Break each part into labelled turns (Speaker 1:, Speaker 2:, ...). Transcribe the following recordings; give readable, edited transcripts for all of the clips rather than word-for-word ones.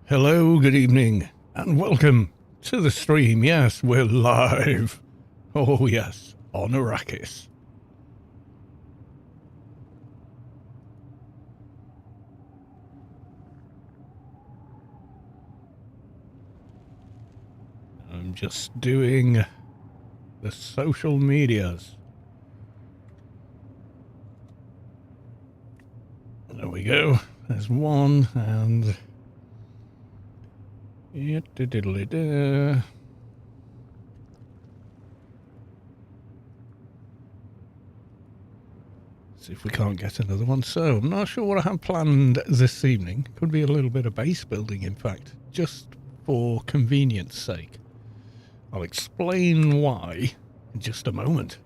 Speaker 1: Hello, good evening, and welcome to the stream. Yes, we're live. Oh yes, on Arrakis. I'm just doing the social medias. There we go. There's one, and yeah, diddly-da. See if we can't get another one. So I'm not sure what I have planned this evening. Could be a little bit of base building, in fact, just for convenience sake. I'll explain why in just a moment.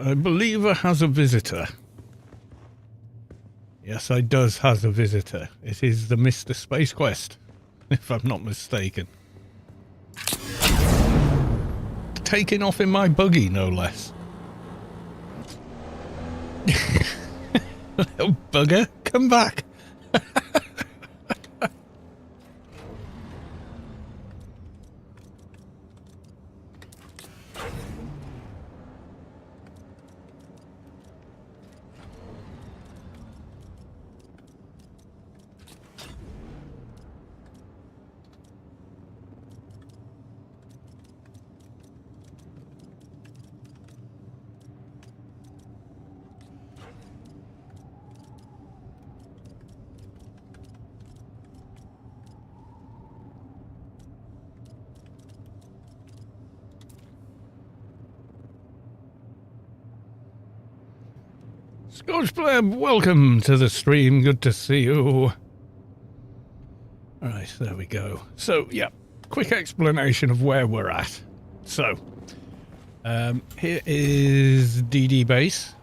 Speaker 1: I believe it has a visitor. Yes, it does has a visitor. It is the Mr. Space Quest, if I'm not mistaken. Taking off in my buggy, no less. Little bugger, come back. Scotch Pleb, welcome to the stream. Good to see you. Alright, there we go. So, yeah, quick explanation of where we're at. So, here is DD base.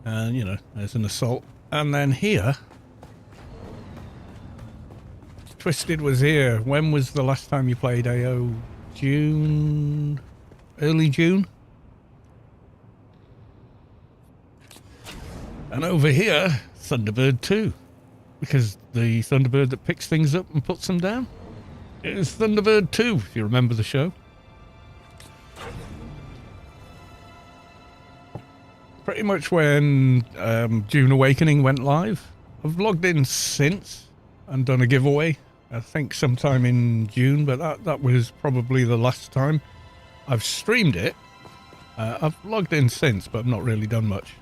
Speaker 1: And, you know, there's an assault. And then here, Twisted was here. When was the last time you played AO? June? Early June? And over here, Thunderbird 2. Because the Thunderbird that picks things up and puts them down is Thunderbird 2, if you remember the show. Pretty much when Dune Awakening went live. I've logged in since and done a giveaway. I think sometime in June, but that was probably the last time I've streamed it. I've logged in since, but I've not really done much.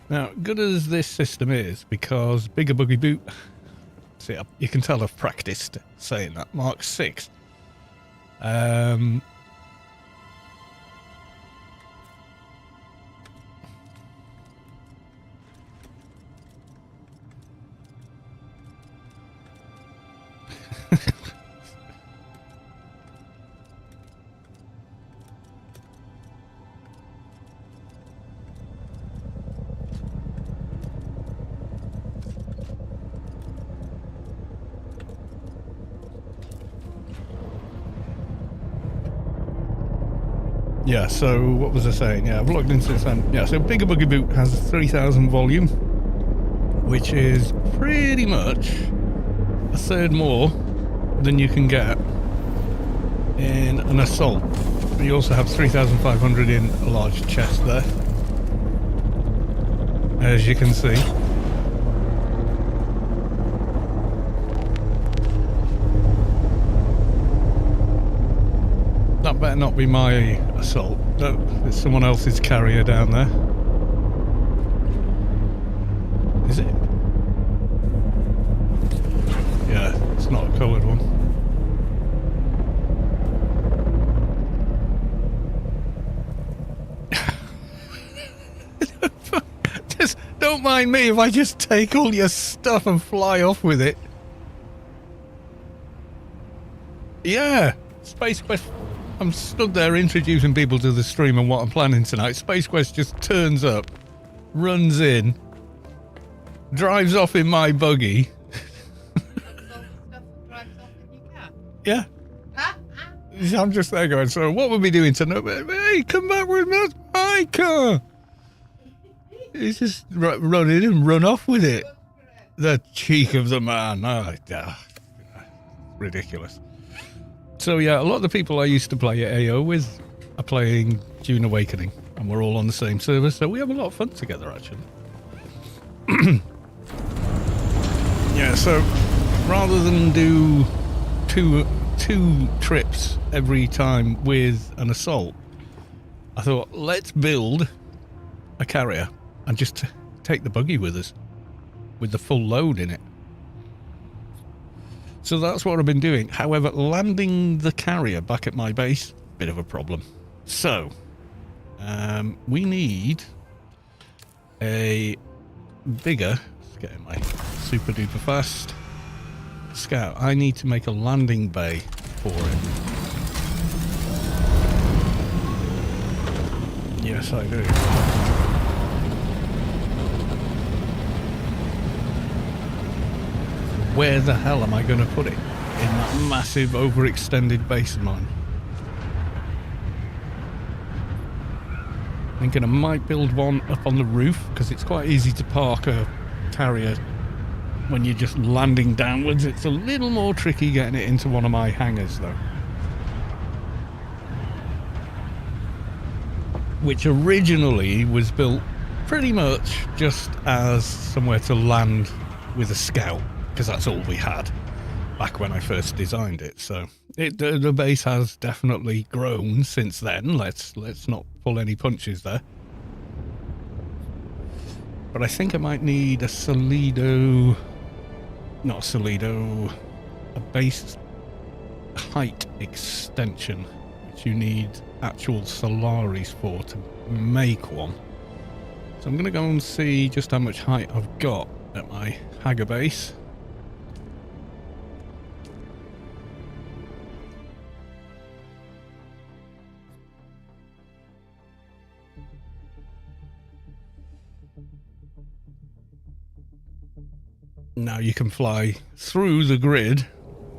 Speaker 1: Now, good as this system is, because Bigger Buggy Boot, see, you can tell I've practiced saying that, Mark 6. Yeah, so what was I saying? Yeah, I've logged in since then. Yeah, so Bigger Buggy Boot has 3,000 volume, which is pretty much a third more than you can get in an assault. You also have 3,500 in a large chest there, as you can see. That better not be my assault. There's someone else's carrier down there. Is it? Yeah, it's not a coloured one. Just don't mind me if I just take all your stuff and fly off with it. Yeah, Space Quest. I'm stood there introducing people to the stream and what I'm planning tonight. Space Quest just turns up, runs in, drives off in my buggy, Yeah. I'm just there going, so what will we doing tonight? Hey, come back with me, that's my car. He's just run in and run off with it. The cheek of the man. Ridiculous. So yeah, a lot of the people I used to play at AO with are playing Dune Awakening, and we're all on the same server, so we have a lot of fun together, actually. Yeah, so rather than do two trips every time with an assault, I thought, let's build a carrier and just take the buggy with us, with the full load in it. So that's what I've been doing. However, landing the carrier back at my base, bit of a problem. So, we need a bigger, let's get in my super duper fast scout. I need to make a landing bay for it. Yes, I do. Where the hell am I going to put it? In that massive overextended base of mine. Thinking I might build one up on the roof, because it's quite easy to park a carrier when you're just landing downwards. It's a little more tricky getting it into one of my hangars though, which originally was built pretty much just as somewhere to land with a scout, because that's all we had back when I first designed it. So the base has definitely grown since then. Let's not pull any punches there. But I think I might need a Solido, not a Solido, a base height extension, which you need actual Solaris for to make one. So I'm going to go and see just how much height I've got at my Hagger base. Now you can fly through the grid,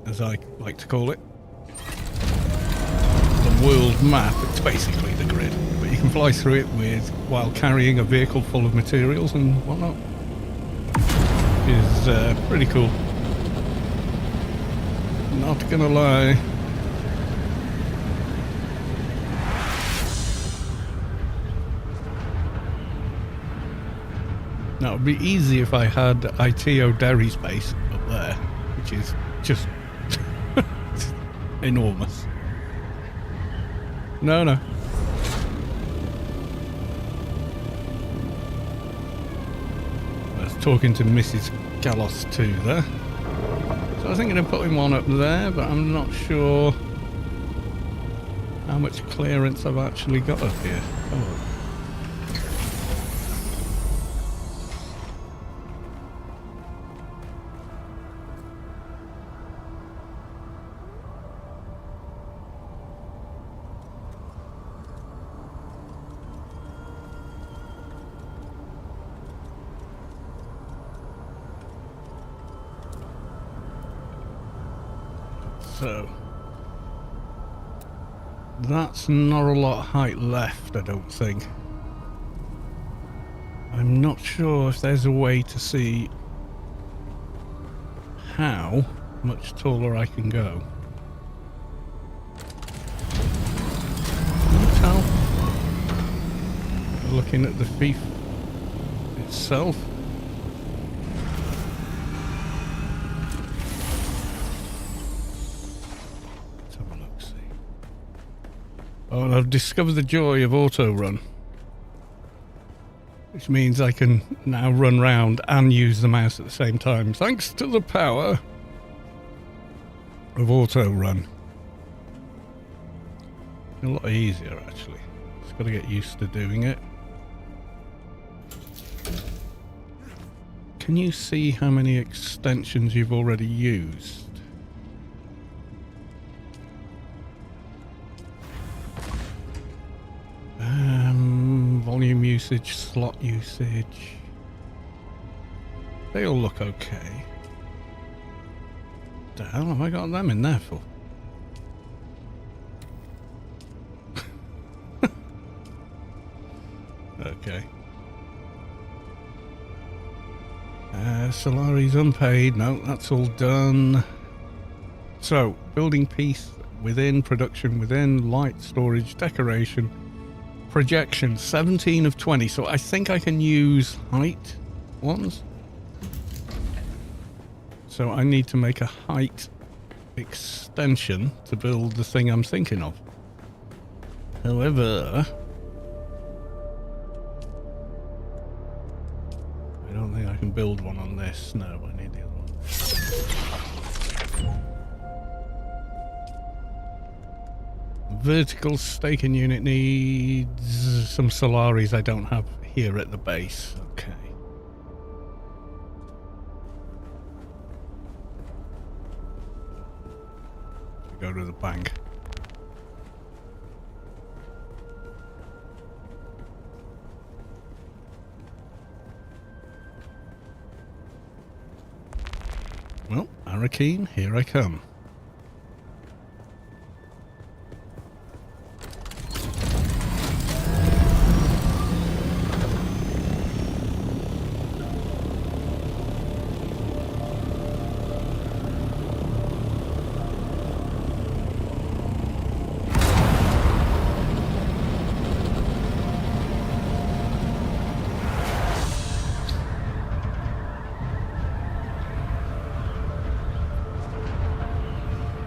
Speaker 1: as I like to call it. The world map, it's basically the grid, but you can fly through it while carrying a vehicle full of materials and whatnot. Is pretty cool. Not gonna lie. Now, it would be easy if I had ITO Derry's base up there, which is just enormous. No. I was talking to Mrs. Gallos too there. So I was thinking of putting one up there, but I'm not sure how much clearance I've actually got up here. Oh. So that's not a lot of height left, I don't think. I'm not sure if there's a way to see how much taller I can go. Can you tell? Looking at the thief itself. Oh, and I've discovered the joy of auto run, which means I can now run round and use the mouse at the same time, thanks to the power of auto run. A lot easier, actually. Just got to get used to doing it. Can you see how many extensions you've already used? Volume usage, slot usage. They all look okay. The hell have I got them in there for? Okay. Solari's unpaid. No, that's all done. So, building piece within, production within, light storage, decoration, projection, 17 of 20. So I think I can use height ones. So I need to make a height extension to build the thing I'm thinking of. However, I don't think I can build one on this. No, I need the other one. Vertical staking unit needs some Solaris I don't have here at the base. Okay. Go to the bank. Well, Arakeen, here I come.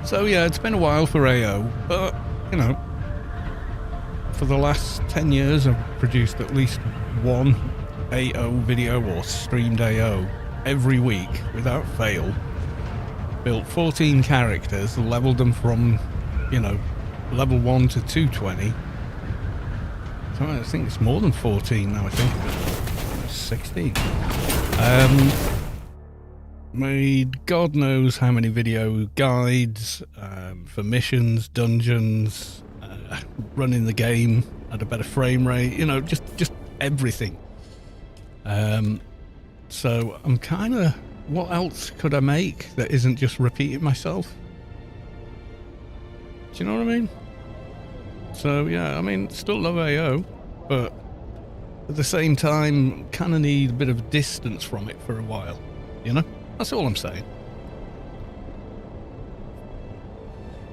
Speaker 1: So yeah, it's been a while for AO, but, you know, for the last 10 years I've produced at least one AO video or streamed AO every week without fail. Built 14 characters, leveled them from, you know, level 1 to 220. So I think it's more than 14 now, I think it's 16. Made God knows how many video guides for missions, dungeons, running the game at a better frame rate, you know, just everything. So I'm kind of, what else could I make that isn't just repeating myself? Do you know what I mean? So yeah, I mean, still love AO, but at the same time, kind of need a bit of distance from it for a while, you know? That's all I'm saying.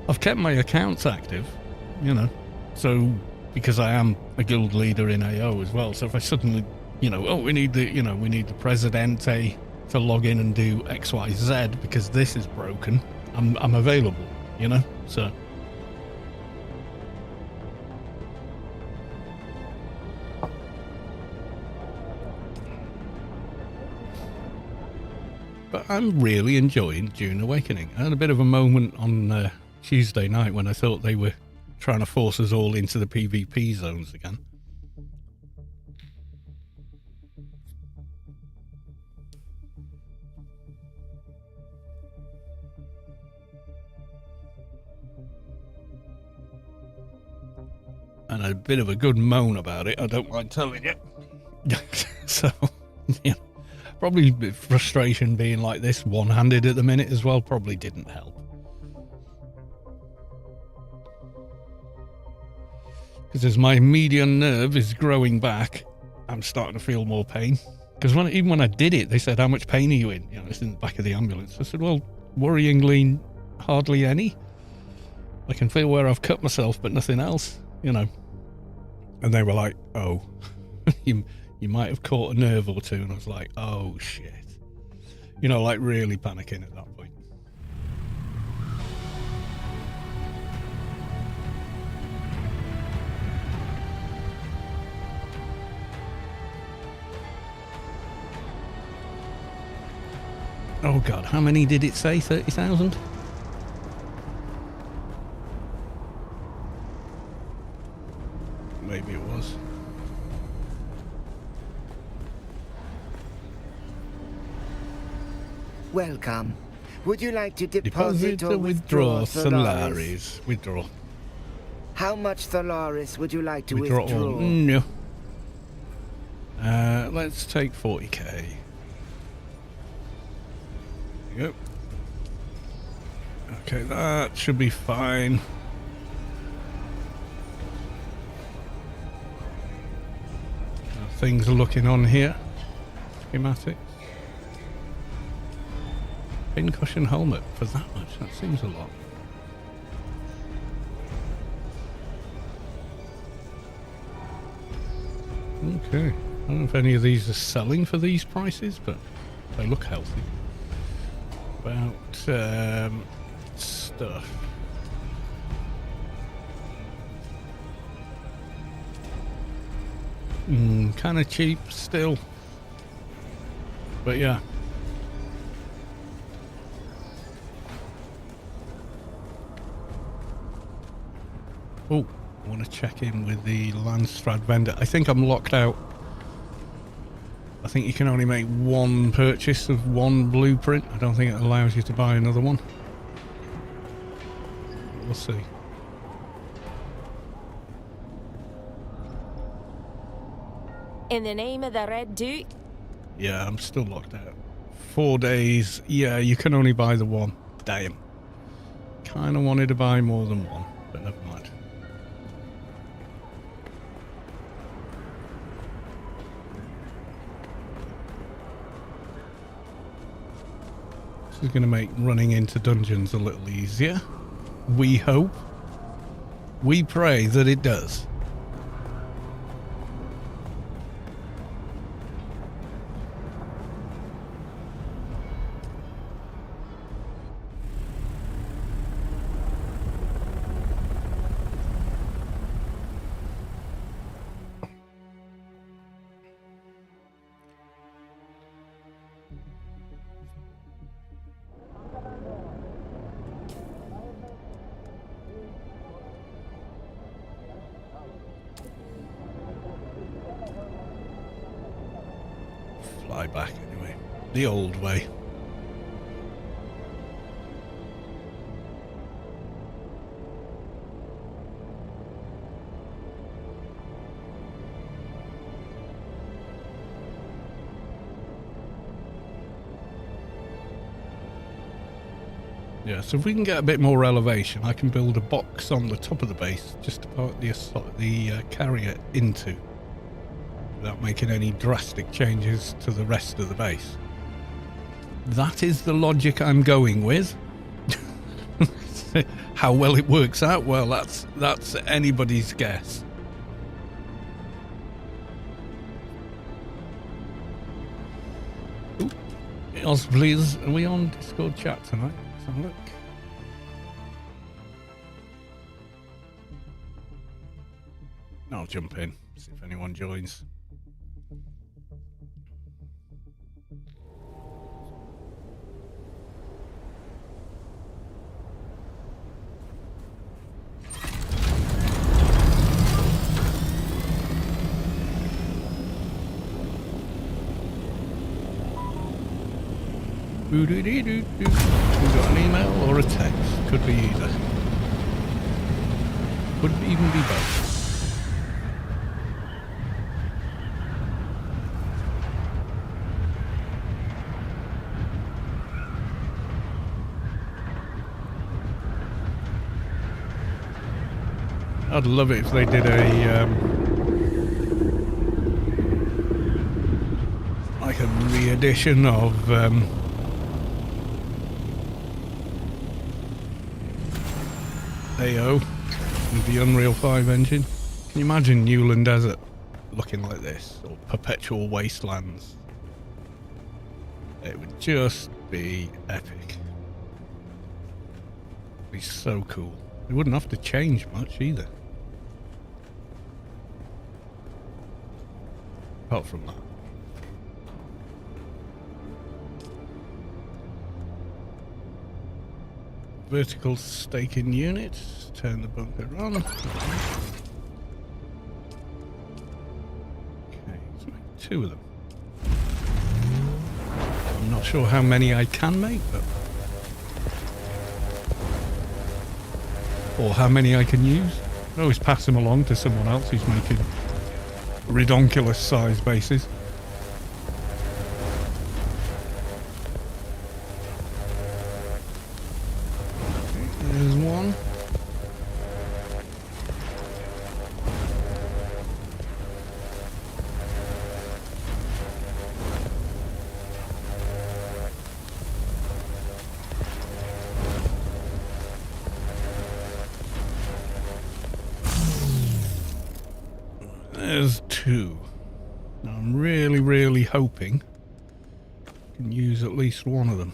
Speaker 1: I've kept my accounts active, you know, so because I am a guild leader in AO as well. So if I suddenly, you know, oh, we need the Presidente to log in and do XYZ because this is broken, I'm available, you know, so. But I'm really enjoying Dune Awakening. I had a bit of a moment on Tuesday night when I thought they were trying to force us all into the PvP zones again. And a bit of a good moan about it, I don't mind telling you. So, yeah. Probably frustration being like this one-handed at the minute as well probably didn't help. Because as my median nerve is growing back, I'm starting to feel more pain. Because even when I did it, they said, how much pain are you in? You know, it's in the back of the ambulance. I said, well, worryingly, hardly any. I can feel where I've cut myself, but nothing else, you know. And they were like, oh, you might have caught a nerve or two. And I was like, oh shit, you know, like really panicking at that point. Oh god, how many did it say? 30,000? Maybe it was.
Speaker 2: Welcome. Would you like to deposit or
Speaker 1: withdraw
Speaker 2: Solaris?
Speaker 1: Solaris? Withdraw.
Speaker 2: How much Solaris would you like to withdraw?
Speaker 1: No. Let's take 40k. There you go. Okay, that should be fine. things are looking on here. Schematics. Pincushion helmet for that much. That seems a lot. Okay. I don't know if any of these are selling for these prices, but they look healthy. About stuff. Kind of cheap still. But yeah. Oh, I want to check in with the Landstrad vendor. I think I'm locked out. I think you can only make one purchase of one blueprint. I don't think it allows you to buy another one. We'll see.
Speaker 3: In the name of the Red Duke?
Speaker 1: Yeah, I'm still locked out. 4 days. Yeah, you can only buy the one. Damn. Kind of wanted to buy more than one, but never mind. This is going to make running into dungeons a little easier. We hope. We pray that it does. Fly back anyway. The old way. Yeah, so if we can get a bit more elevation, I can build a box on the top of the base just to park the carrier into, without making any drastic changes to the rest of the base. That is the logic I'm going with. How well it works out, well, that's anybody's guess. Ooh. Also, please, are we on Discord chat tonight? Let's have a look. I'll jump in, see if anyone joins. We got an email or a text. Could be either. Could even be both. I'd love it if they did a like a re-edition of AO with the Unreal 5 engine. Can you imagine Newland Desert looking like this, or Perpetual Wastelands? It would just be epic. It'd be so cool. It wouldn't have to change much either. Apart from that. Vertical staking unit. Turn the bunker on. Okay, let's make 2 of them. I'm not sure how many I can make, but or how many I can use. I always pass them along to someone else who's making redonkulous size bases. There's one. There's 2. Now, I'm really, really hoping I can use at least one of them.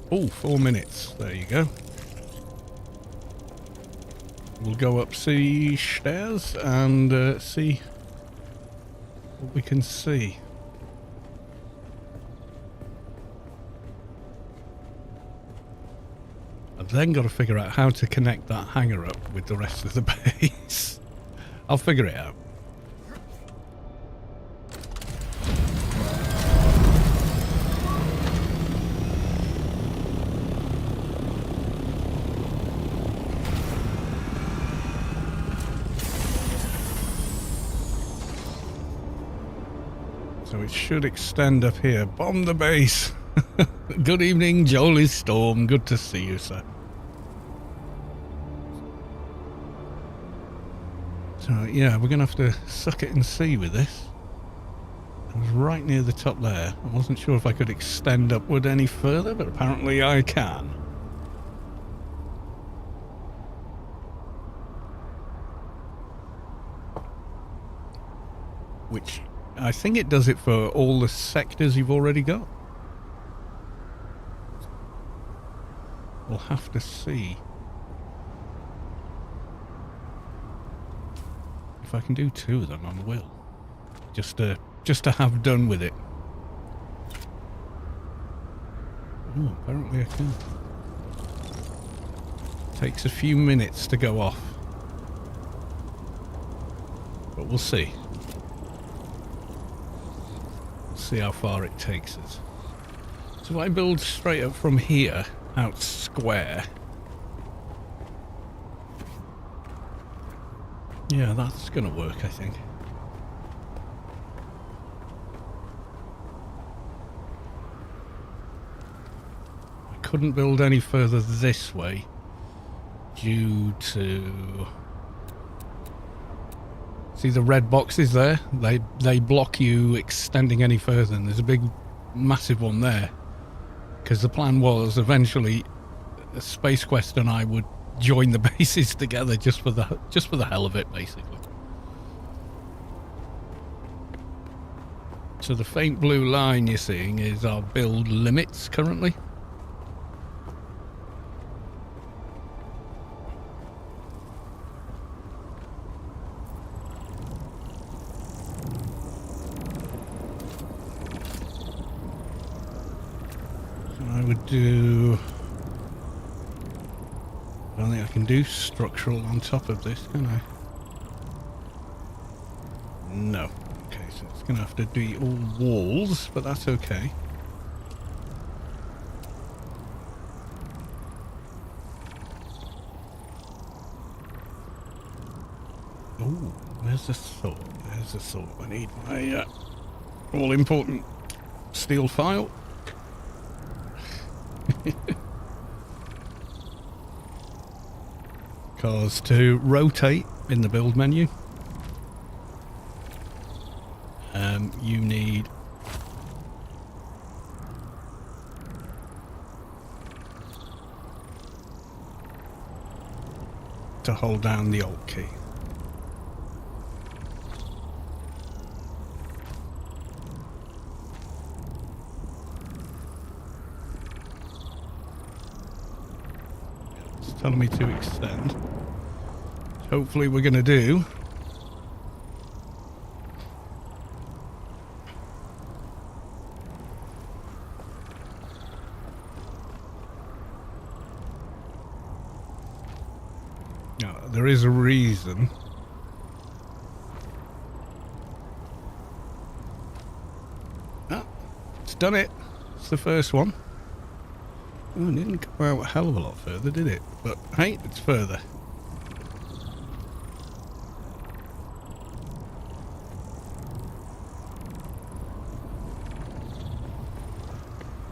Speaker 1: Oh, 4 minutes. There you go. We'll go up the stairs and see what we can see. I've then got to figure out how to connect that hangar up with the rest of the base. I'll figure it out. So it should extend up here. Bomb the base. Good evening, Jolie Storm. Good to see you, sir. So, yeah, we're going to have to suck it and see with this. I was right near the top there. I wasn't sure if I could extend upward any further, but apparently I can. Which, I think it does it for all the sectors you've already got. We'll have to see. If I can do 2 of them, I will. Just to have done with it. Oh, apparently I can. Takes a few minutes to go off. But we'll see. We'll see how far it takes us. So if I build straight up from here, out square. Yeah, that's gonna work, I think. I couldn't build any further this way due to... See the red boxes there? They block you extending any further, and there's a big, massive one there. Because the plan was eventually Space Quest and I would join the bases together just for the hell of it, basically. So the faint blue line you're seeing is our build limits currently. So I would do... I don't think I can do structural on top of this, can I? No. Okay, so it's going to have to be all walls, but that's okay. Oh, there's the saw. There's the saw. I need my all-important steel file. Because to rotate in the build menu, you need to hold down the Alt key. It's telling me to extend. Hopefully we're going to do. Now, there is a reason. Ah, it's done it. It's the first one. Oh, it didn't go out a hell of a lot further, did it? But hey, it's further.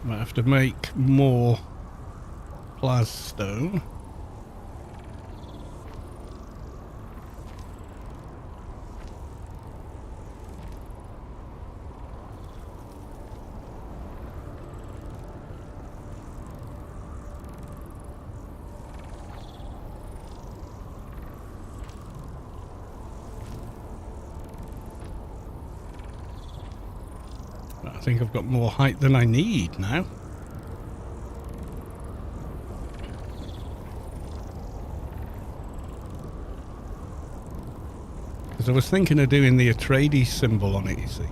Speaker 1: Might have to make more plasstone. think I've got more height than I need now. Because I was thinking of doing the Atreides symbol on it, you see.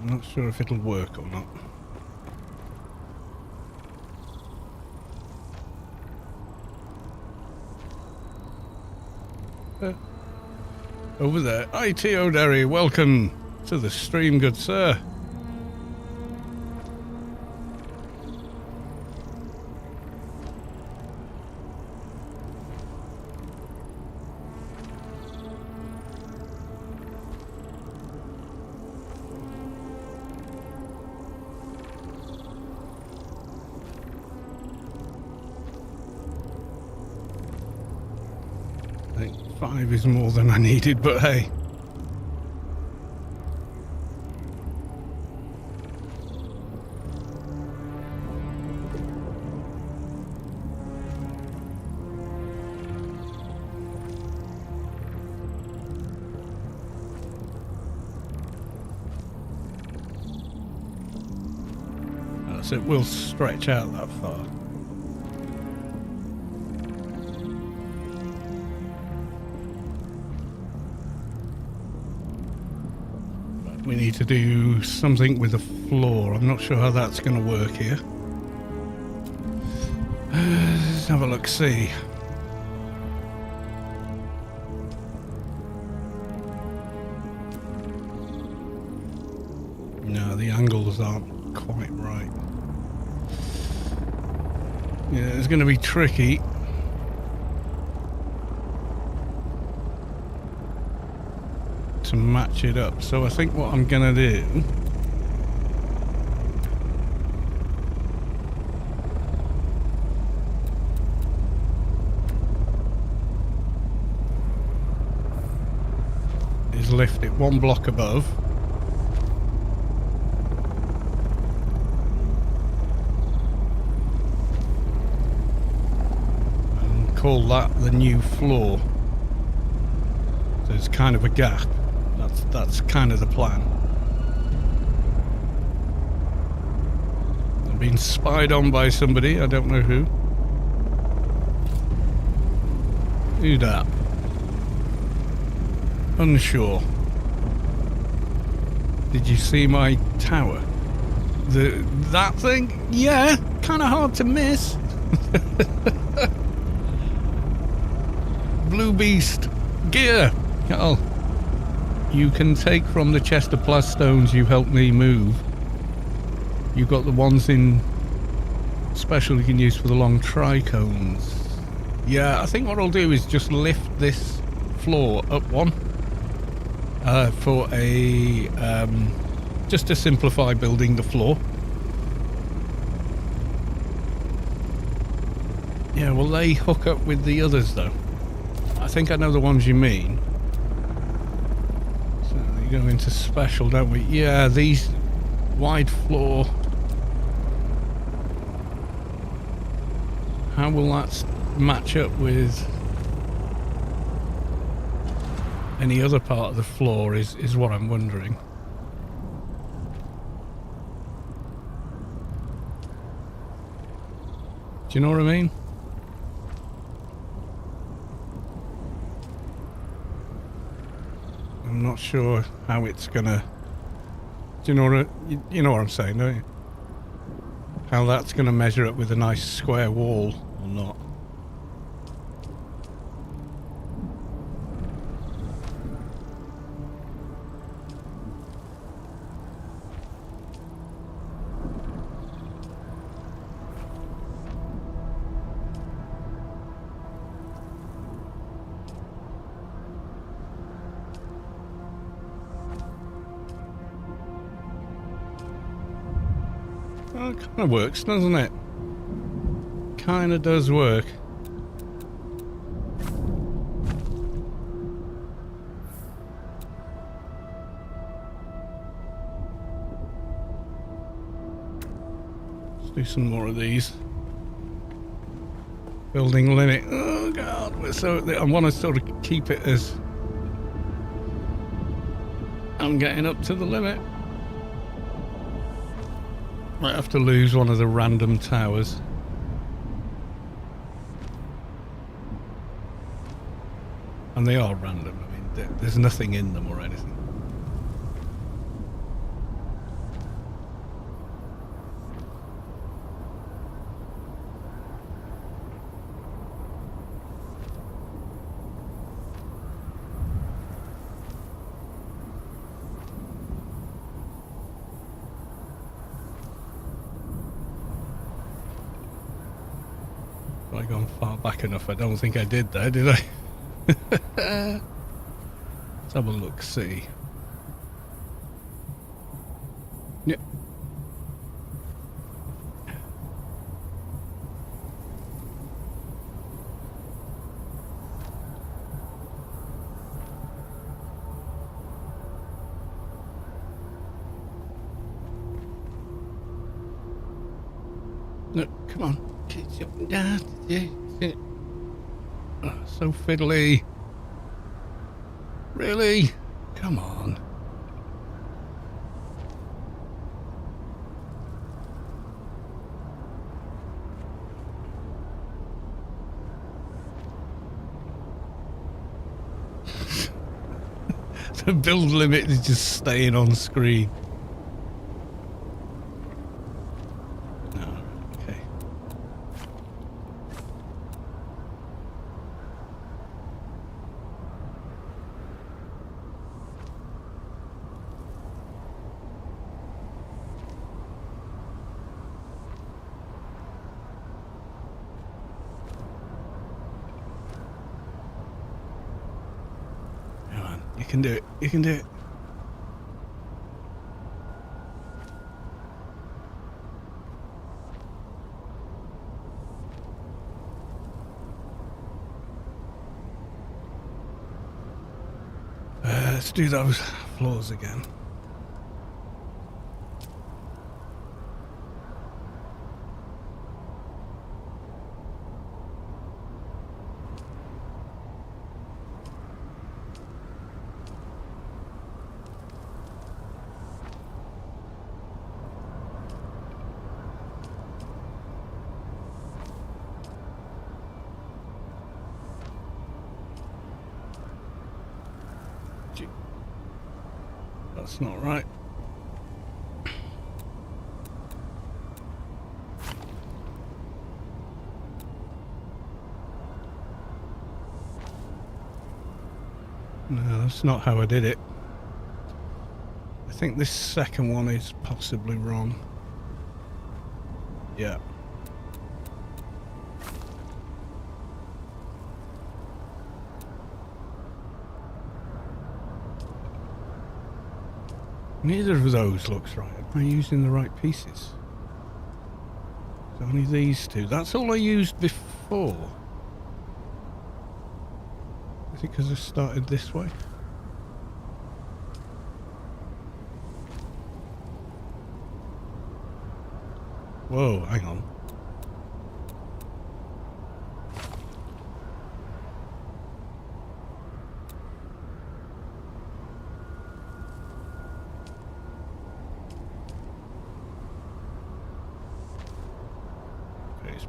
Speaker 1: I'm not sure if it'll work or not. Over there, IT O'Derry, welcome to the stream, good sir. I think 5 is more than I needed, but hey. So it will stretch out that far. But we need to do something with the floor. I'm not sure how that's going to work here. Let's have a look, see. No, the angles aren't quite right. Yeah, it's going to be tricky. To match it up. So I think what I'm going to do is lift it 1 block above. Call that the new floor. So it's kind of a gap. That's kind of the plan. I'm being spied on by somebody, I don't know who. Who that? Unsure. Did you see my tower? That thing? Yeah, kind of hard to miss. Blue Beast gear. Oh, you can take from the chest of plus stones you helped me move. You've got the ones in special you can use for the long tricones. Yeah, I think what I'll do is just lift this floor up 1 for a just to simplify building the floor. Yeah, will they hook up with the others though? I think I know the ones you mean. So we go into special, don't we? Yeah, these wide floor. How will that match up with any other part of the floor is what I'm wondering. Do you know what I mean? I'm not sure how it's gonna. Do you know what you know what I'm saying, don't you? How that's gonna measure up with a nice square wall or not? Oh, it kind of works, doesn't it? Kind of does work. do some more of these. Building limit. Oh god, I want to sort of keep it as I'm getting up to the limit. Might have to lose one of the random towers. And they are random. I mean, there's nothing in them or anything. Have I gone far back enough? I don't think I did there, did I? Let's have a look, see. Yeah. No, come on. Oh, so fiddly. Really? Come on. The build limit is just staying on screen. You can do it. You can do it. Let's do those floors again. That's not right. No, that's not how I did it. I think this second one is possibly wrong. Yeah. Neither of those looks right. Am I using the right pieces? It's only these two. That's all I used before. Is it because I started this way? Whoa, hang on.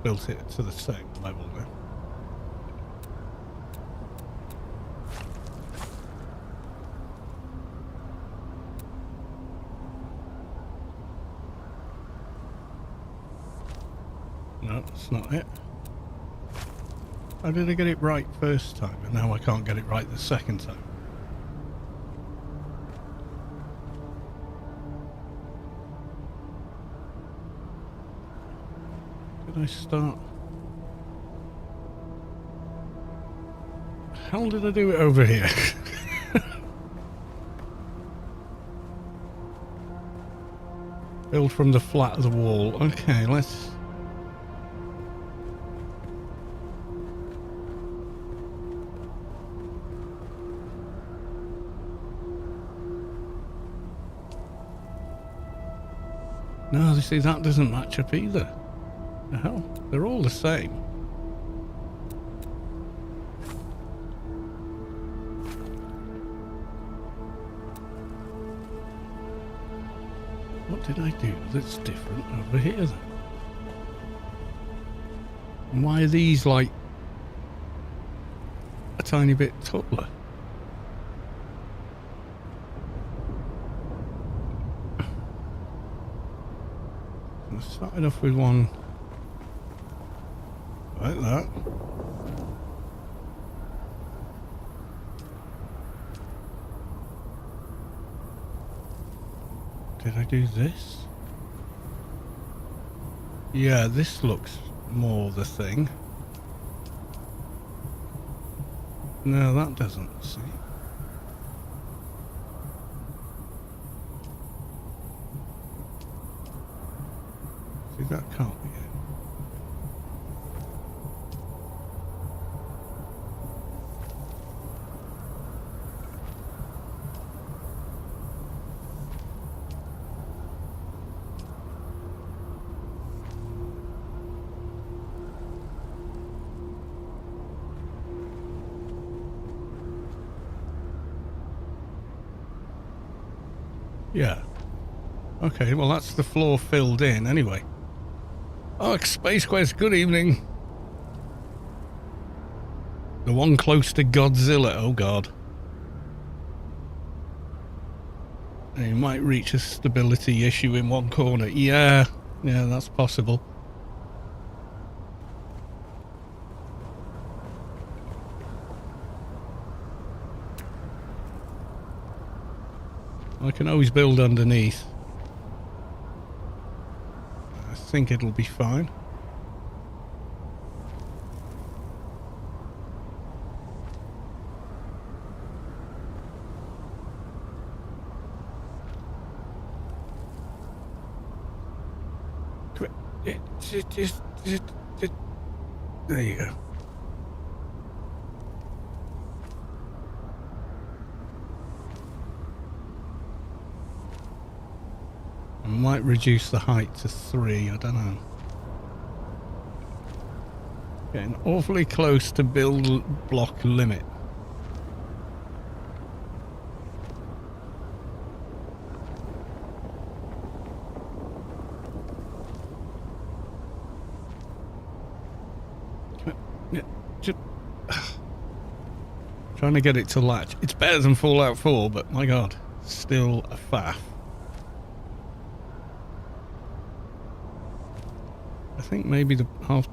Speaker 1: Built it to the same level now. No, that's not it. How did I get it right first time and now I can't get it right the second time? Did I start? How did I do it over here? Build from the flat of the wall. Okay, let's... No, you see, that doesn't match up either. The hell? They're all the same. What did I do that's different over here then? And why are these like a tiny bit taller? I started off with one like that. Did I do this? Yeah, this looks more the thing. No, that doesn't. See? See, that can't be it. Yeah. Okay, well that's the floor filled in anyway. Oh, Space Quest, good evening. The one close to Godzilla, oh god. And you might reach a stability issue in one corner. Yeah, that's possible. I can always build underneath. I think it'll be fine. There you go. I might reduce the height to 3, I don't know. Getting awfully close to build block limit. Trying to get it to latch. It's better than Fallout 4, but my god, still a faff. I think maybe the half...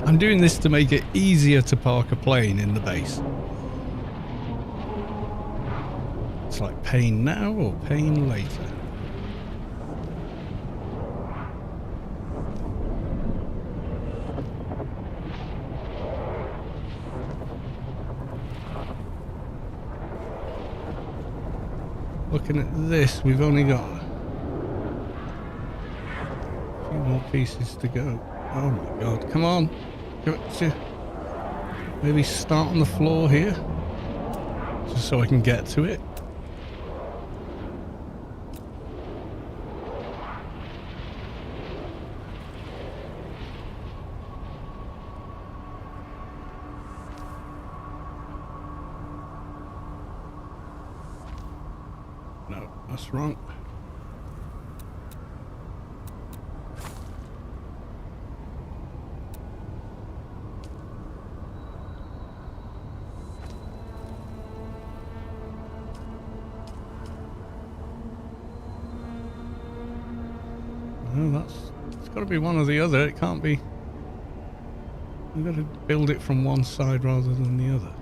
Speaker 1: I'm doing this to make it easier to park a plane in the base. It's like pain now or pain later. Looking at this, we've only got a few more pieces to go. Oh my god, come on. Maybe start on the floor here, just so I can get to it. No, that's wrong. No, it's got to be one or the other. It can't be. We've got to build it from one side rather than the other.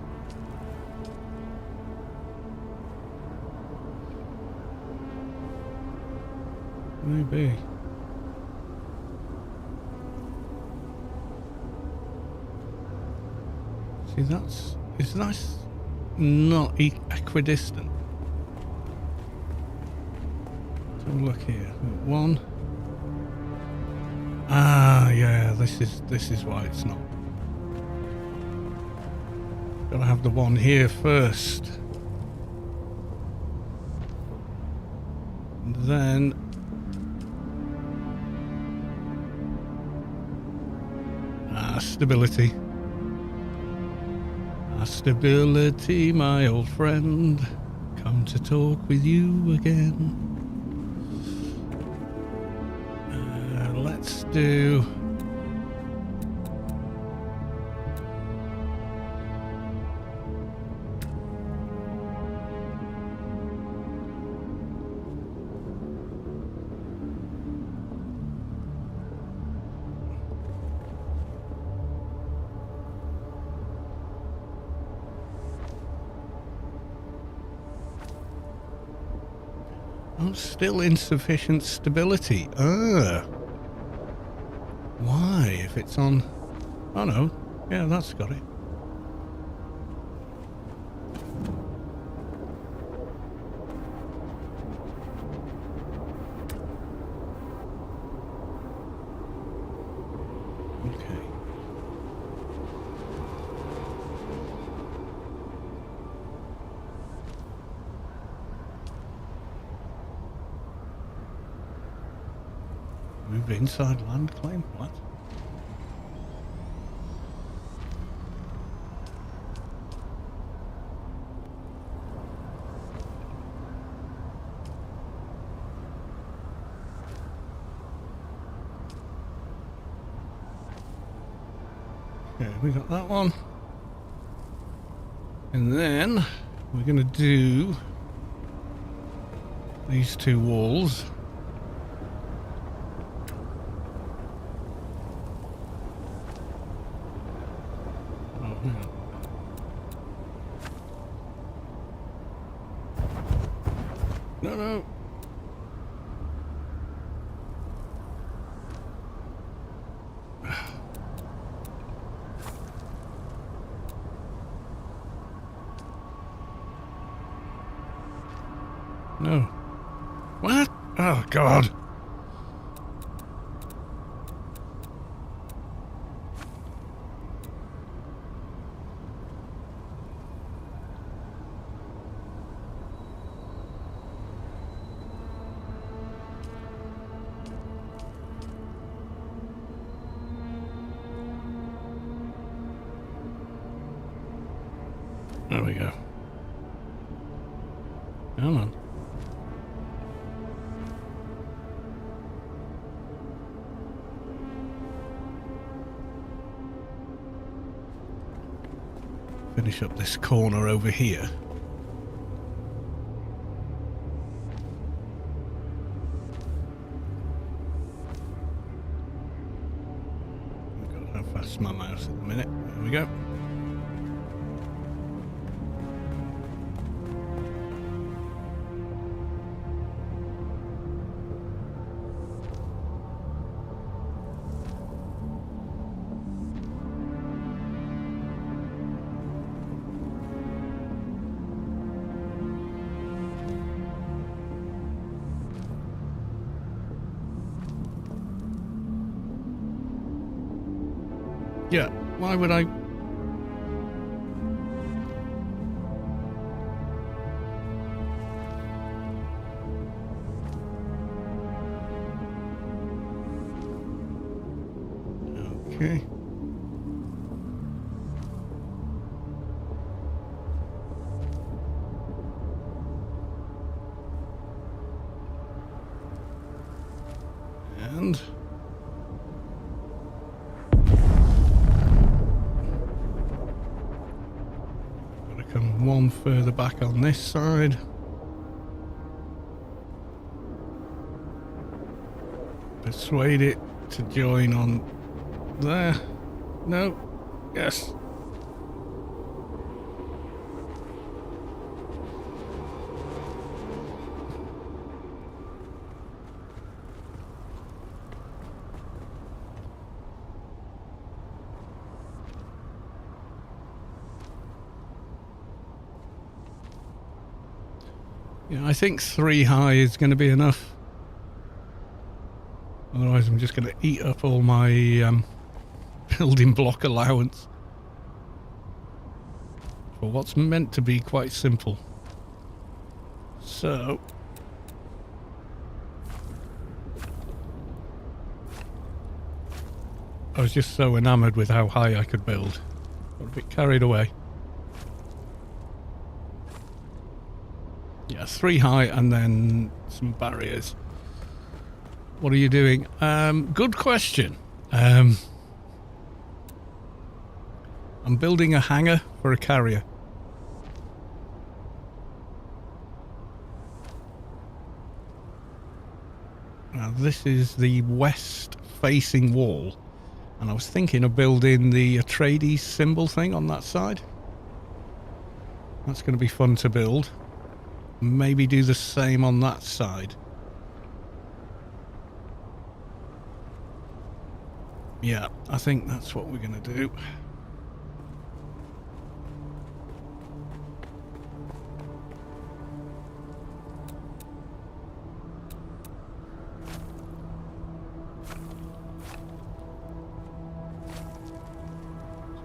Speaker 1: Maybe. See, is that not equidistant? Let's have a look here. One. Ah, yeah, this is why it's not. Gotta have the one here first. And then... stability. Stability, my old friend. Come to talk with you again. Let's do... Oh, still insufficient stability. Why? If it's on... Oh no. Yeah, that's got it. Okay. Move inside land claim? What? Okay, we got that one. And then we're going to do these two walls. No, no. No. What? Oh, God. There we go. Come on. Finish up this corner over here. I've got how fast my mouse at the minute. There we go. Yeah, why would I... Okay. And... come one further back on this side. Persuade it to join on there. No. Yes. Yeah, I think 3 high is going to be enough. Otherwise I'm just going to eat up all my building block allowance. for what's meant to be quite simple. So... I was just so enamoured with how high I could build. Got a bit carried away. Yeah, 3 high and then some barriers. What are you doing? Good question. I'm building a hangar for a carrier. Now this is the west facing wall. And I was thinking of building the Atreides symbol thing on that side. That's going to be fun to build. Maybe do the same on that side. Yeah, I think that's what we're going to do.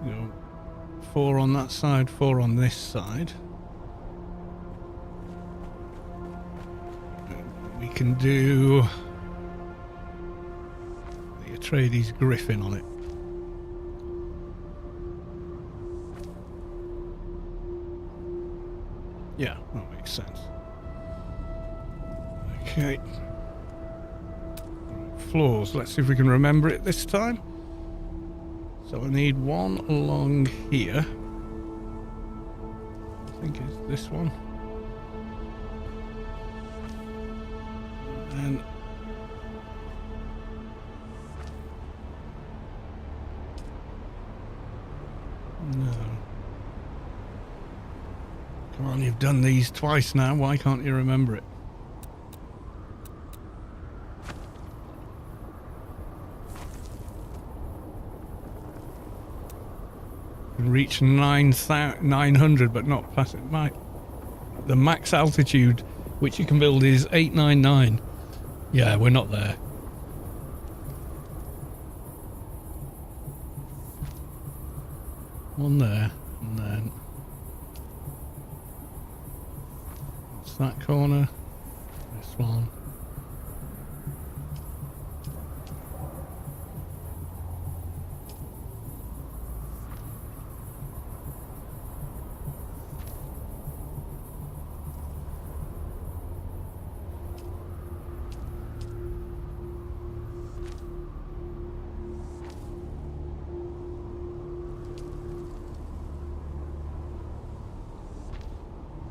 Speaker 1: So, 4 on that side, 4 on this side. We can do the Atreides Griffin on it. Yeah, that makes sense. Okay. Floors, let's see if we can remember it this time. So I need one along here. I think it's this one. And no. Come on, you've done these twice now. Why can't you remember it? Can reach 900 but not pass it. The max altitude which you can build is 899. Yeah, we're not there. One there, and then what's that corner? This one.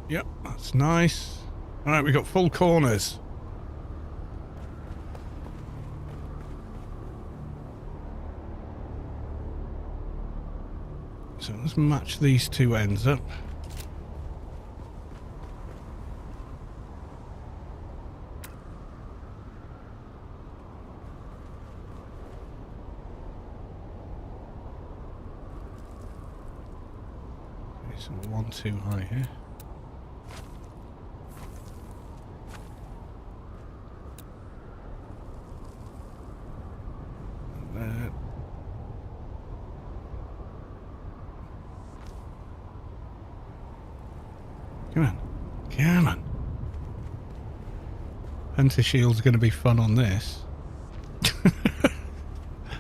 Speaker 1: Yep, that's nice. Alright, we got full corners. So let's match these two ends up. Okay, so 1 too high here. Come on. Come on. Pentashield's going to be fun on this.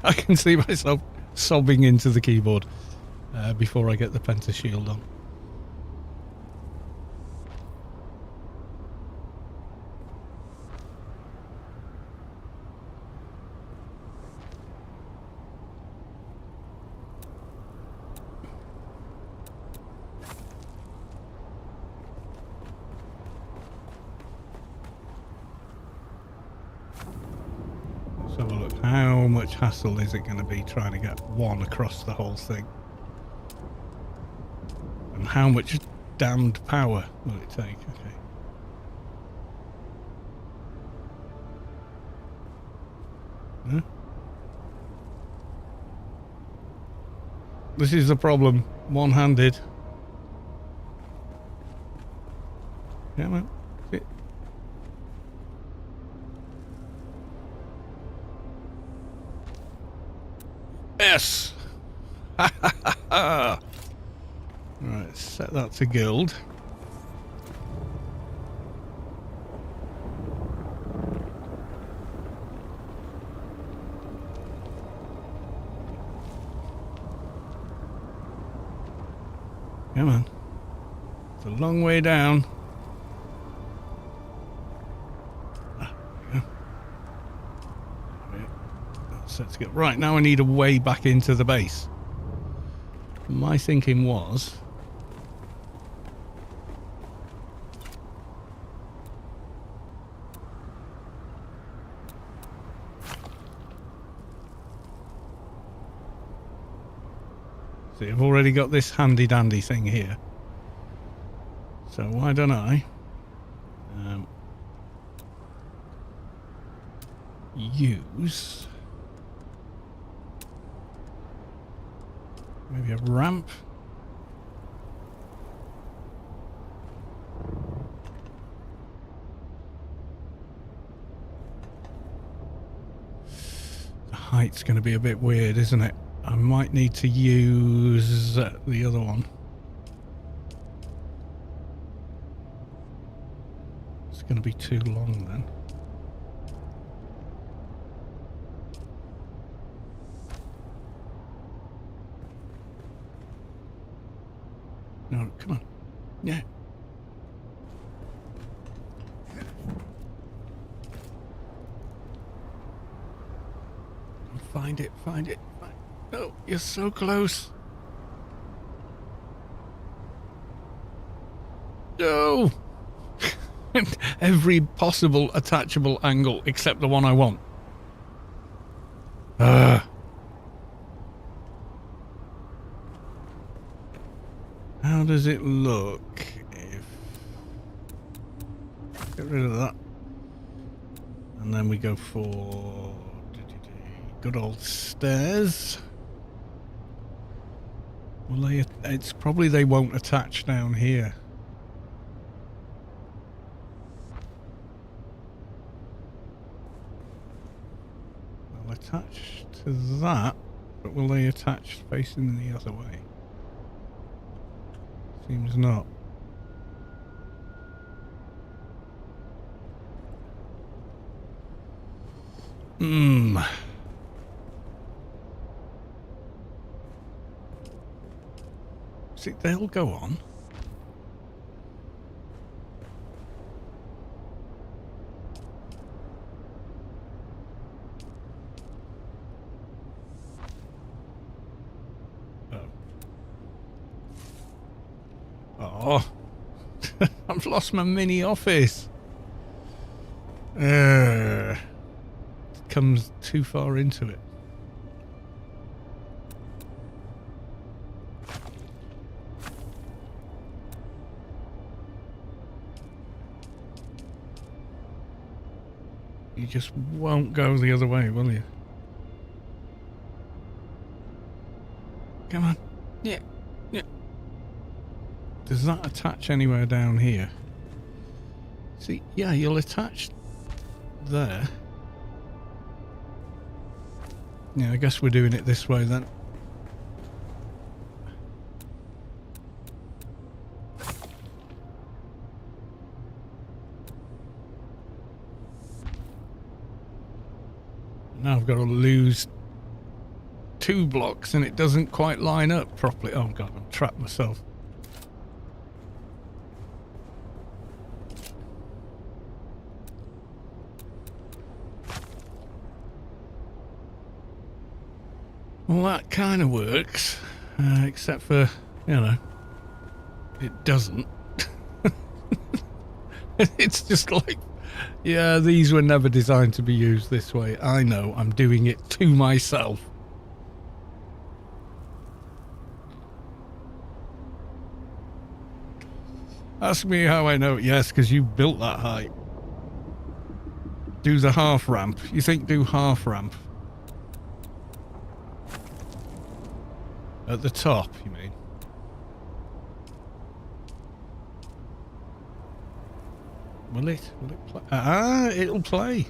Speaker 1: I can see myself sobbing into the keyboard before I get the Pentashield on. Let's have a look. How much hassle is it going to be trying to get one across the whole thing? And how much damned power will it take? Okay. Huh? This is the problem. One-handed. Yeah, well. Yes! Right, let's set that to guild. Come on. It's a long way down. Let's get right now. I need a way back into the base. My thinking was see, I've already got this handy dandy thing here, so why don't I use maybe a ramp? The height's going to be a bit weird, isn't it? I might need to use the other one. It's going to be too long then. No, come on. Yeah. Find it, find it. Oh, you're so close. No! Every possible attachable angle except the one I want. How does it look if... Get rid of that. And then we go for... good old stairs. Well, it's probably they won't attach down here. They'll attach to that, but will they attach facing the other way? Seems not. See, they'll go on. Oh. I've lost my mini office. Comes too far into it. You just won't go the other way, will you? Come on. Yeah. Yeah. Does that attach anywhere down here? See, yeah, you'll attach there. Yeah, I guess we're doing it this way then. Now I've got to lose 2 blocks and it doesn't quite line up properly. Oh god, I'm trapped myself. Well, that kind of works, except for, you know, it doesn't. It's just like, yeah, these were never designed to be used this way. I know, I'm doing it to myself. Ask me how I know. Yes, because you built that height. Do the half ramp. You think do half ramp? At the top, you mean? Will it? Will it play? Ah, it'll play.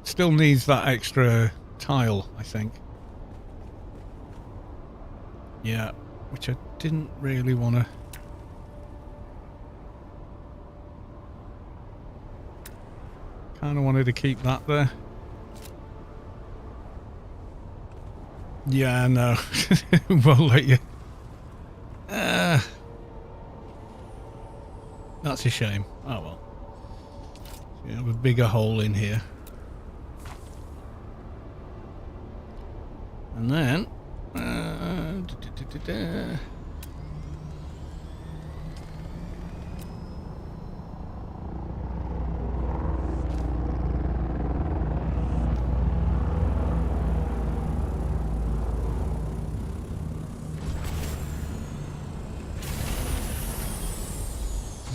Speaker 1: Still needs that extra tile, I think. Yeah, which I didn't really want to Kind of wanted to keep that there. Yeah, no. Won't let you. That's a shame. Oh well. So you have a bigger hole in here. And then...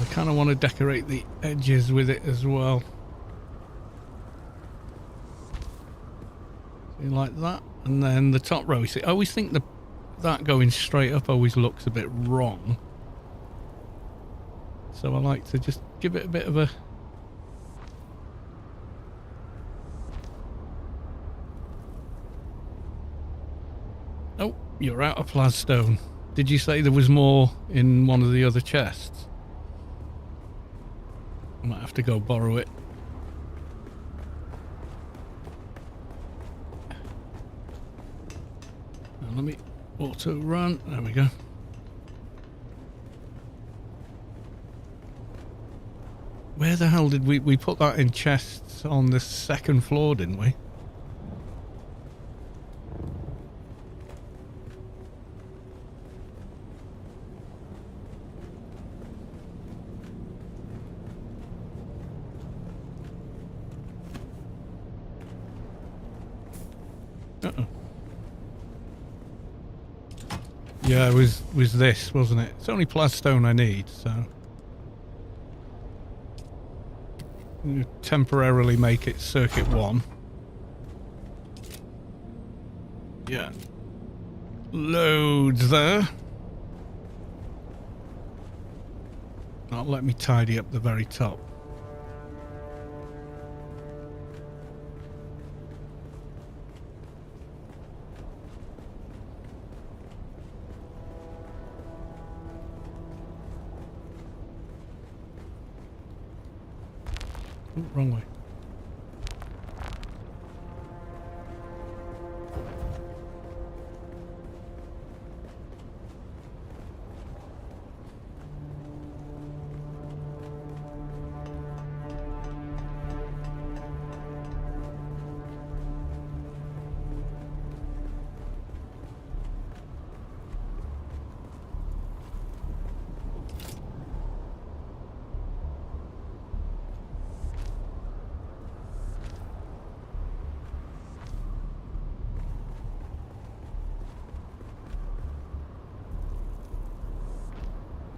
Speaker 1: I kind of want to decorate the edges with it as well. See, like that. And then the top row. See, I always think that going straight up always looks a bit wrong. So I like to just give it a bit of a... Oh, you're out of plasstone. Did you say there was more in one of the other chests? I might have to go borrow it. Now let me auto run. There we go. Where the hell did we put that in chests on the second floor, didn't we? Uh-oh. Yeah, it was this, wasn't it? It's only plasstone I need, so... You temporarily make it circuit 1. Yeah. Loads there. That'll let me tidy up the very top. Ooh, wrong way.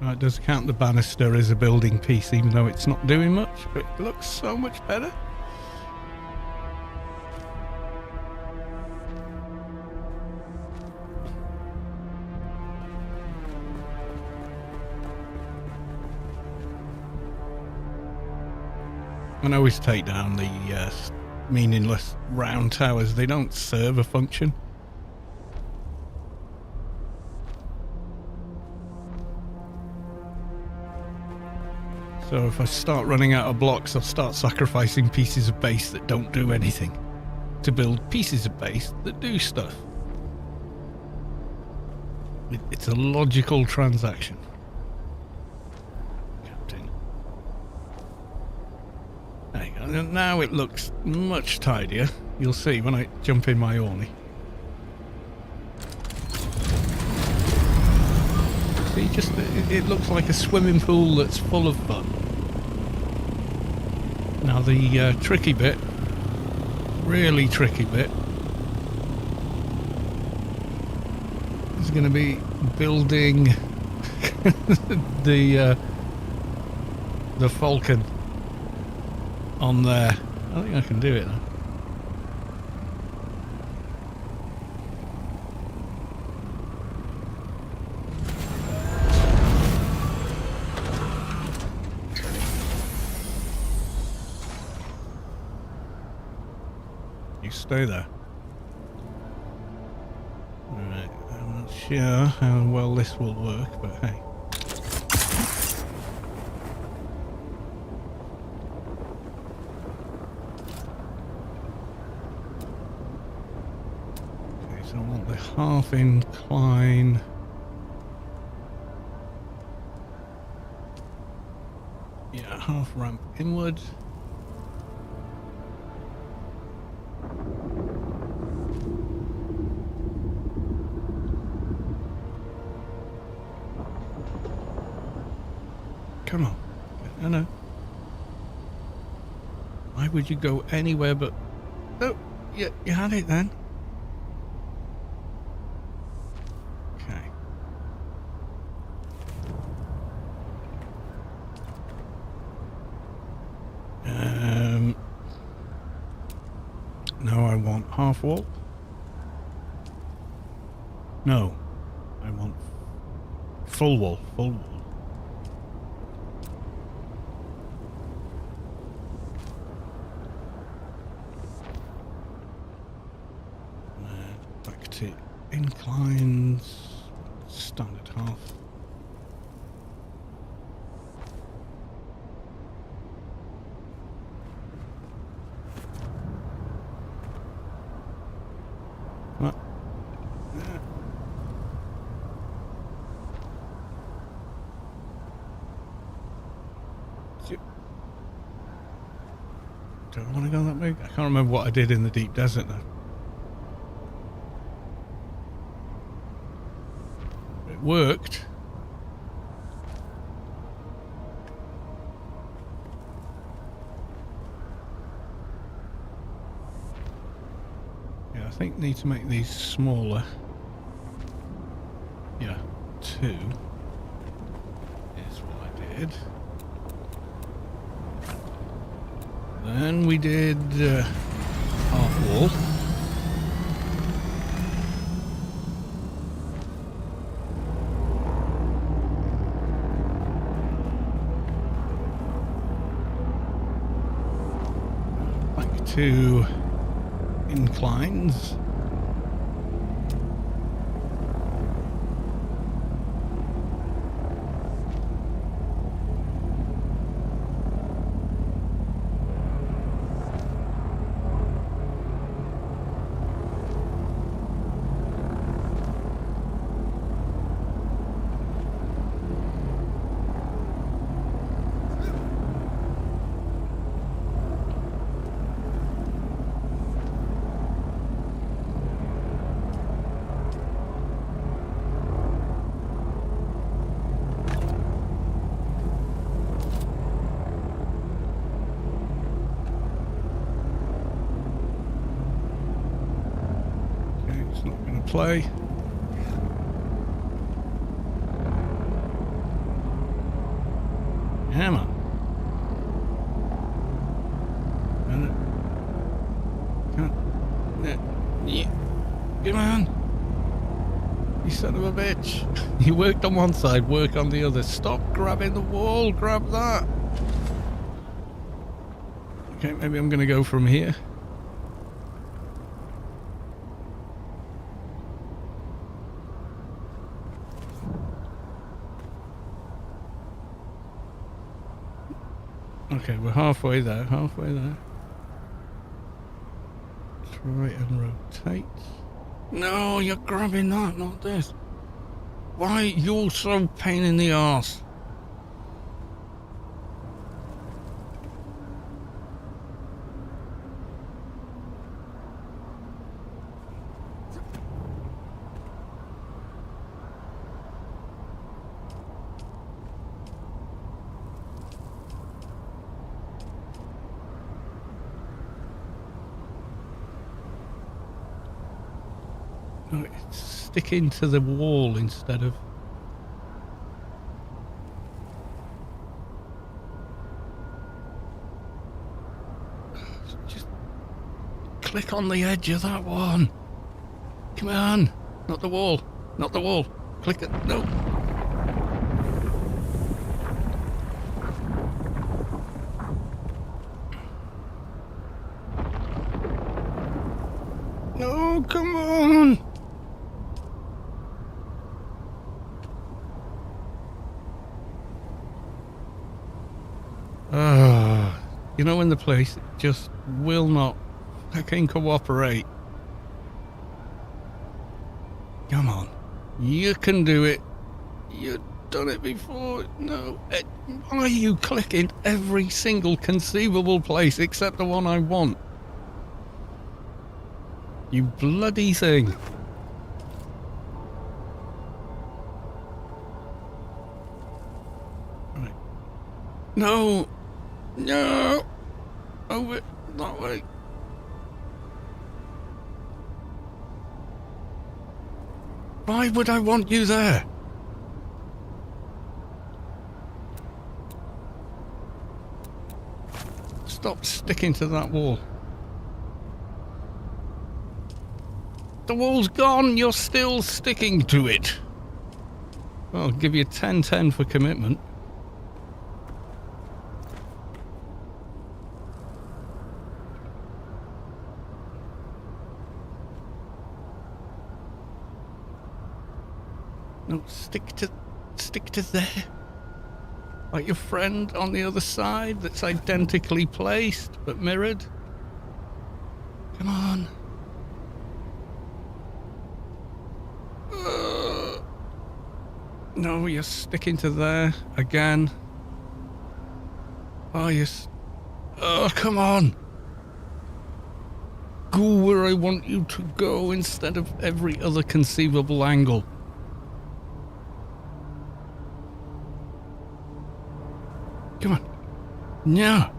Speaker 1: It does count the banister as a building piece, even though it's not doing much, but it looks so much better. And I always take down the meaningless round towers. They don't serve a function. So if I start running out of blocks, I'll start sacrificing pieces of base that don't do anything to build pieces of base that do stuff. It's a logical transaction. Captain. There you go. And now it looks much tidier. You'll see when I jump in my Orny. See, just it looks like a swimming pool that's full of fun. Now the tricky bit, really tricky bit, is going to be building the Falcon on there. I think I can do it now. Stay there. Alright, I'm not sure how well this will work, but hey. half incline. Yeah, half ramp inward. Come on. I know. Why would you go anywhere but... Oh, you had it then. Okay. Now I want half wall. No. I want full wall. Full wall. Back to inclines. Standard half. What? Do I want to go that big? I can't remember what I did in the deep desert now. It worked. Yeah, I think need to make these smaller. Yeah, 2 is what I did. Then we did half wall. Back to inclines. Play. Hammer. Yeah. Come on. You son of a bitch. You worked on one side, work on the other. Stop grabbing the wall. Grab that. Okay, maybe I'm going to go from here. Okay, we're halfway there, halfway there. Try and rotate. No, you're grabbing that, not this. Why you're so pain in the arse? No, it's sticking to the wall instead of... Just click on the edge of that one. Come on. Not the wall. Not the wall. Click it. No. No, come on. You know when the place just will not fucking cooperate. Come on. You can do it. You've done it before. No. Why are you clicking every single conceivable place except the one I want? You bloody thing. Right. No. No. Over that way. Why would I want you there? Stop sticking to that wall. The wall's gone, you're still sticking to it. Well, I'll give you 10-10 for commitment. No, stick to there. Like your friend on the other side that's identically placed but mirrored. Come on. No, you're sticking to there again. Oh, oh, come on. Go where I want you to go instead of every other conceivable angle. Come on. No.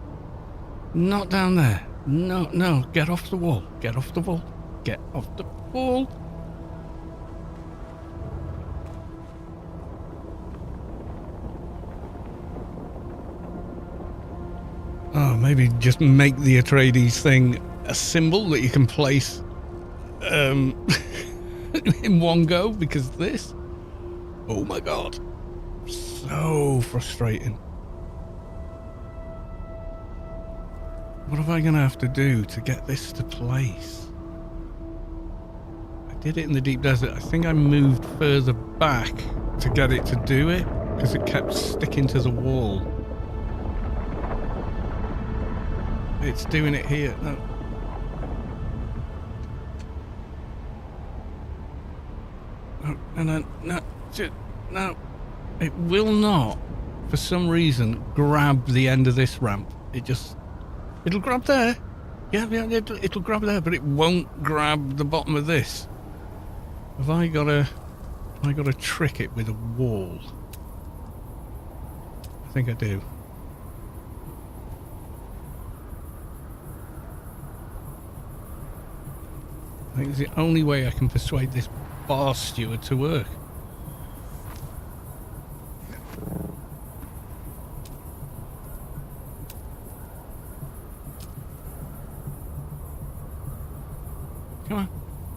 Speaker 1: Not down there. No, no. Get off the wall. Get off the wall. Get off the wall. Oh, maybe just make the Atreides thing a symbol that you can place in one go, because this... Oh my god. So frustrating. What am I going to have to do to get this to place? I did it in the deep desert. I think I moved further back to get it to do it, because it kept sticking to the wall. It's doing it here. No. No, no, no, no. It will not, for some reason, grab the end of this ramp. It'll grab there. Yeah, it'll grab there, but it won't grab the bottom of this. Have I got to trick it with a wall? I think I do. I think it's the only way I can persuade this bar steward to work. Come on.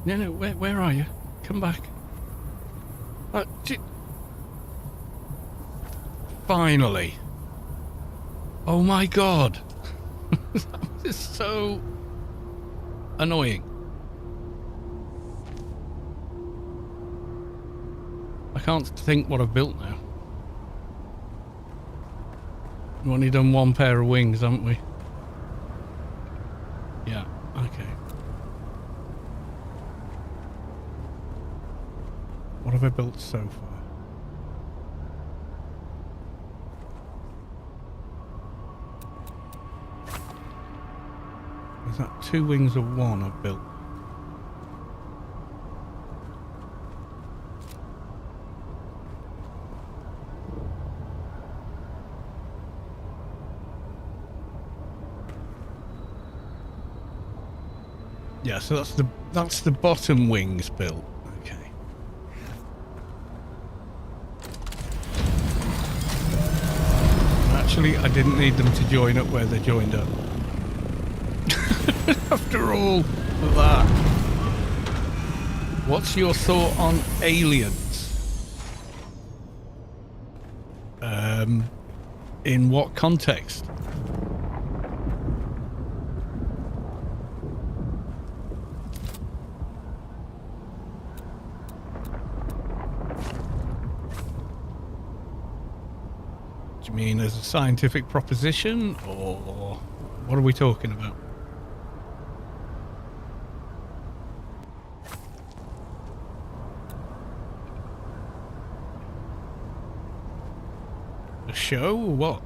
Speaker 1: No, where are you? Come back. Finally. Oh my god. That was so annoying. I can't think what I've built now. We've only done one pair of wings, haven't we? Yeah, okay. What have I built so far? Is that 2 wings or 1 I've built? Yeah, so that's the bottom wings built. Okay. Actually, I didn't need them to join up where they joined up. After all of that. What's your thought on aliens? In what context? Do you mean as a scientific proposition, or what are we talking about? A show or what?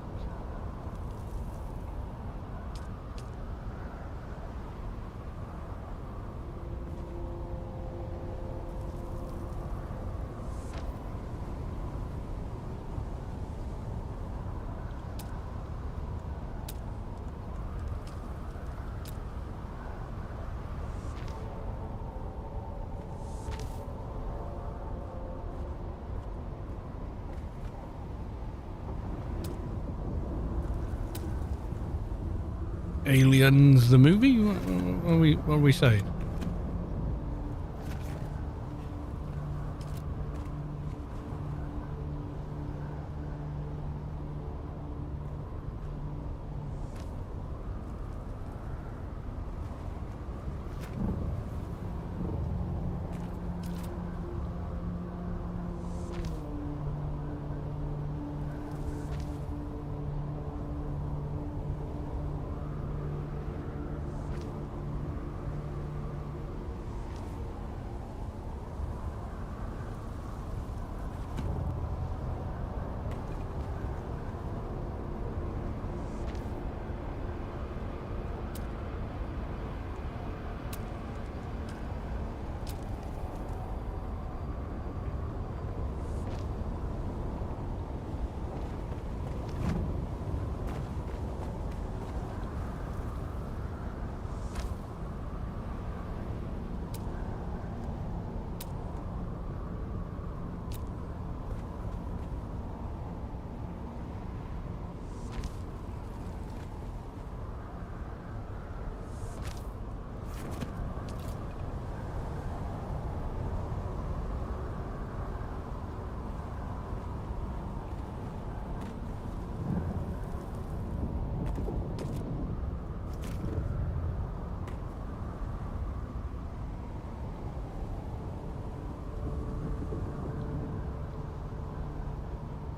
Speaker 1: Aliens, the movie? What are we saying?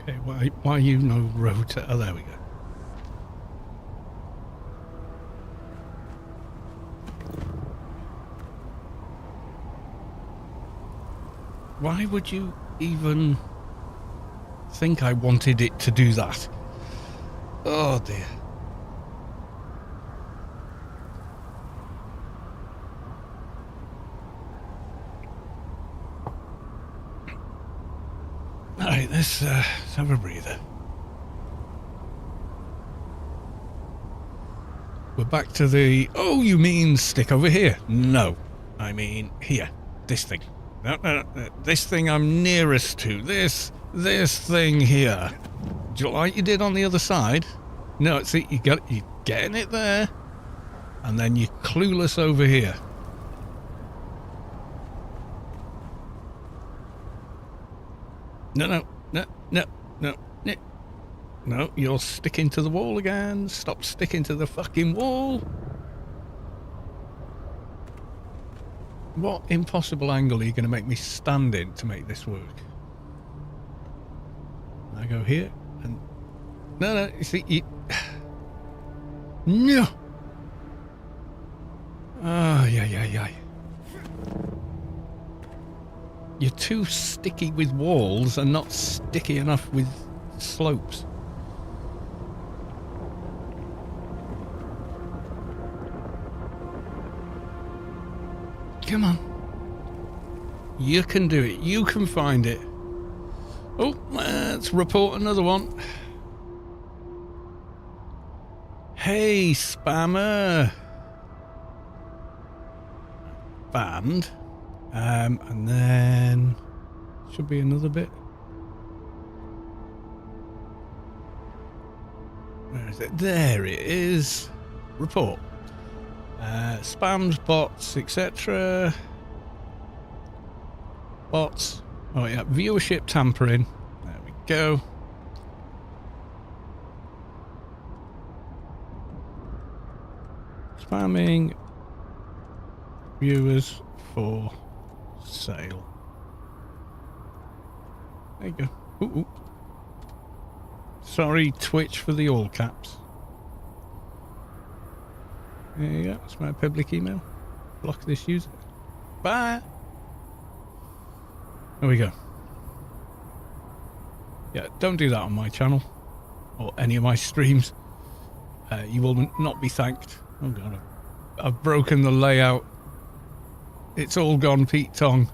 Speaker 1: Okay, why you no road to... Oh, there we go. Why would you even think I wanted it to do that? Oh, dear. Alright, let's have a breather. We're back to the... Oh, you mean stick over here? No. I mean here. This thing. No. This thing I'm nearest to. This thing here. Do you like you did on the other side? No, see, you're getting it there. And then you're clueless over here. No, you're sticking to the wall again. Stop sticking to the fucking wall. What impossible angle are you going to make me stand in to make this work? I go here and... No, you see, No! Oh, yeah. You're too sticky with walls and not sticky enough with slopes. Come on. You can do it. You can find it. Oh, let's report another one. Hey, spammer. Banned. And then should be another bit. Where is it? There it is. Report. Spams, bots, etc. Bots. Oh yeah, viewership tampering. There we go. Spamming viewers for sale. There you go. Ooh. Sorry, Twitch, for the all caps. There you go. That's my public email. Block this user. Bye. There we go. Yeah, don't do that on my channel. or any of my streams, you will not be thanked. Oh god, I've broken the layout. It's all gone Pete Tong.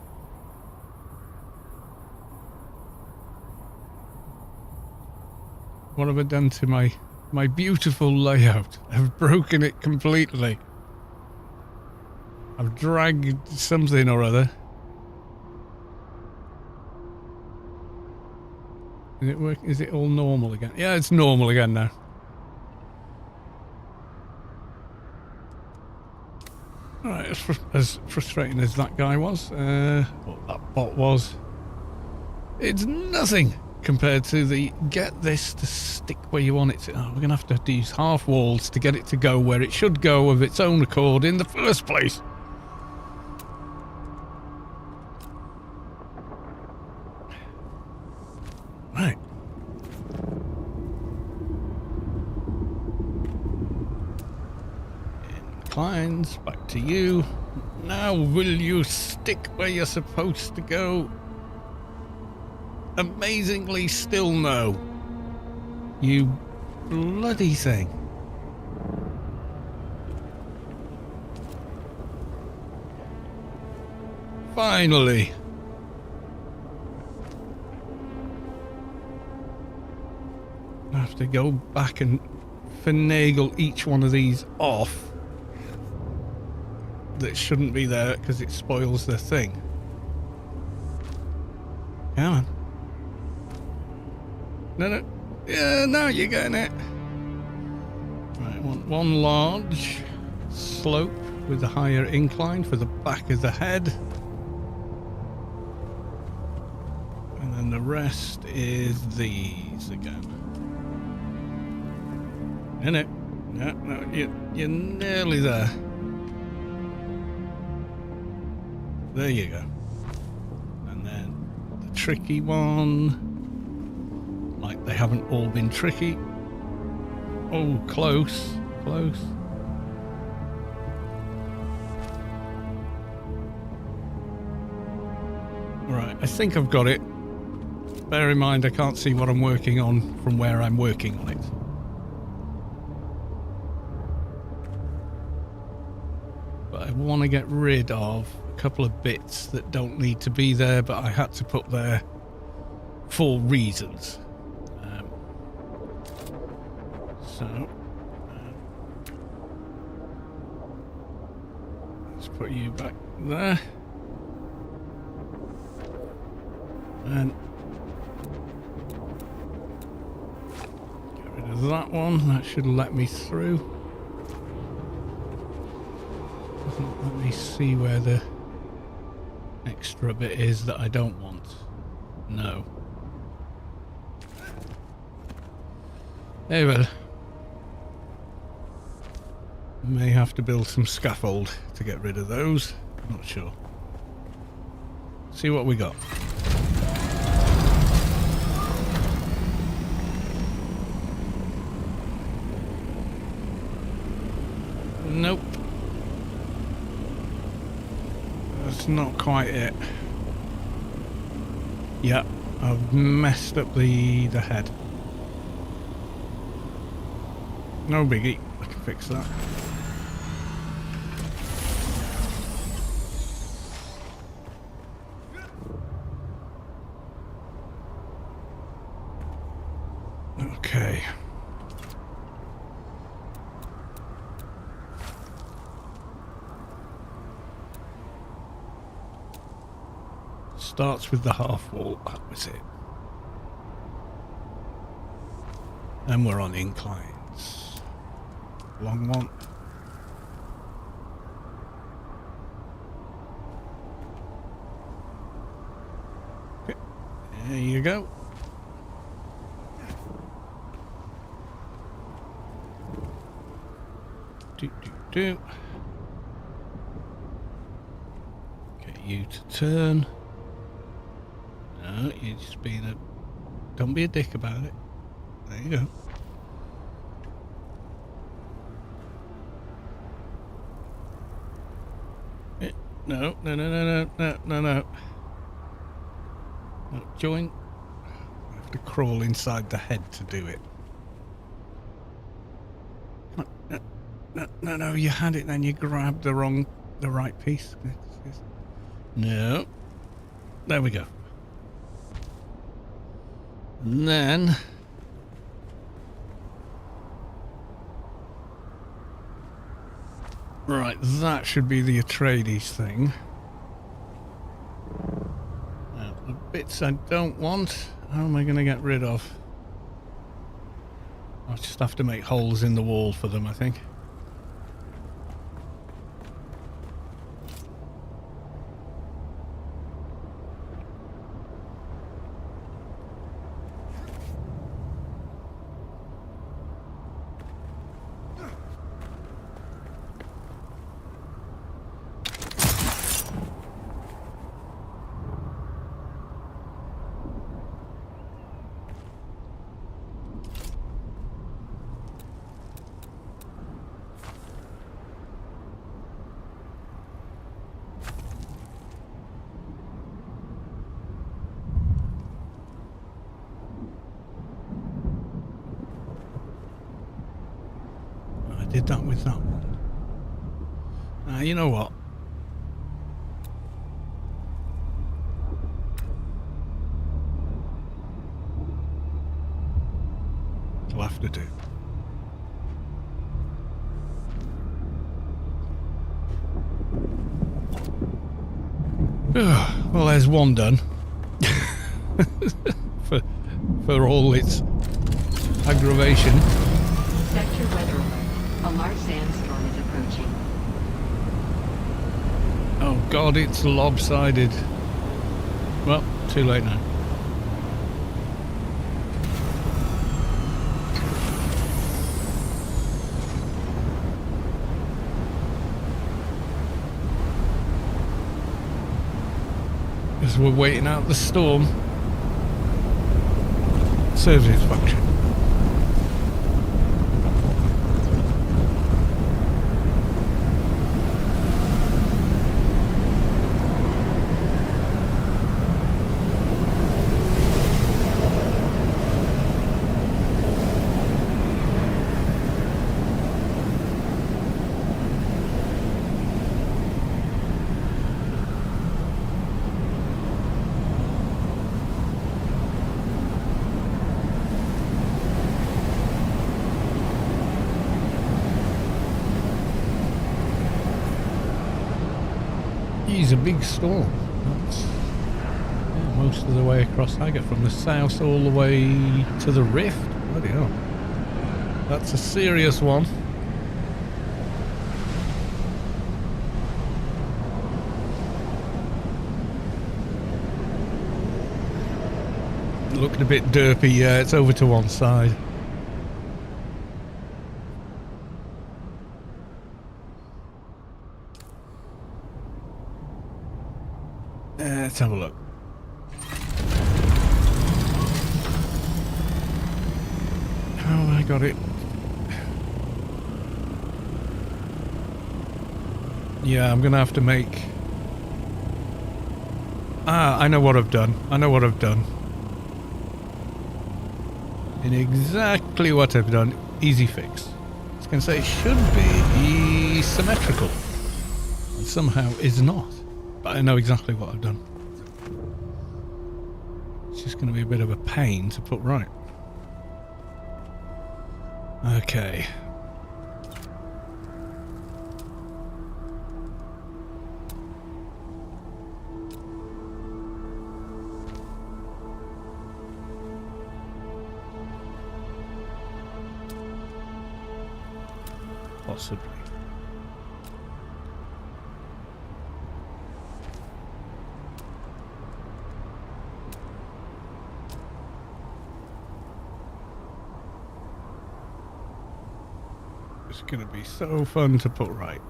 Speaker 1: What have I done to my beautiful layout? I've broken it completely. I've dragged something or other. Is it work? Is it all normal again? Yeah, it's normal again now. Alright, as frustrating as that guy was, or that bot was, it's nothing compared to the get this to stick where you want it to. Oh, we're going to have to use half walls to get it to go where it should go of its own accord in the first place. Right. Inclines, back to you. Now will you stick where you're supposed to go? Amazingly still no. You bloody thing. Finally. I have to go back and finagle each one of these off that shouldn't be there because it spoils the thing. Come on. No. Yeah, now you're getting it. Right, I want one large slope with a higher incline for the back of the head. And then the rest is these again. No, you're nearly there. There you go. And then the tricky one. Like they haven't all been tricky. Oh, close. Close. Right, I think I've got it. Bear in mind I can't see what I'm working on from where I'm working on it. But I want to get rid of a couple of bits that don't need to be there, but I had to put there for reasons. Let's put you back there. And get rid of that one. That should let me through. Doesn't let me see where the extra bit is that I don't want. No. Hey, well. May have to build some scaffold to get rid of those. Not sure. See what we got. Nope. That's not quite it. Yeah, I've messed up the head. No biggie, I can fix that. Okay. Starts with the half wall, that was it. And we're on inclines. Long one. Okay. There you go. Get you to turn. No, you're just being a... Don't be a dick about it. There you go. No. No, join. I have to crawl inside the head to do it. No, you had it, then you grabbed the right piece. No. There we go. And then... Right, that should be the Atreides thing. Now, the bits I don't want, how am I going to get rid of? I'll just have to make holes in the wall for them, I think. Did that with that one. You know what? I'll have to do. Well, there's one done. for all its aggravation.
Speaker 4: Sector weather alert. A large sandstorm is approaching.
Speaker 1: Oh god, it's lopsided. Well, too late now. As we're waiting out the storm. Serves its function. It's a big storm. That's most of the way across Haggard, from the south all the way to the Rift. Bloody hell. That's a serious one. Looking a bit derpy, yeah, it's over to one side. Let's have a look. Oh, I got it. Yeah, I'm gonna have to make... I know what I've done. In exactly what I've done. Easy fix. I was gonna say it should be symmetrical. And somehow is not. But I know exactly what I've done. It's just going to be a bit of a pain to put right. Okay. Possibly. It's going to be so fun to put right.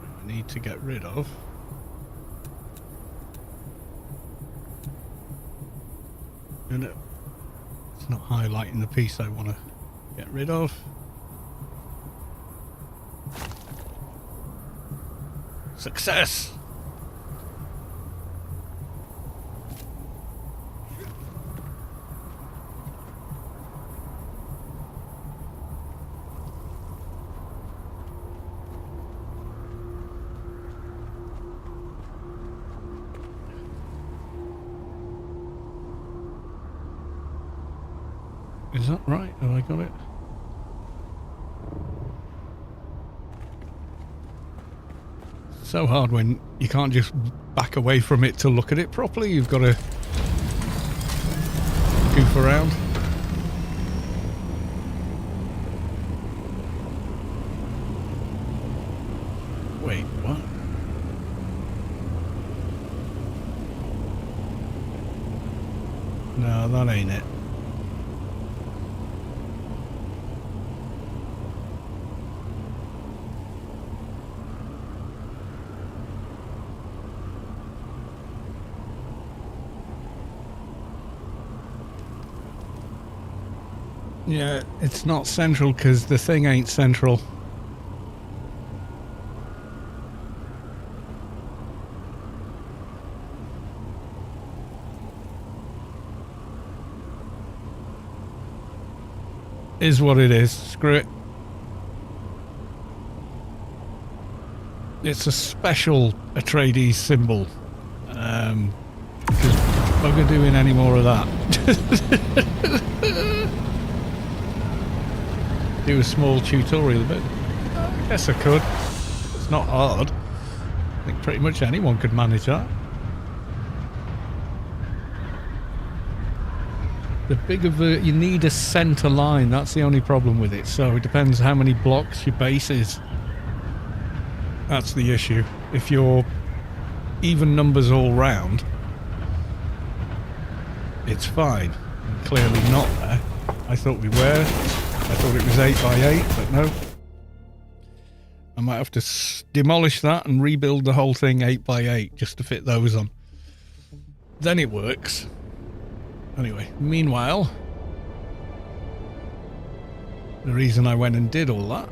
Speaker 1: I need to get rid of. And it's not highlighting the piece I want to get rid of. Success! Is that right? Have I got it? So hard when you can't just back away from it to look at it properly. You've got to goof around. Wait, what? No, that ain't it. Yeah, it's not central because the thing ain't central. Is what it is. Screw it. It's a special Atreides symbol. Because bugger doing any more of that. Do a small tutorial, but I guess I could. It's not hard. I think pretty much anyone could manage that. The bigger you need a centre line, that's the only problem with it. So it depends how many blocks your base is. That's the issue. If you're even numbers all round, it's fine. Clearly not there. I thought we were. I thought it was 8 by 8, but no. I might have to demolish that and rebuild the whole thing 8 by 8 just to fit those on. Then it works. Anyway, meanwhile, the reason I went and did all that,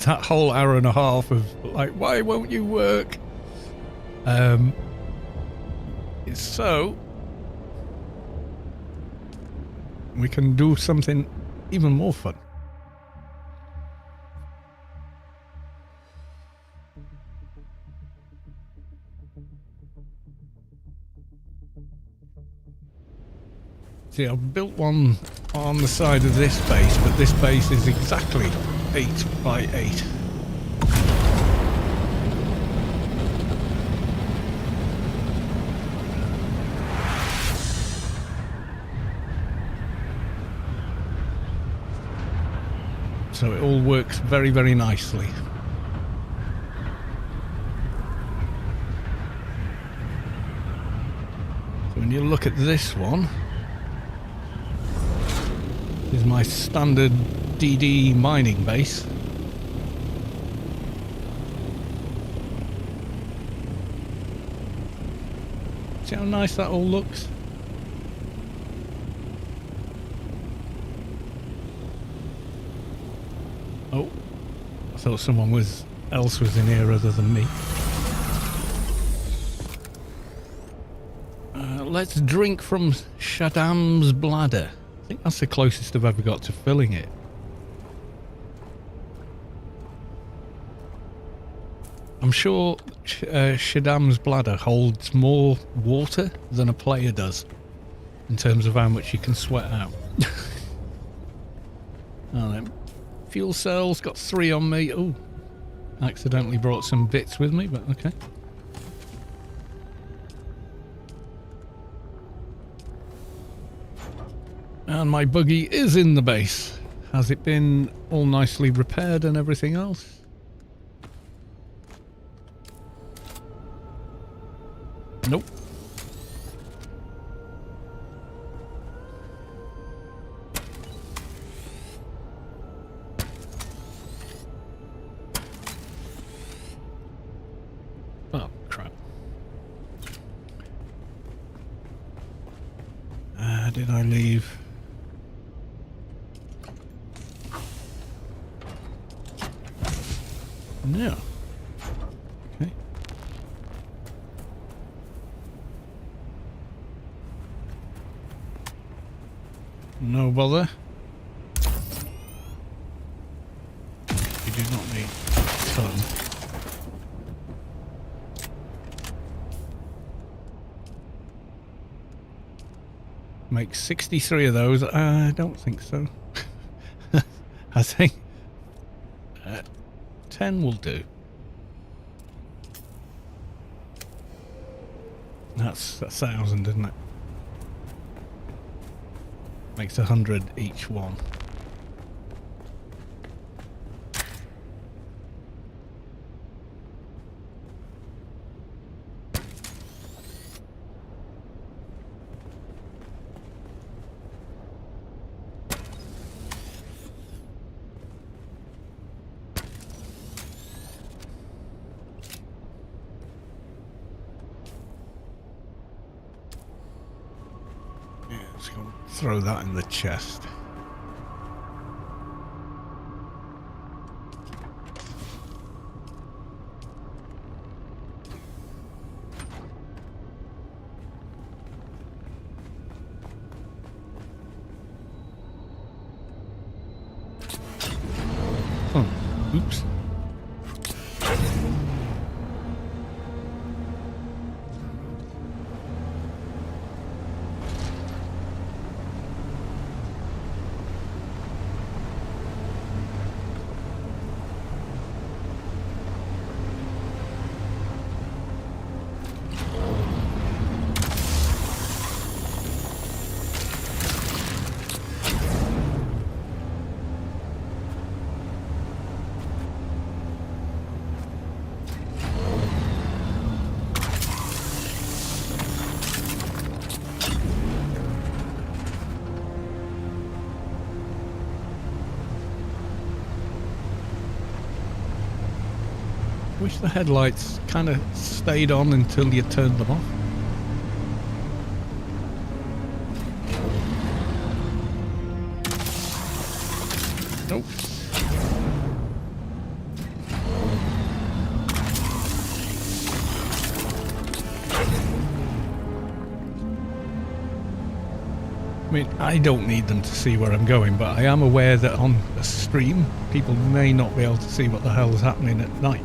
Speaker 1: that whole hour and a half of like, why won't you work? It's so we can do something even more fun. See, I've built one on the side of this base, but this base is exactly 8 by 8. So it all works very, very nicely. So when you look at this one, this is my standard DD mining base. See how nice that all looks? Oh, I thought someone else was in here other than me. Let's drink from Shaddam's bladder. I think that's the closest I've ever got to filling it. I'm sure Shaddam's bladder holds more water than a player does in terms of how much you can sweat out. Oh, then. Fuel cells, got 3 on me. Oh, accidentally brought some bits with me, but okay. And my buggy is in the base. Has it been all nicely repaired and everything else? Nope. Oh, crap. Did I leave? Yeah. Okay. No bother. You do not need a ton. Make 63 of those. I don't think so. I think 10 will do. That's 1,000, isn't it? Makes 100 each one. Yeah, let's go throw that in the chest. Oh, oops. Wish the headlights kind of stayed on until you turned them off. Nope. I mean, I don't need them to see where I'm going, but I am aware that on a stream, people may not be able to see what the hell is happening at night.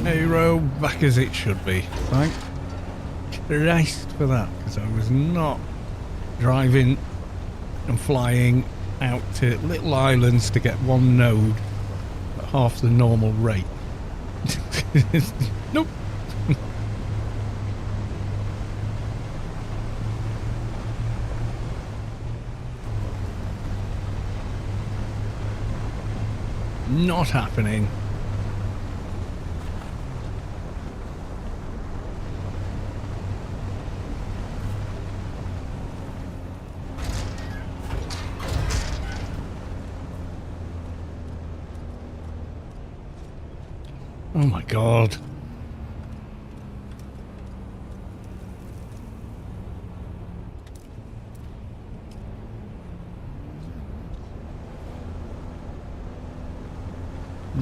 Speaker 1: Aero back as it should be. Thank Christ for that, because I was not driving and flying out to little islands to get one node at half the normal rate. Nope. Not happening. Oh my god.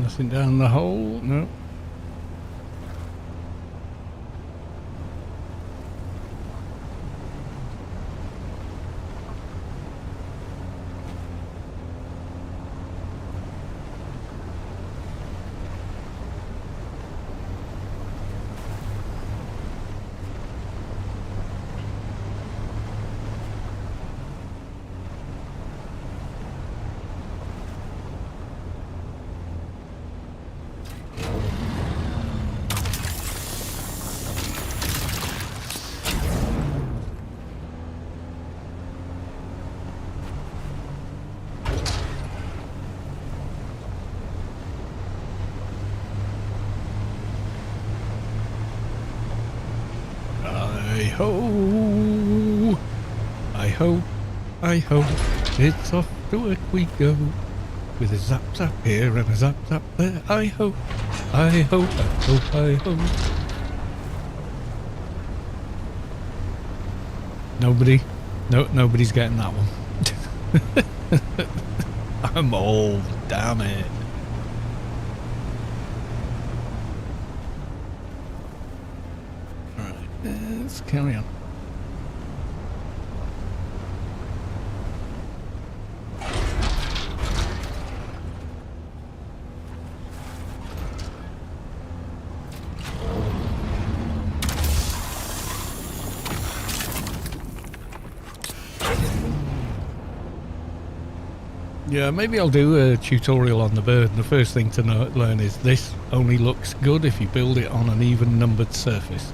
Speaker 1: Nothing down the hole, no. I hope, it's off to work we go, with a zap zap here and a zap zap there. I hope, I hope, I hope, I hope. Nobody? No, nobody's getting that one. I'm old, damn it. Alright, let's carry on. Yeah, maybe I'll do a tutorial on the bird. The first thing to learn is this only looks good if you build it on an even numbered surface.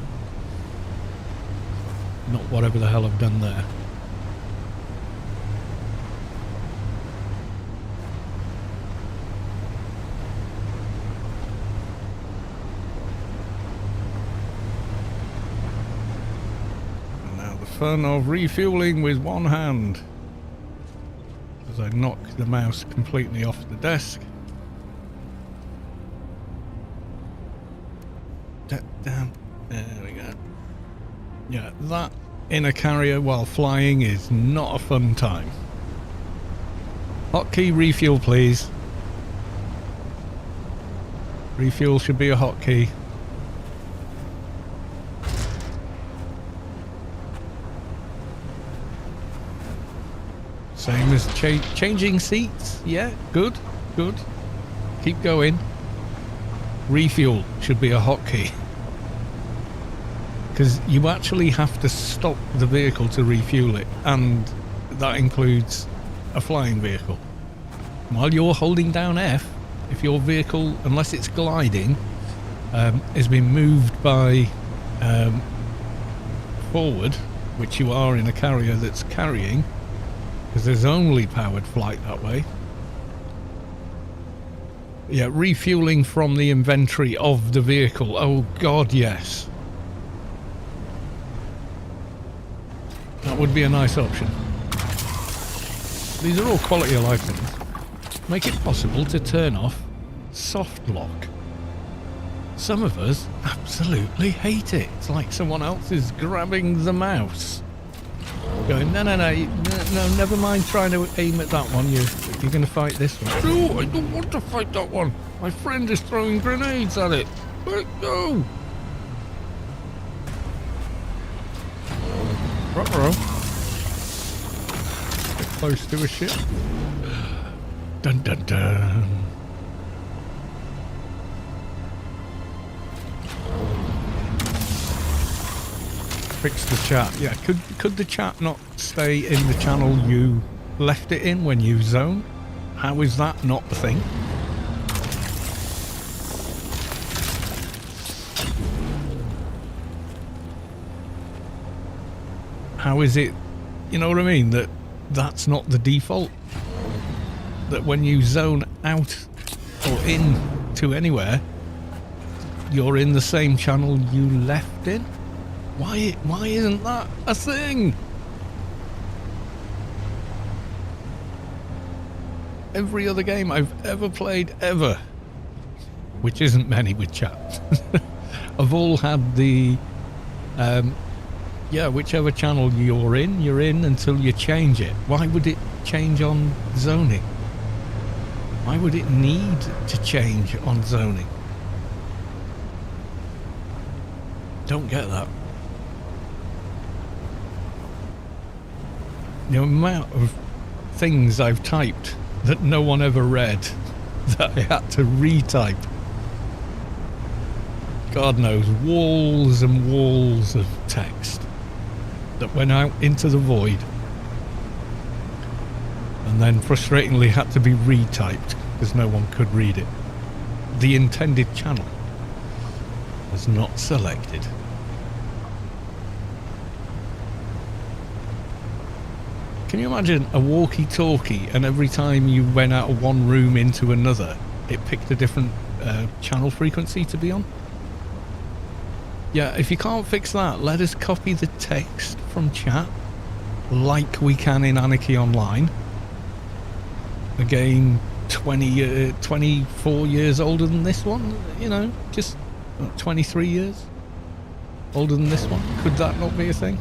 Speaker 1: Not whatever the hell I've done there. And now the fun of refueling with one hand. I knock the mouse completely off the desk. Down. There we go. Yeah, that in a carrier while flying is not a fun time. Hotkey refuel, please. Refuel should be a hotkey. Same as changing seats. Yeah, good, good. Keep going. Refuel should be a hotkey. Because you actually have to stop the vehicle to refuel it, and that includes a flying vehicle. While you're holding down F, if your vehicle, unless it's gliding, has been moved by forward, which you are in a carrier that's carrying, because there's only powered flight that way. Yeah, refueling from the inventory of the vehicle. Oh god, yes. That would be a nice option. These are all quality of life things. Make it possible to turn off soft lock. Some of us absolutely hate it. It's like someone else is grabbing the mouse. Going, no, never mind trying to aim at that one. You're going to fight this one. No, I don't want to fight that one. My friend is throwing grenades at it. Let it go. Ruh-roh. Get close to a ship. Dun dun dun. Fix the chat. Yeah, could the chat not stay in the channel you left it in when you zone? How is that not a thing? How is it, you know what I mean, that that's not the default? That when you zone out or in to anywhere, you're in the same channel you left in? Why isn't that a thing? Every other game I've ever played ever, which isn't many with chat, have all had the yeah, whichever channel you're in until you change it. Why would it change on zoning? Why would it need to change on zoning? Don't get that. The amount of things I've typed that no one ever read that I had to retype. God knows, walls and walls of text that went out into the void and then frustratingly had to be retyped because no one could read it. The intended channel was not selected. Can you imagine a walkie-talkie and every time you went out of one room into another, it picked a different channel frequency to be on? Yeah, if you can't fix that, let us copy the text from chat like we can in Anarchy Online. Again, 24 years older than this one, you know, just 23 years older than this one. Could that not be a thing?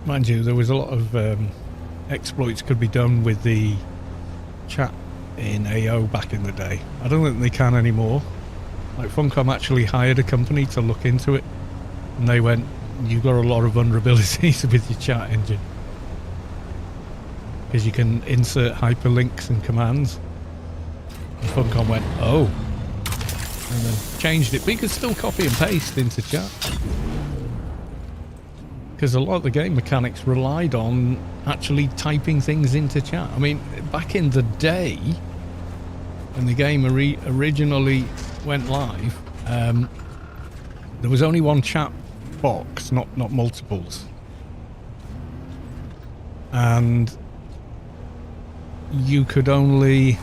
Speaker 1: Mind you, there was a lot of exploits could be done with the chat in AO back in the day. I don't think they can anymore. Like Funcom actually hired a company to look into it, and they went, "You've got a lot of vulnerabilities with your chat engine because you can insert hyperlinks and commands." And Funcom went, "Oh," and then changed it. But you could still copy and paste into chat. Because a lot of the game mechanics relied on actually typing things into chat. I mean, back in the day, when the game originally went live, there was only one chat box, not multiples. And you could only...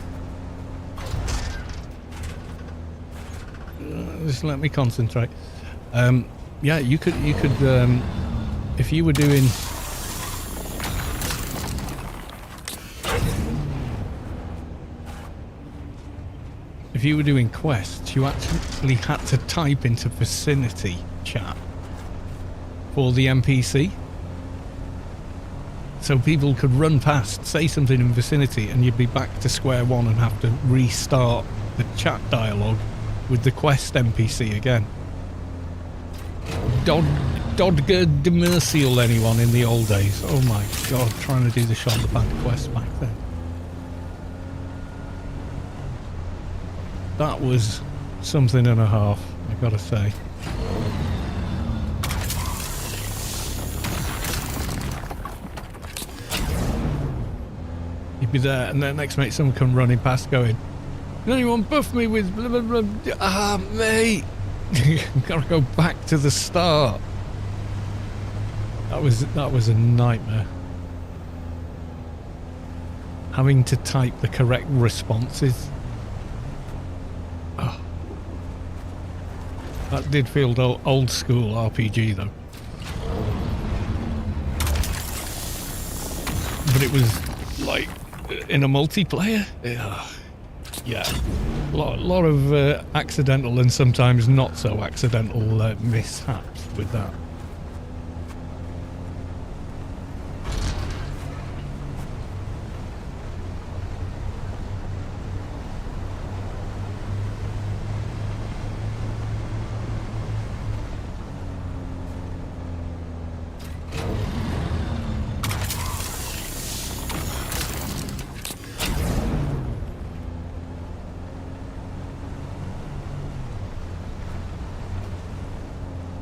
Speaker 1: just let me concentrate. Yeah, you could if you were doing... if you were doing quests, you actually had to type into vicinity chat for the NPC. So people could run past, say something in vicinity, and you'd be back to square one and have to restart the chat dialogue with the quest NPC again. Dodger Demercial anyone in the old days. Oh my god, trying to do the Sean the Panda quest back then. That was something and a half, I gotta say. You'd be there, and then next mate, someone come running past going, "Did anyone buff me with blah blah blah?" Ah, mate! Gotta go back to the start. That was a nightmare. Having to type the correct responses. Oh. That did feel old school RPG though. But it was like in a multiplayer. Yeah. A lot of accidental and sometimes not so accidental mishaps with that.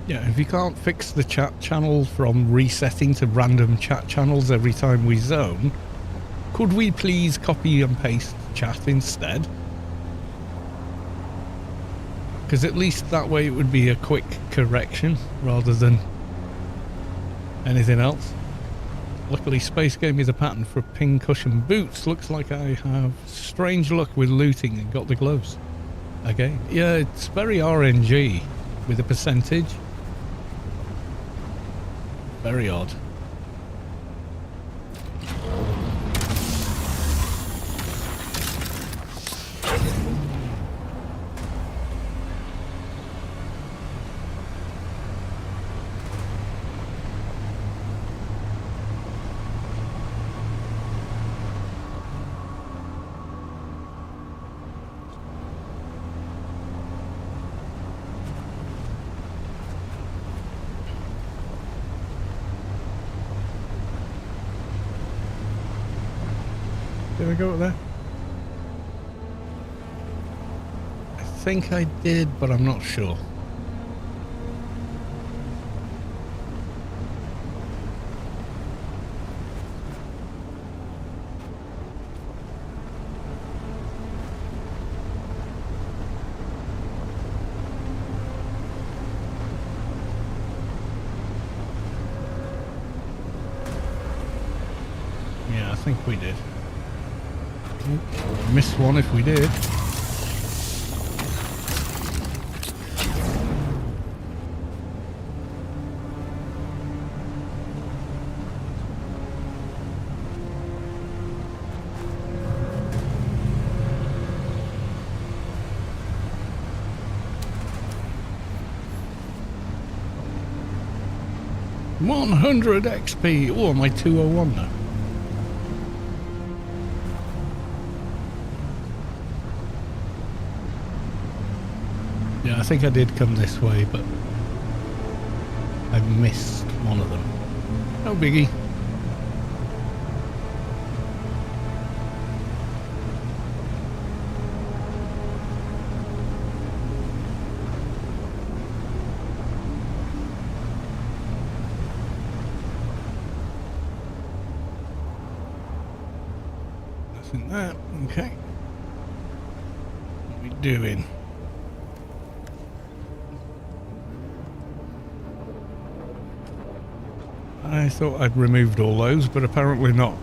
Speaker 1: Yeah, if you can't fix the chat channel from resetting to random chat channels every time we zone, could we please copy and paste chat instead? Because at least that way it would be a quick correction rather than anything else. Luckily Space gave me the pattern for pin cushion boots. Looks like I have strange luck with looting and got the gloves. Again, yeah, it's very RNG with a percentage. Very odd. Did I go up there? I think I did, but I'm not sure. Yeah, I think we did. Ooh, missed one if we did. $100 XP. Oh, am I 201 now? Yeah, I think I did come this way, but I missed one of them. No biggie. Nothing there. Okay. What are we doing? I thought I'd removed all those, but apparently not.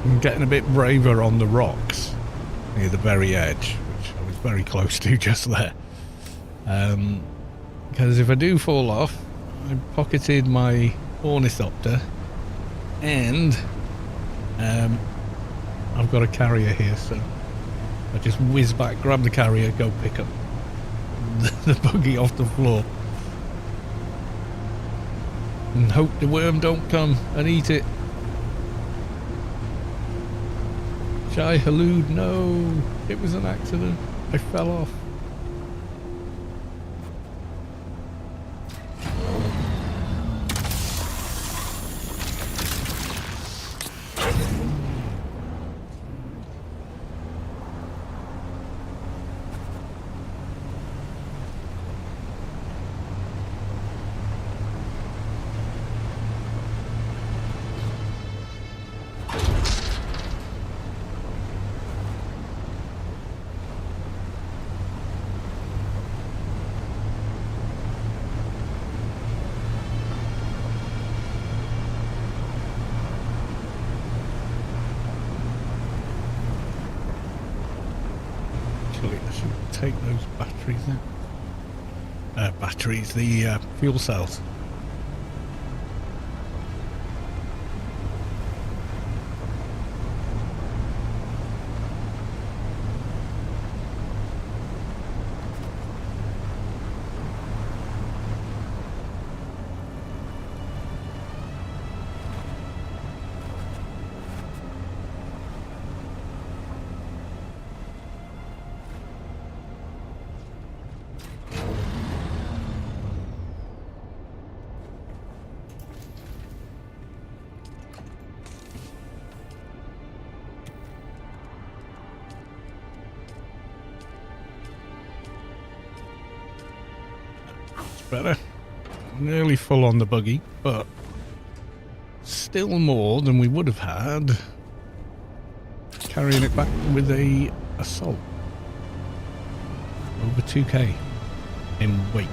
Speaker 1: I'm getting a bit braver on the rocks near the very edge, which I was very close to just there. Because if I do fall off, I pocketed my ornithopter, and I've got a carrier here, so I just whiz back, grab the carrier, go pick up the buggy off the floor, and hope the worm don't come and eat it. Shai Halud, no, it was an accident. I fell off. I should take those batteries out. The fuel cells. Better. Nearly full on the buggy, but still more than we would have had carrying it back with a assault. Over 2k in weight.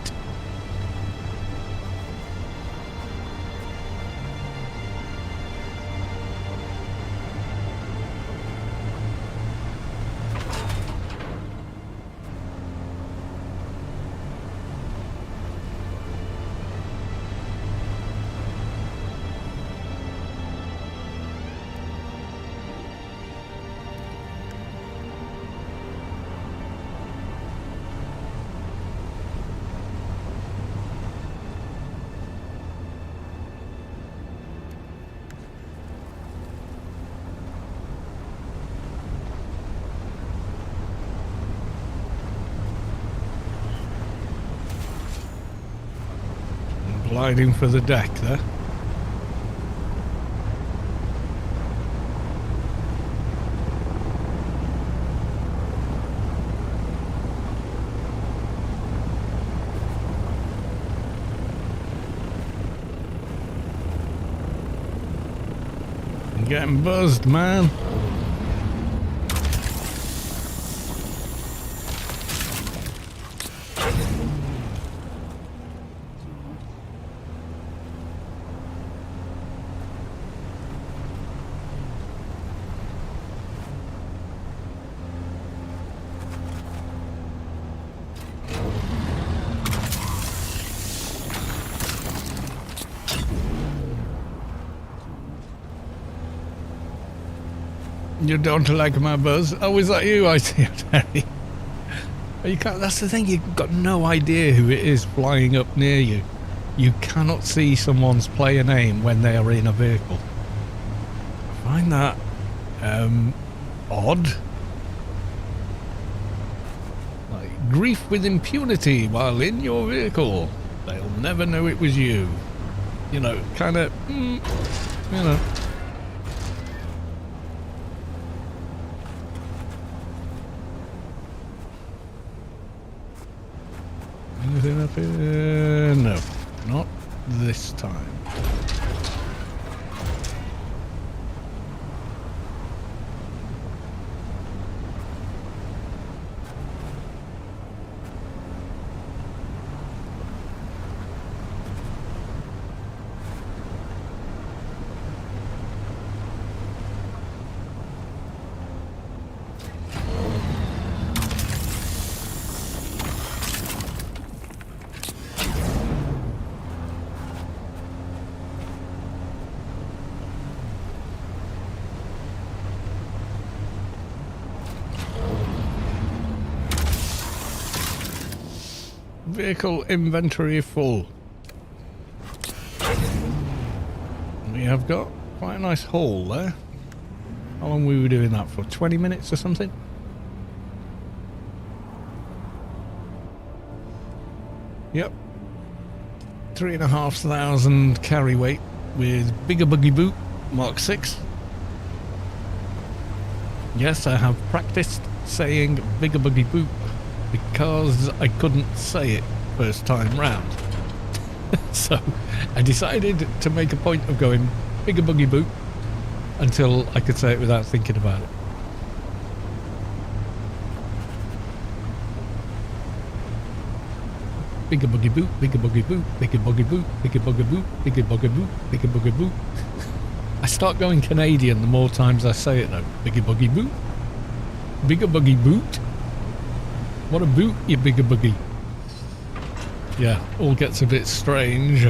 Speaker 1: gliding for the deck there. I'm getting buzzed, man. You don't like my buzz? Oh, is that you? I see it, Terry. You can't, that's the thing, you've got no idea who it is flying up near you. You cannot see someone's player name when they are in a vehicle. I find that odd. Like, grief with impunity while in your vehicle. They'll never know it was you. You know, kind of, you know. Anything up here? No, not this time. Vehicle inventory full. We have got quite a nice haul there. How long were we doing that for? 20 minutes or something? Yep. 3,500 carry weight with bigger buggy boot Mark 6. Yes, I have practiced saying bigger buggy boot because I couldn't say it first time round. So I decided to make a point of going bigger buggy boot until I could say it without thinking about it. Bigger buggy boot, bigger buggy boot, bigger buggy boot, bigger buggy boot, bigger buggy boot, bigger buggy boot. I start going Canadian the more times I say it though. Bigger buggy boot, bigger buggy boot. What a boot, you bigger buggy. Yeah, all gets a bit strange.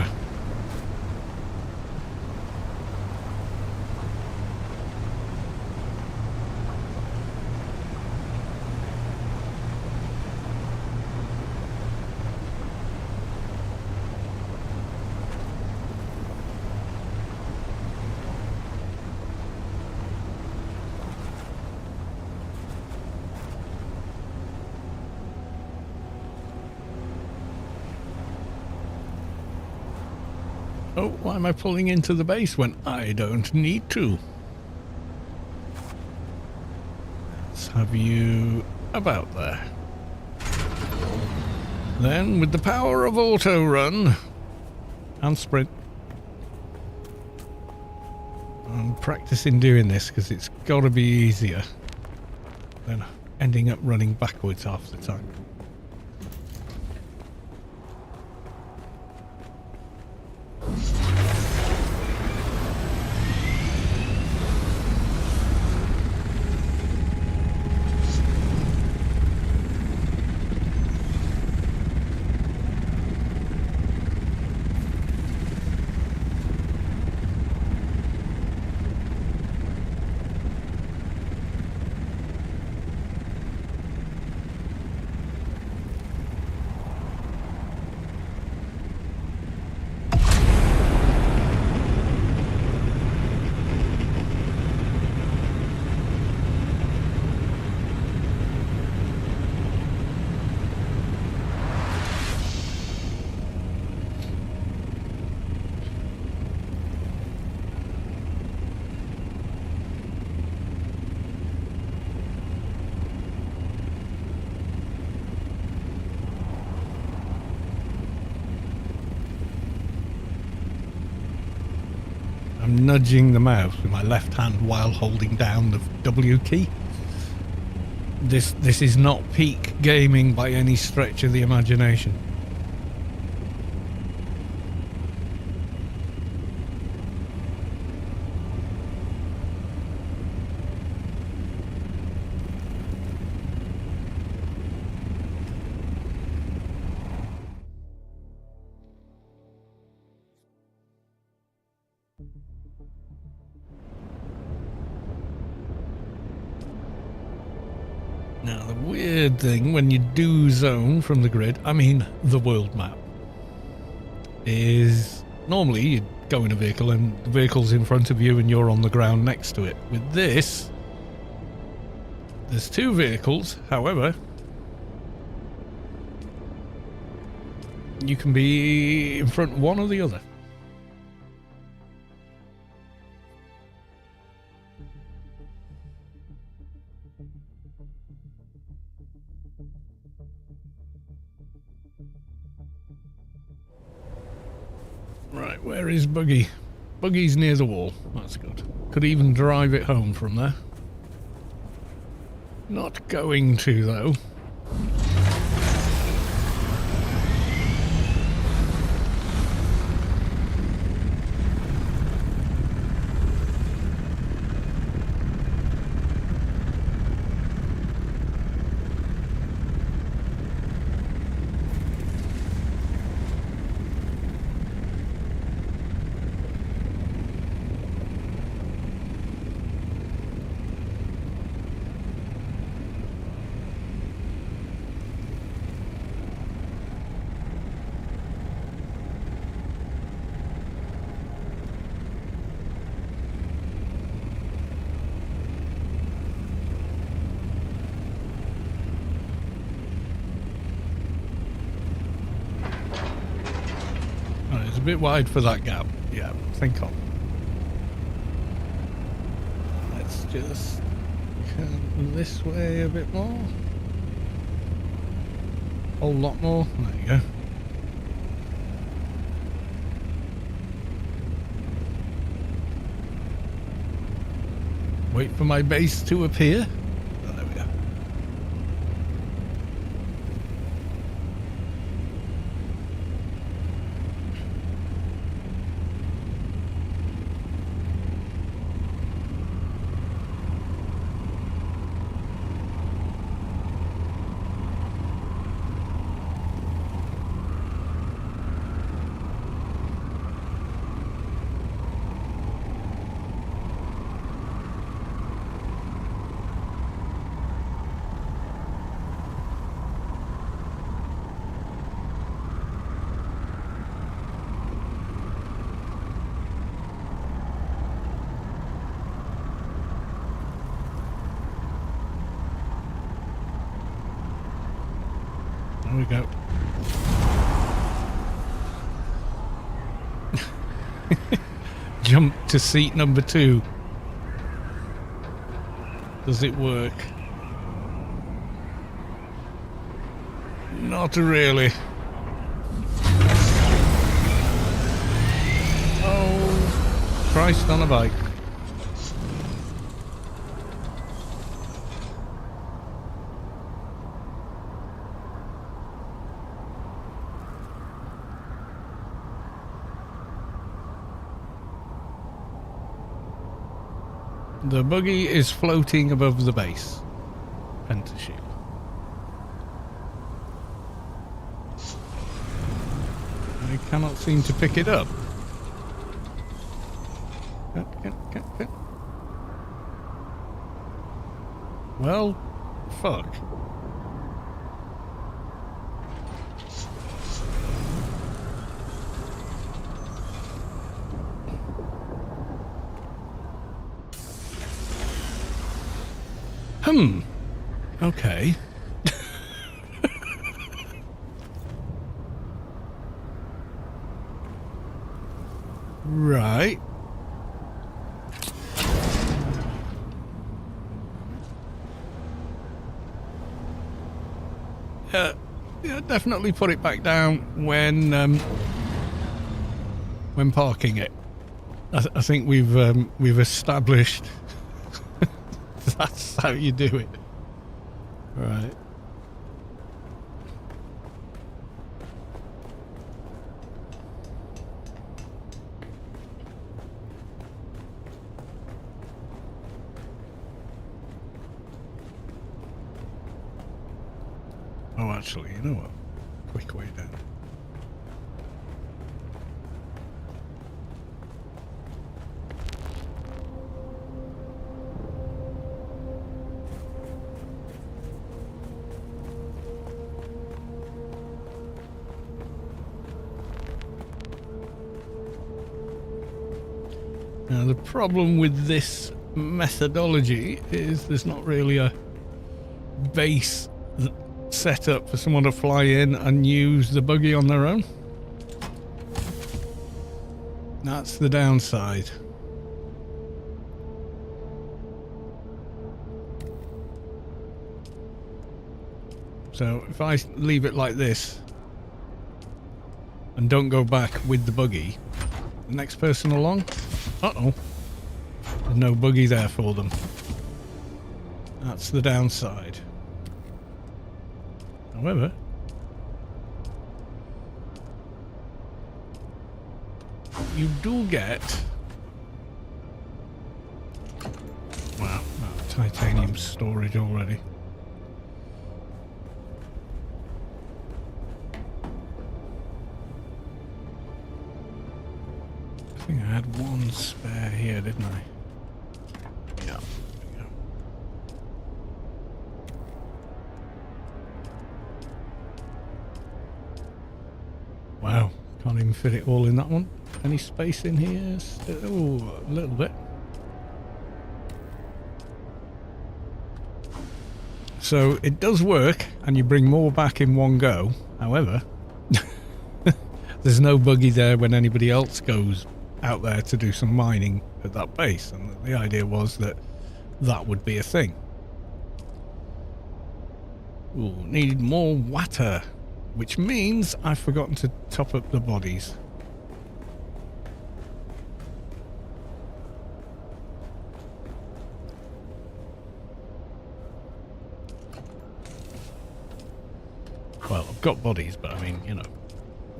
Speaker 1: Oh, why am I pulling into the base when I don't need to? Let's have you about there. Then, with the power of auto run and sprint, I'm practicing doing this because it's got to be easier than ending up running backwards half the time. I'm nudging the mouse with my left hand while holding down the W key. This is not peak gaming by any stretch of the imagination. Now, the weird thing when you do zone from the grid, I mean the world map, is normally you go in a vehicle and the vehicle's in front of you and you're on the ground next to it. With this, there's two vehicles, however, you can be in front of one or the other. Right, where is Buggy? Buggy's near the wall. That's good. Could even drive it home from there. Not going to, though. A bit wide for that gap. Yeah, think on. Let's just come this way a bit more. Whole lot more. There you go. Wait for my base to appear. Oh, there we go. There we go. Jump to seat number 2. Does it work? Not really. Oh, Christ on a bike. The buggy is floating above the base. Pentaship. I cannot seem to pick it up. Well, fuck. Okay. Right. Yeah, definitely put it back down when parking it. I think we've established that's how you do it. Right. Oh, actually, you know what? Quick way down. Now, the problem with this methodology is there's not really a base set up for someone to fly in and use the buggy on their own. That's the downside. So if I leave it like this and don't go back with the buggy, the next person along, uh-oh, there's no buggy there for them. That's the downside. However, you do get, wow, titanium storage already. I think I had one spare here, didn't I? Yeah. There we go. Wow, can't even fit it all in that one. Any space in here? Oh, a little bit. So it does work, and you bring more back in one go. However, there's no buggy there when anybody else goes out there to do some mining at that base, and the idea was that that would be a thing. We'll need more water, which means I've forgotten to top up the bodies. Well, I've got bodies, but I mean, you know,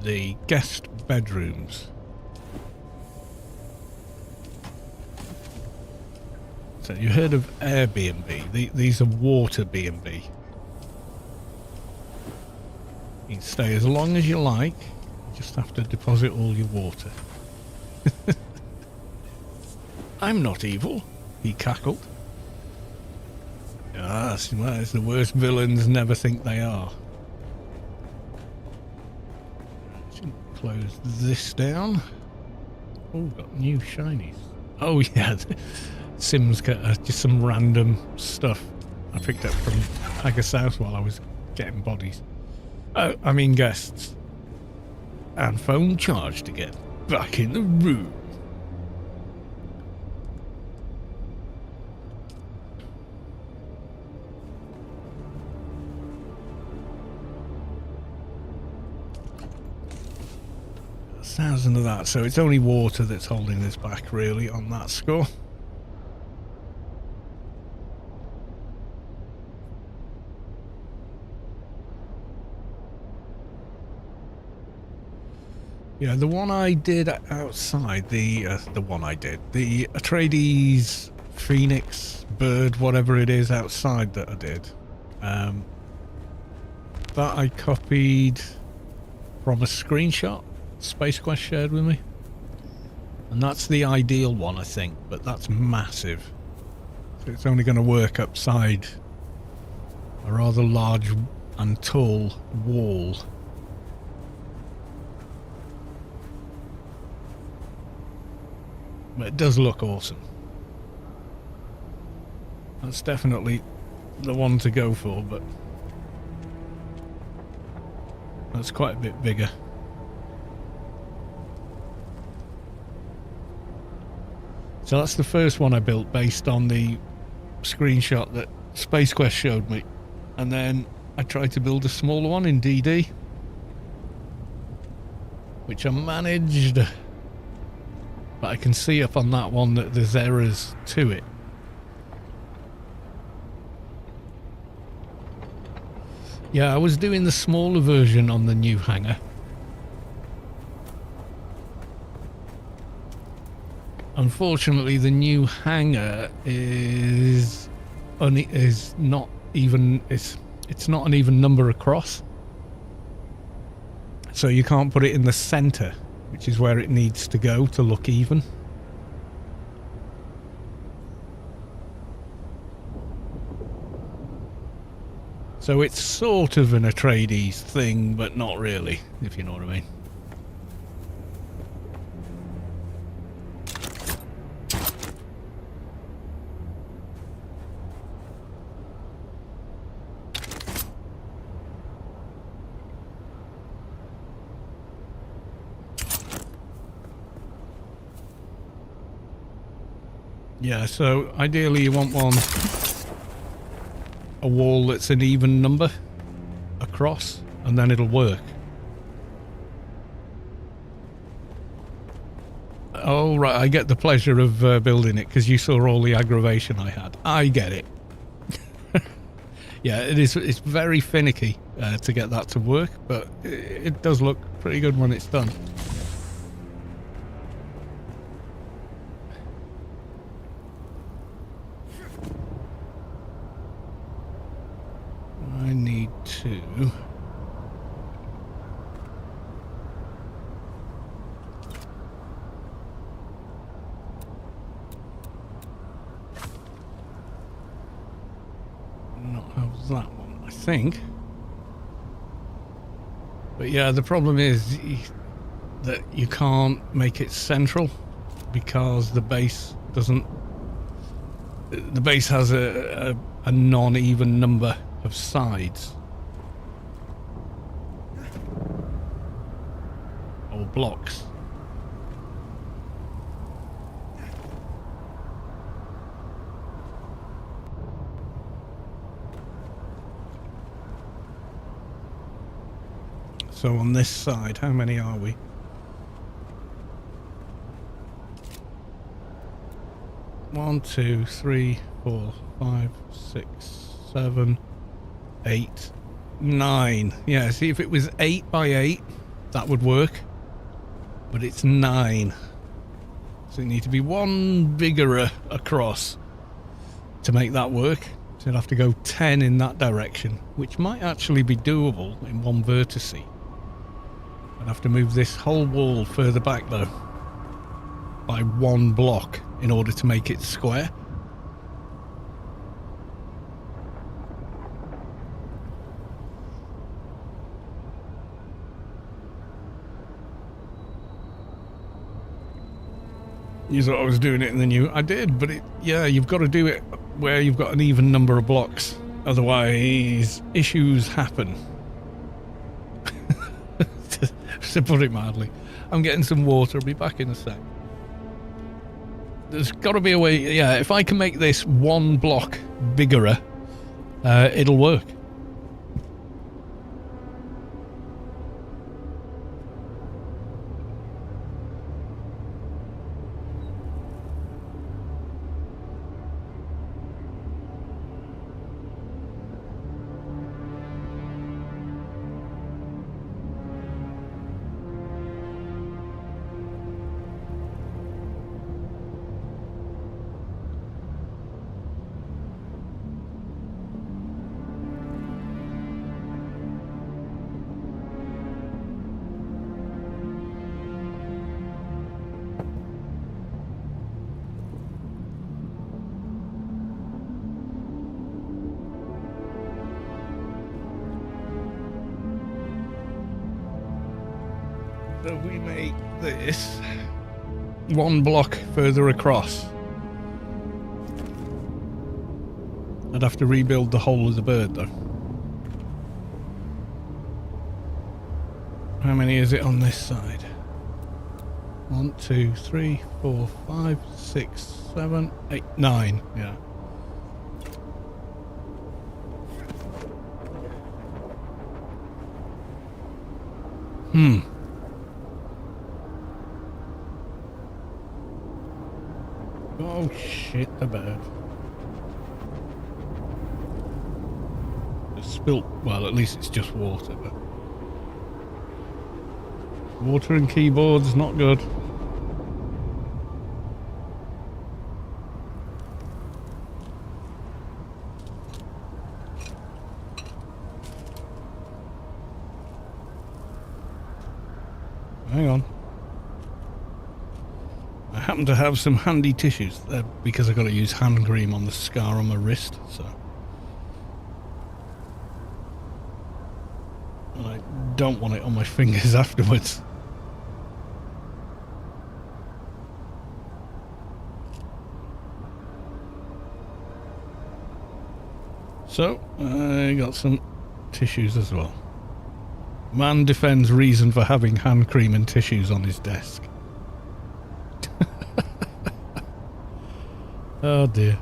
Speaker 1: the guest bedrooms. So you heard of Airbnb? These are water B&B. You can stay as long as you like. You just have to deposit all your water. I'm not evil, he cackled. Ah, it's the worst villains never think they are. Close this down. Oh, got new shinies. Oh yeah, Sims got just some random stuff I picked up from Haggis House while I was getting bodies. Oh, I mean guests. And phone charge to get back in the room. Thousand of that, so it's only water that's holding this back really on that score. Yeah, the one I did outside, the Atreides Phoenix bird, whatever it is outside that I did, that I copied from a screenshot Space Quest shared with me, and that's the ideal one, I think, but that's massive, so it's only going to work upside a rather large and tall wall. But it does look awesome. That's definitely the one to go for, but that's quite a bit bigger. So that's the first one I built based on the screenshot that Space Quest showed me. And then I tried to build a smaller one in DD, which I managed. But I can see up on that one that there's errors to it. Yeah, I was doing the smaller version on the new hangar. Unfortunately, the new hangar is not even it's not an even number across. So you can't put it in the center, which is where it needs to go to look even. So it's sort of an Atreides thing, but not really, if you know what I mean. Yeah, so ideally you want a wall that's an even number across, and then it'll work. Oh, right, I get the pleasure of building it because you saw all the aggravation I had. I get it. Yeah, it's very finicky to get that to work, but it does look pretty good when it's done. I need to... not have that one, I think. But yeah, the problem is that you can't make it central because the base doesn't... The base has a non-even number of sides. Or blocks. So on this side, how many are we? One, two, 3, 4, 5, 6, 7, 8, 9. Yeah, see, if it was 8 by 8, that would work. But it's 9. So it needs to be one bigger across to make that work. So you'd have to go 10 in that direction, which might actually be doable in one vertex. I'd have to move this whole wall further back though, by one block in order to make it square. You thought I was doing it in the new... I did, but yeah, you've got to do it where you've got an even number of blocks. Otherwise, issues happen. To put it mildly. I'm getting some water. I'll be back in a sec. There's got to be a way... Yeah, if I can make this one block bigger, it'll work. So we make this one block further across. I'd have to rebuild the whole of the bird though. How many is it on this side? 1, 2, 3, 4, 5, 6, 7, 8, 9. Yeah. Oh shit, the bed. It's spilt, well, at least it's just water, but water and keyboards, not good. Hang on. I happen to have some handy tissues because I got to use hand cream on the scar on my wrist, so. And I don't want it on my fingers afterwards. So, I got some tissues as well. Man defends reason for having hand cream and tissues on his desk. Oh dear.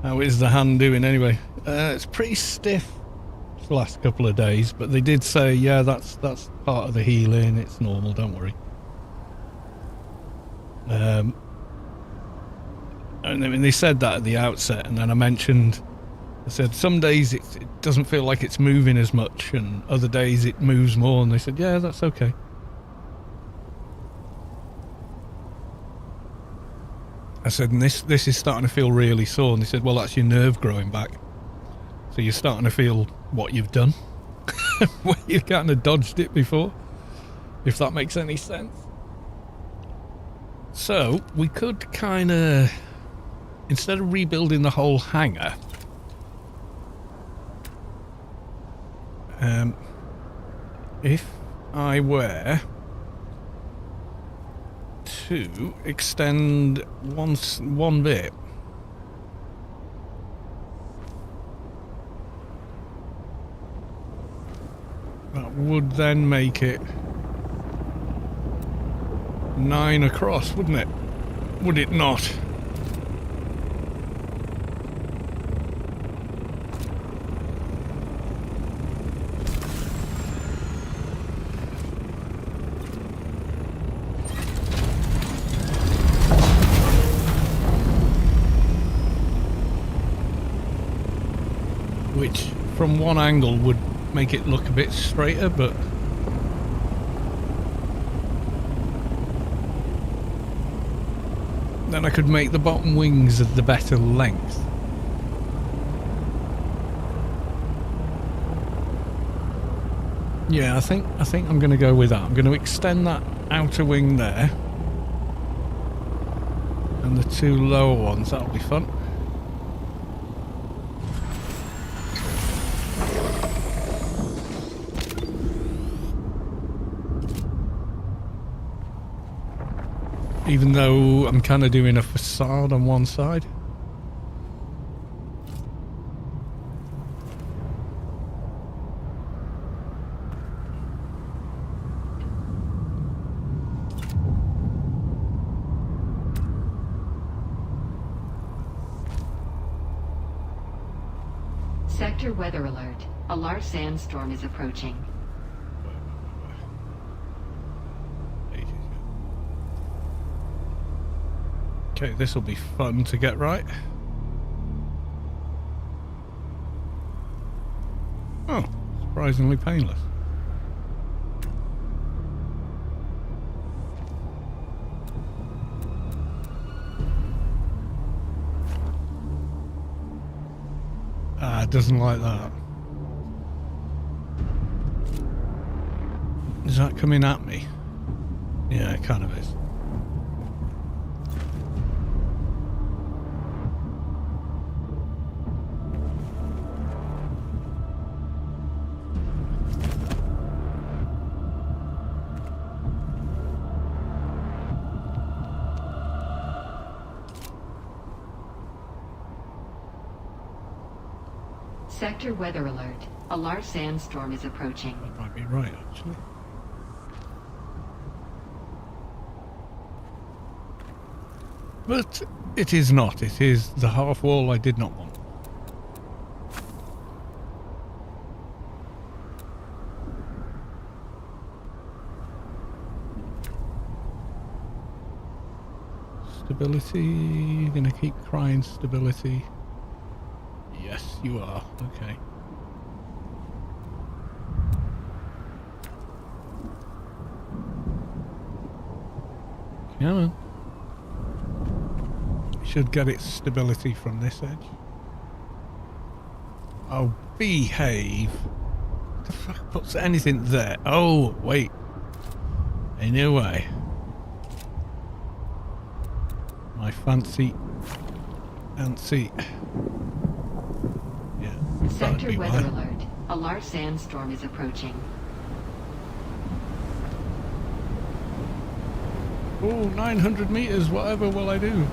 Speaker 1: How is the hand doing anyway? It's pretty stiff the last couple of days, but they did say, yeah, that's part of the healing. It's normal, don't worry. And I mean, they said that at the outset, and then I said some days it doesn't feel like it's moving as much, and other days it moves more, and they said, yeah, that's okay. I said, and this is starting to feel really sore, and they said, well, that's your nerve growing back. So you're starting to feel what you've done. Where you kind of dodged it before, if that makes any sense. So we could kind of, instead of rebuilding the whole hangar, if I were to extend one bit, that would then make it 9 across, wouldn't it? Would it not? Which from one angle would make it look a bit straighter, but then I could make the bottom wings of the better length. Yeah, I think I'm going to go with that. I'm going to extend that outer wing there, and the two lower ones. That'll be fun. Even though I'm kind of doing a facade on one side.
Speaker 4: Sector weather alert. A large sandstorm is approaching.
Speaker 1: Okay, this will be fun to get right. Oh, surprisingly painless. Ah, it doesn't like that. Is that coming at me? Yeah, it kind of is.
Speaker 4: Sector weather alert. A large sandstorm is approaching.
Speaker 1: That might be right, actually. But it is not. It is the half wall I did not want. Stability. Gonna keep crying stability. Yes, you are. Okay. Come on. Should get its stability from this edge. Oh, behave. What the fuck puts anything there? Oh, wait. Anyway. My fancy. Yeah. that'd
Speaker 4: Sector
Speaker 1: be
Speaker 4: weather
Speaker 1: why.
Speaker 4: alert. A large sandstorm is approaching.
Speaker 1: Oh, 900 meters. Whatever will I do?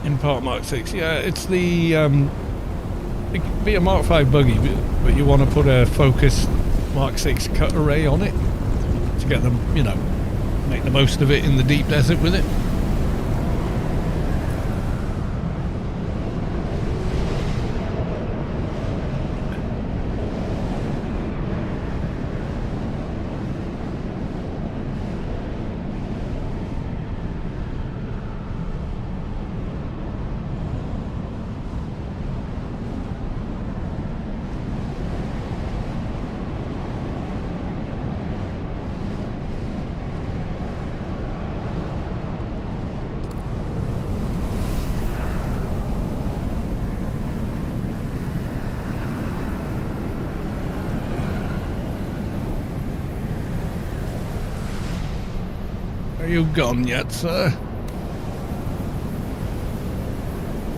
Speaker 1: Impart Mark 6. Yeah, it's the it could be a Mark 5 buggy, but you want to put a focused Mark 6 cut array on it to get them, you know, make the most of it in the deep desert with it. Are you gone yet, sir?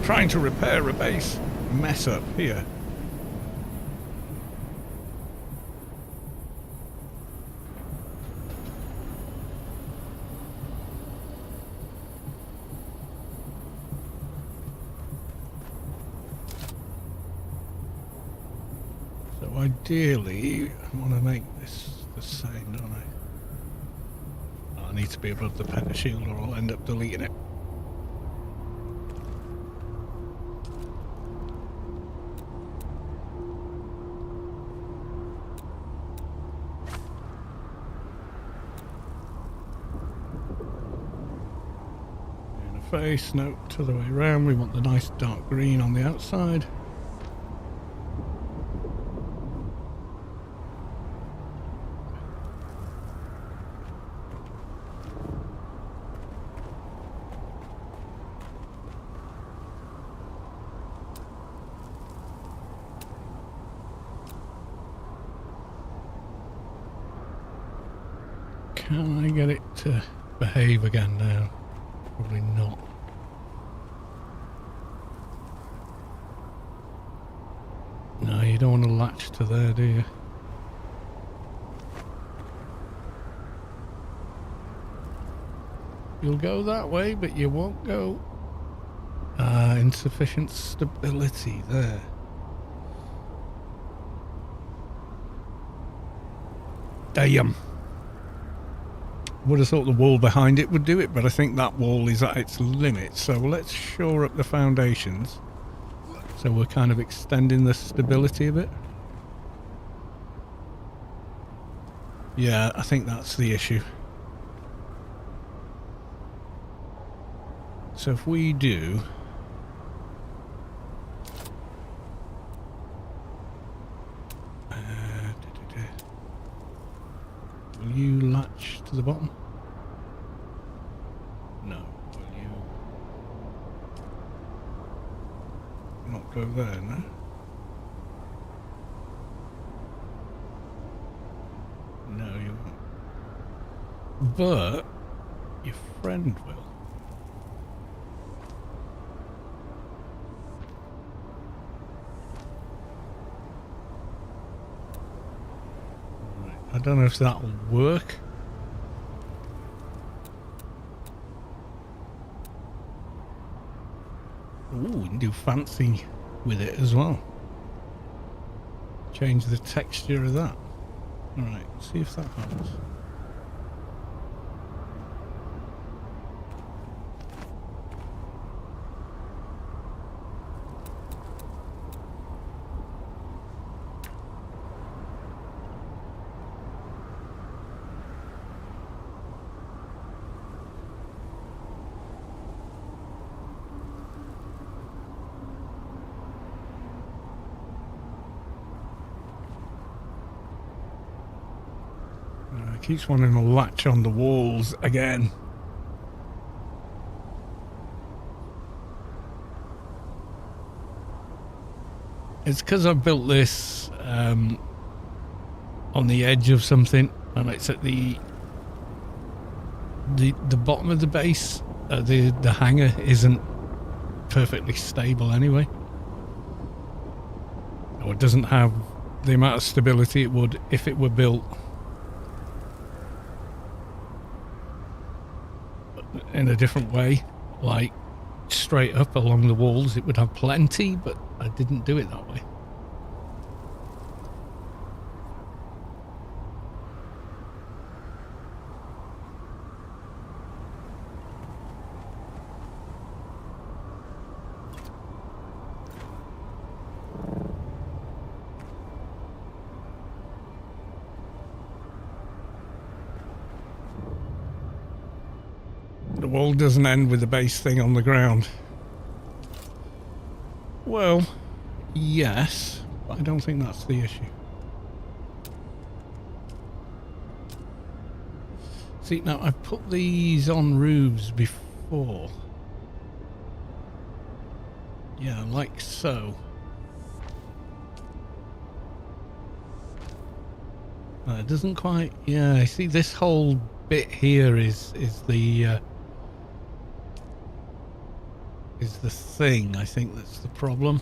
Speaker 1: Trying to repair a base mess up here. So ideally, I want to make this the same, don't I? I need to be above the pentashield or I'll end up deleting it. In the face, no, to the way around. We want the nice dark green on the outside. Can I get it to behave again now? Probably not. No, you don't want to latch to there, do you? You'll go that way, but you won't go. Insufficient stability there. Damn. Would have thought the wall behind it would do it, but I think that wall is at its limit. So let's shore up the foundations. So we're kind of extending the stability a bit. Yeah, I think that's the issue. So if we do... will you latch to the bottom? No. Will you not go there, no? No, you won't. But your friend will. I don't know if that will work. Ooh, we can do fancy with it as well. Change the texture of that. Alright, see if that helps. Keeps wanting to latch on the walls again. It's because I built this on the edge of something, and it's at the bottom of the base. The hangar isn't perfectly stable anyway, or it doesn't have the amount of stability it would if it were built in a different way, like straight up along the walls. It would have plenty, but I didn't do it that way. The wall doesn't end with the base thing on the ground. Well, yes, but I don't think that's the issue. See, now I've put these on roofs before. Yeah, like so. It doesn't quite. Yeah, I see this whole bit here is the thing. I think that's the problem.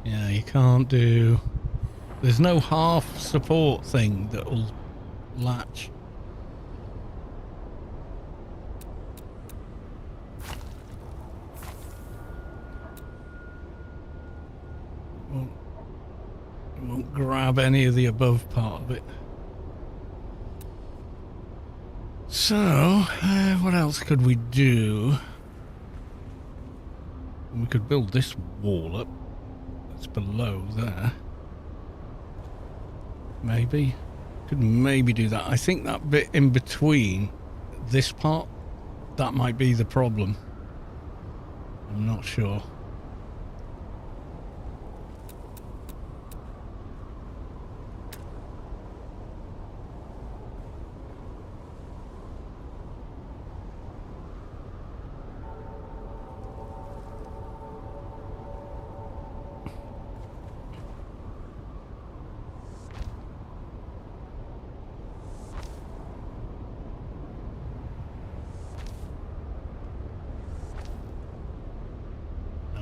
Speaker 1: Yeah, you can't do. There's no half support thing that'll latch. Won't grab any of the above part of it. So, what else could we do? We could build this wall up. That's below there. Maybe. Could maybe do that. I think that bit in between this part, that might be the problem. I'm not sure.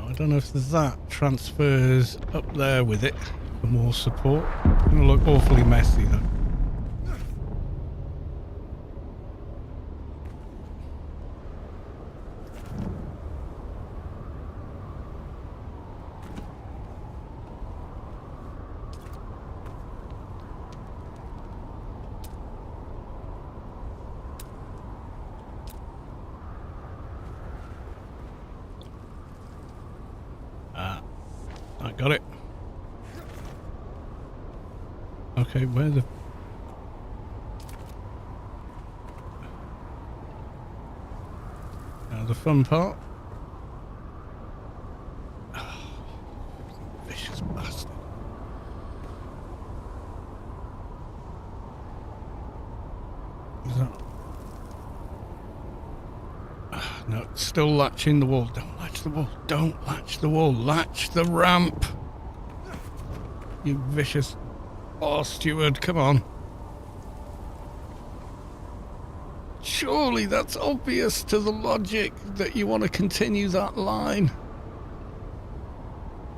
Speaker 1: I don't know if that transfers up there with it for more support. It's going to look awfully messy though. I got it. Okay, where the... Now the fun part. Oh, vicious bastard. Is that... No, it's still latching the wall. Don't latch the wall. Don't latch the wall. Latch the ramp. You vicious boss steward. Come on. Surely that's obvious to the logic that you want to continue that line.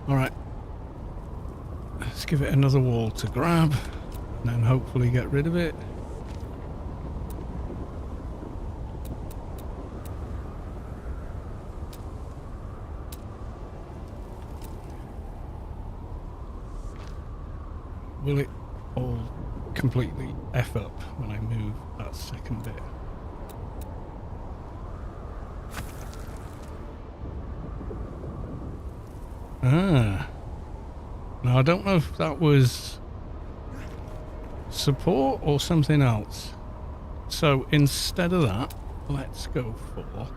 Speaker 1: Alright. Let's give it another wall to grab. And then hopefully get rid of it. Will it all completely F up when I move that second bit? Ah. Now I don't know if that was support or something else. So instead of that, let's go for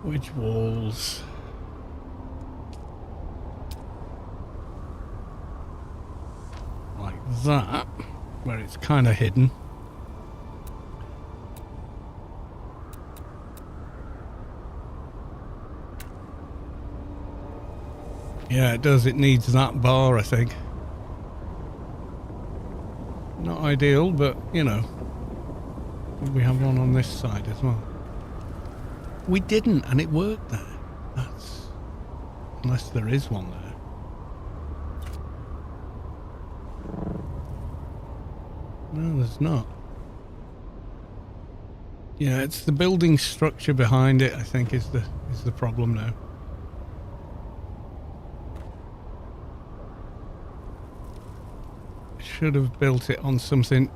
Speaker 1: Which walls? Like that, where it's kind of hidden. Yeah, it does. It needs that bar, I think. Not ideal, but, you know. We have one on this side as well. We didn't, and it worked there. That's... Unless there is one there. No, there's not. Yeah, it's the building structure behind it, I think, is the problem now. Should have built it on something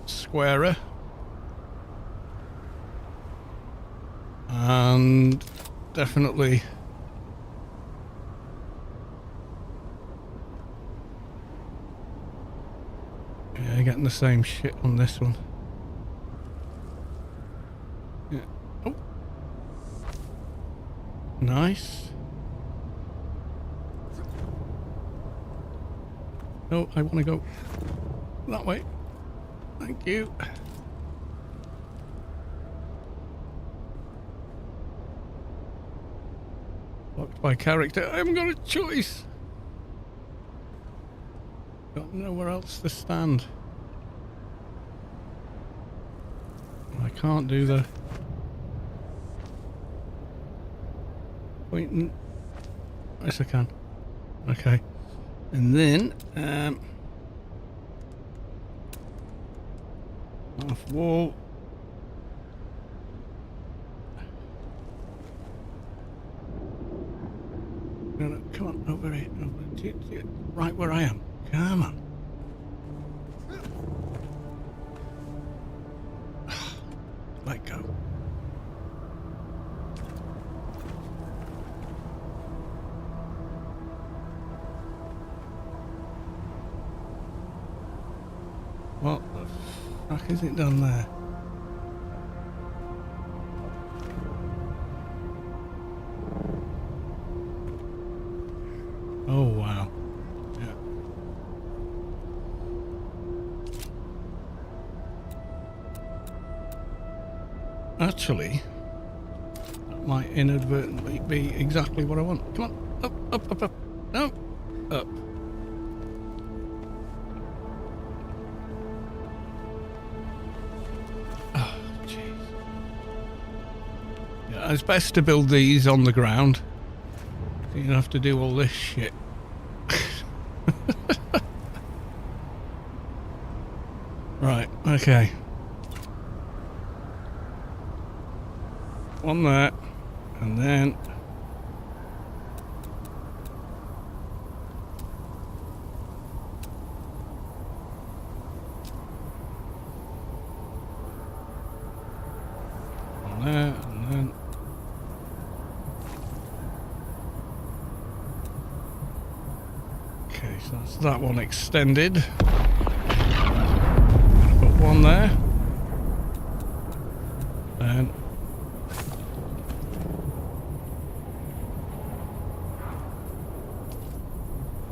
Speaker 1: squarer. And definitely yeah, getting the same shit on this one. Yeah. Oh. Nice. No, I want to go that way. Thank you. Blocked by character. I haven't got a choice. Got nowhere else to stand. I can't do the pointing. Yes, I can. Okay. And then, off wall. No, come on, over here. Right where I am. Come on. Let go. What the fuck is it done there? Oh wow. Yeah. Actually, that might inadvertently be exactly what I want. Come on, up, up, up, up. No, up. It's best to build these on the ground. You don't have to do all this shit. Right, okay. One there, and then... one there, and then... Okay, so that's that one extended. Put one there. And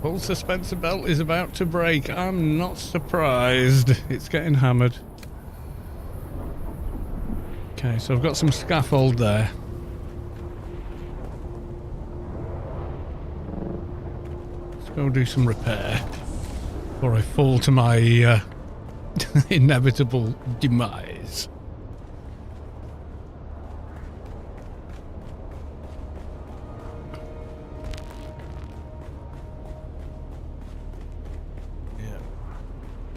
Speaker 1: full suspensor belt is about to break. I'm not surprised. It's getting hammered. Okay, so I've got some scaffold there. Go do some repair before I fall to my inevitable demise. Yeah,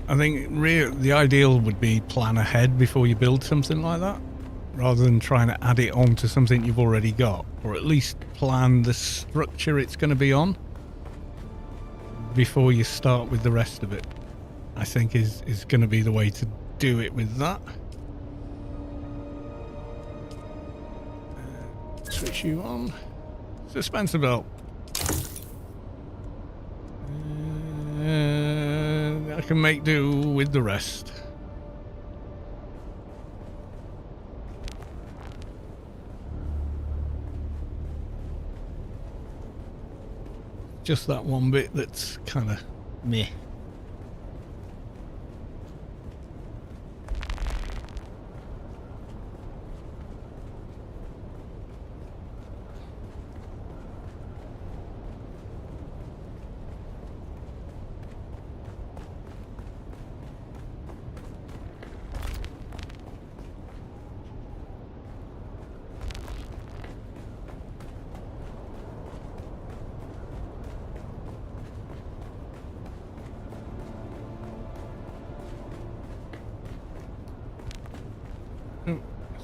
Speaker 1: I think the ideal would be plan ahead before you build something like that, rather than trying to add it on to something you've already got, or at least plan the structure it's going to be on before you start with the rest of it. I think is going to be the way to do it with that. Switch you on. Suspensor belt. I can make do with the rest. just that one bit that's kind of meh.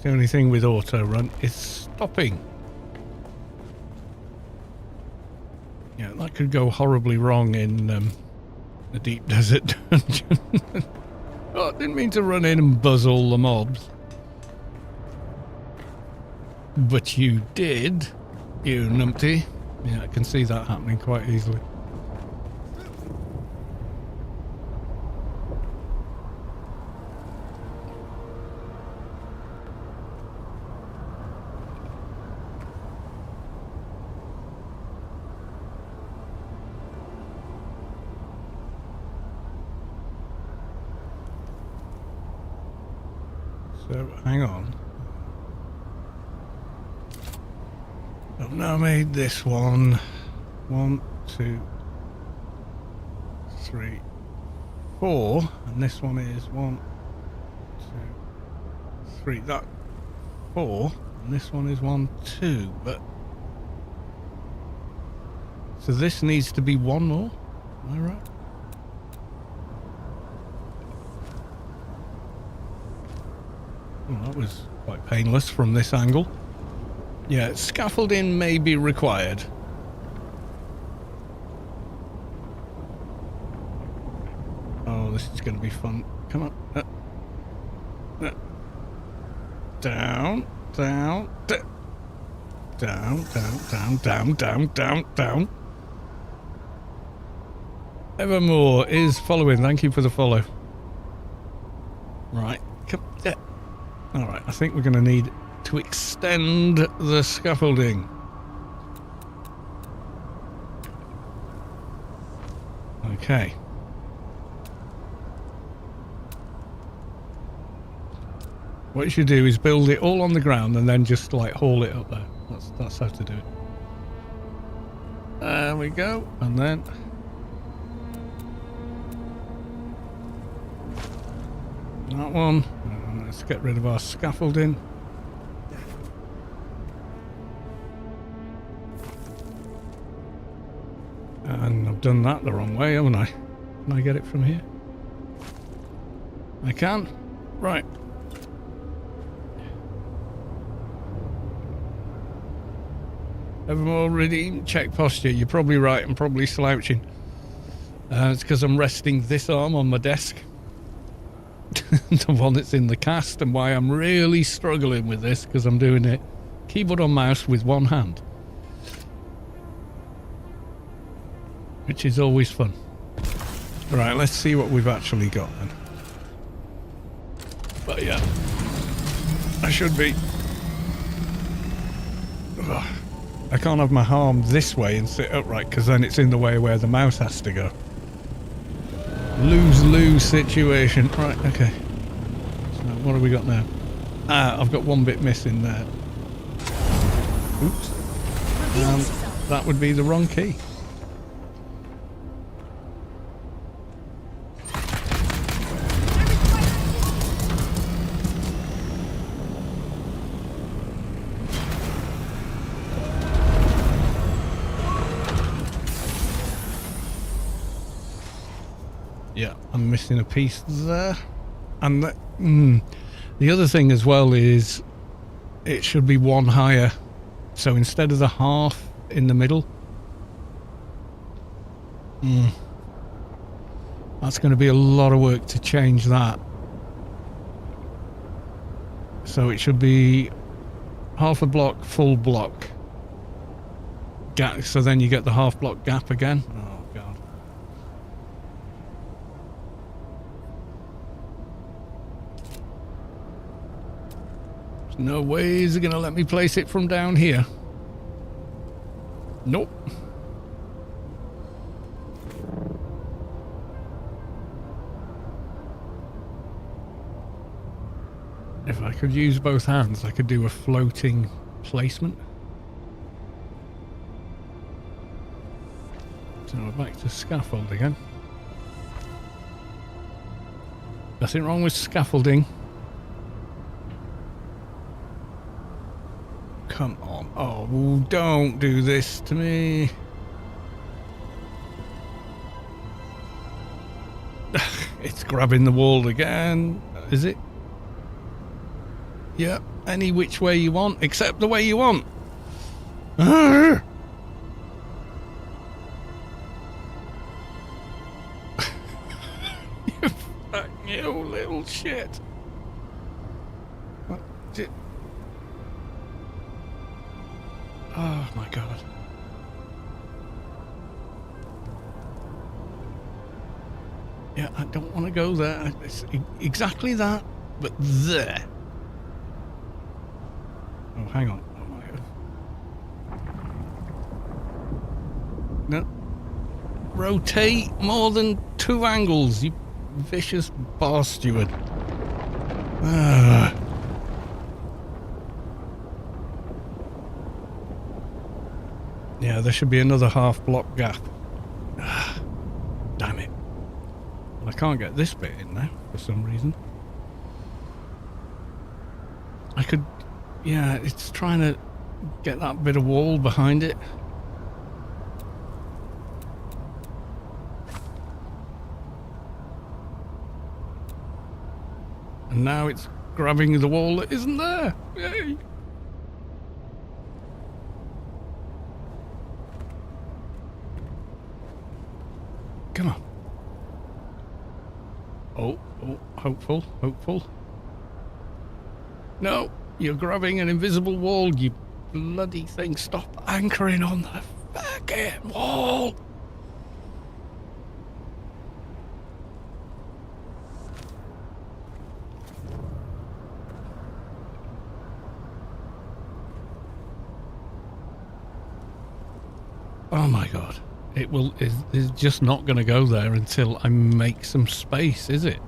Speaker 1: The only thing with auto run is stopping. Yeah, that could go horribly wrong in the deep desert dungeon. Oh, I didn't mean to run in and buzz all the mobs. But you did, you numpty. Yeah, I can see that happening quite easily. So, hang on. I've now made this one. 1, 2, 3, 4. And this one is 1, 2, 3. That 4. And this one is 1, 2. But so this needs to be one more. Am I right? Well, that was quite painless from this angle. Yeah, scaffolding may be required. Oh, this is going to be fun. Come on. Down, down, down, down, down, down, down, down, down. Evermore is following. Thank you for the follow. Right. Come there. Alright, I think we're going to need to extend the scaffolding. Okay. What you should do is build it all on the ground and then just like haul it up there. That's how to do it. There we go. And then that one. Let's get rid of our scaffolding. And I've done that the wrong way, haven't I? Can I get it from here? I can. Right. Evermore redeem. Check posture. You're probably right. I'm probably slouching. It's because I'm resting this arm on my desk. The one that's in the cast, and why I'm really struggling with this, because I'm doing it keyboard on mouse with one hand, which is always fun. Right, let's see what we've actually got then. But yeah, I should be. Ugh. I can't have my arm this way and sit upright, because then it's in the way where the mouse has to go. Lose-lose situation. Right, okay. So what have we got now? Ah, I've got one bit missing there. Oops. That would be the wrong key. Yeah, I'm missing a piece there. And the other thing as well is it should be one higher. So instead of the half in the middle, that's going to be a lot of work to change that. So it should be half a block, full block gap. So then you get the half block gap again. Oh god. There's no way is it going to let me place it from down here. Nope. If I could use both hands, I could do a floating placement. So we're back to scaffold again. Nothing wrong with scaffolding. Come on. Oh, don't do this to me. It's grabbing the wall again. Is it? Yeah, any which way you want, except the way you want. Arrgh! You little shit. What did... Oh my god. Yeah, I don't want to go there. It's exactly that, but there. Oh, hang on. Oh my god. No. Rotate more than 2 angles, you vicious bar steward. Yeah, there should be another half block gap. Damn it. I can't get this bit in now for some reason. I could... Yeah, it's trying to get that bit of wall behind it. And now it's grabbing the wall that isn't there. Yay! Come on. Oh, hopeful. No, you're grabbing an invisible wall, you bloody thing. Stop anchoring on the fucking wall. Oh my god. It's just not going to go there until I make some space, is it?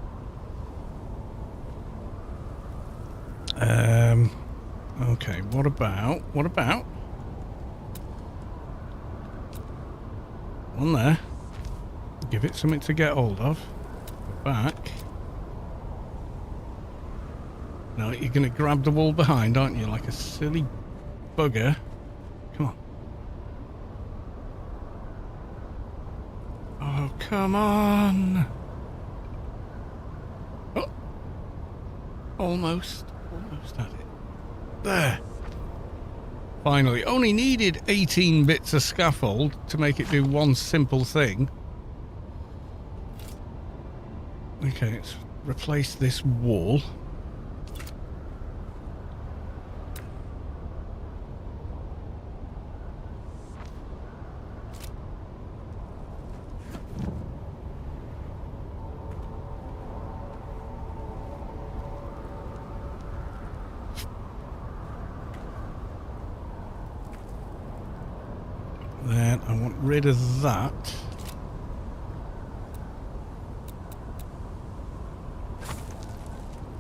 Speaker 1: Okay, what about one there? Give it something to get hold of. Go back. No, you're going to grab the wall behind, aren't you? Like a silly bugger. Come on. Oh, come on. Oh. Almost had it. There. Finally. Only needed 18 bits of scaffold to make it do one simple thing. Okay, let's replace this wall. Then I want rid of that.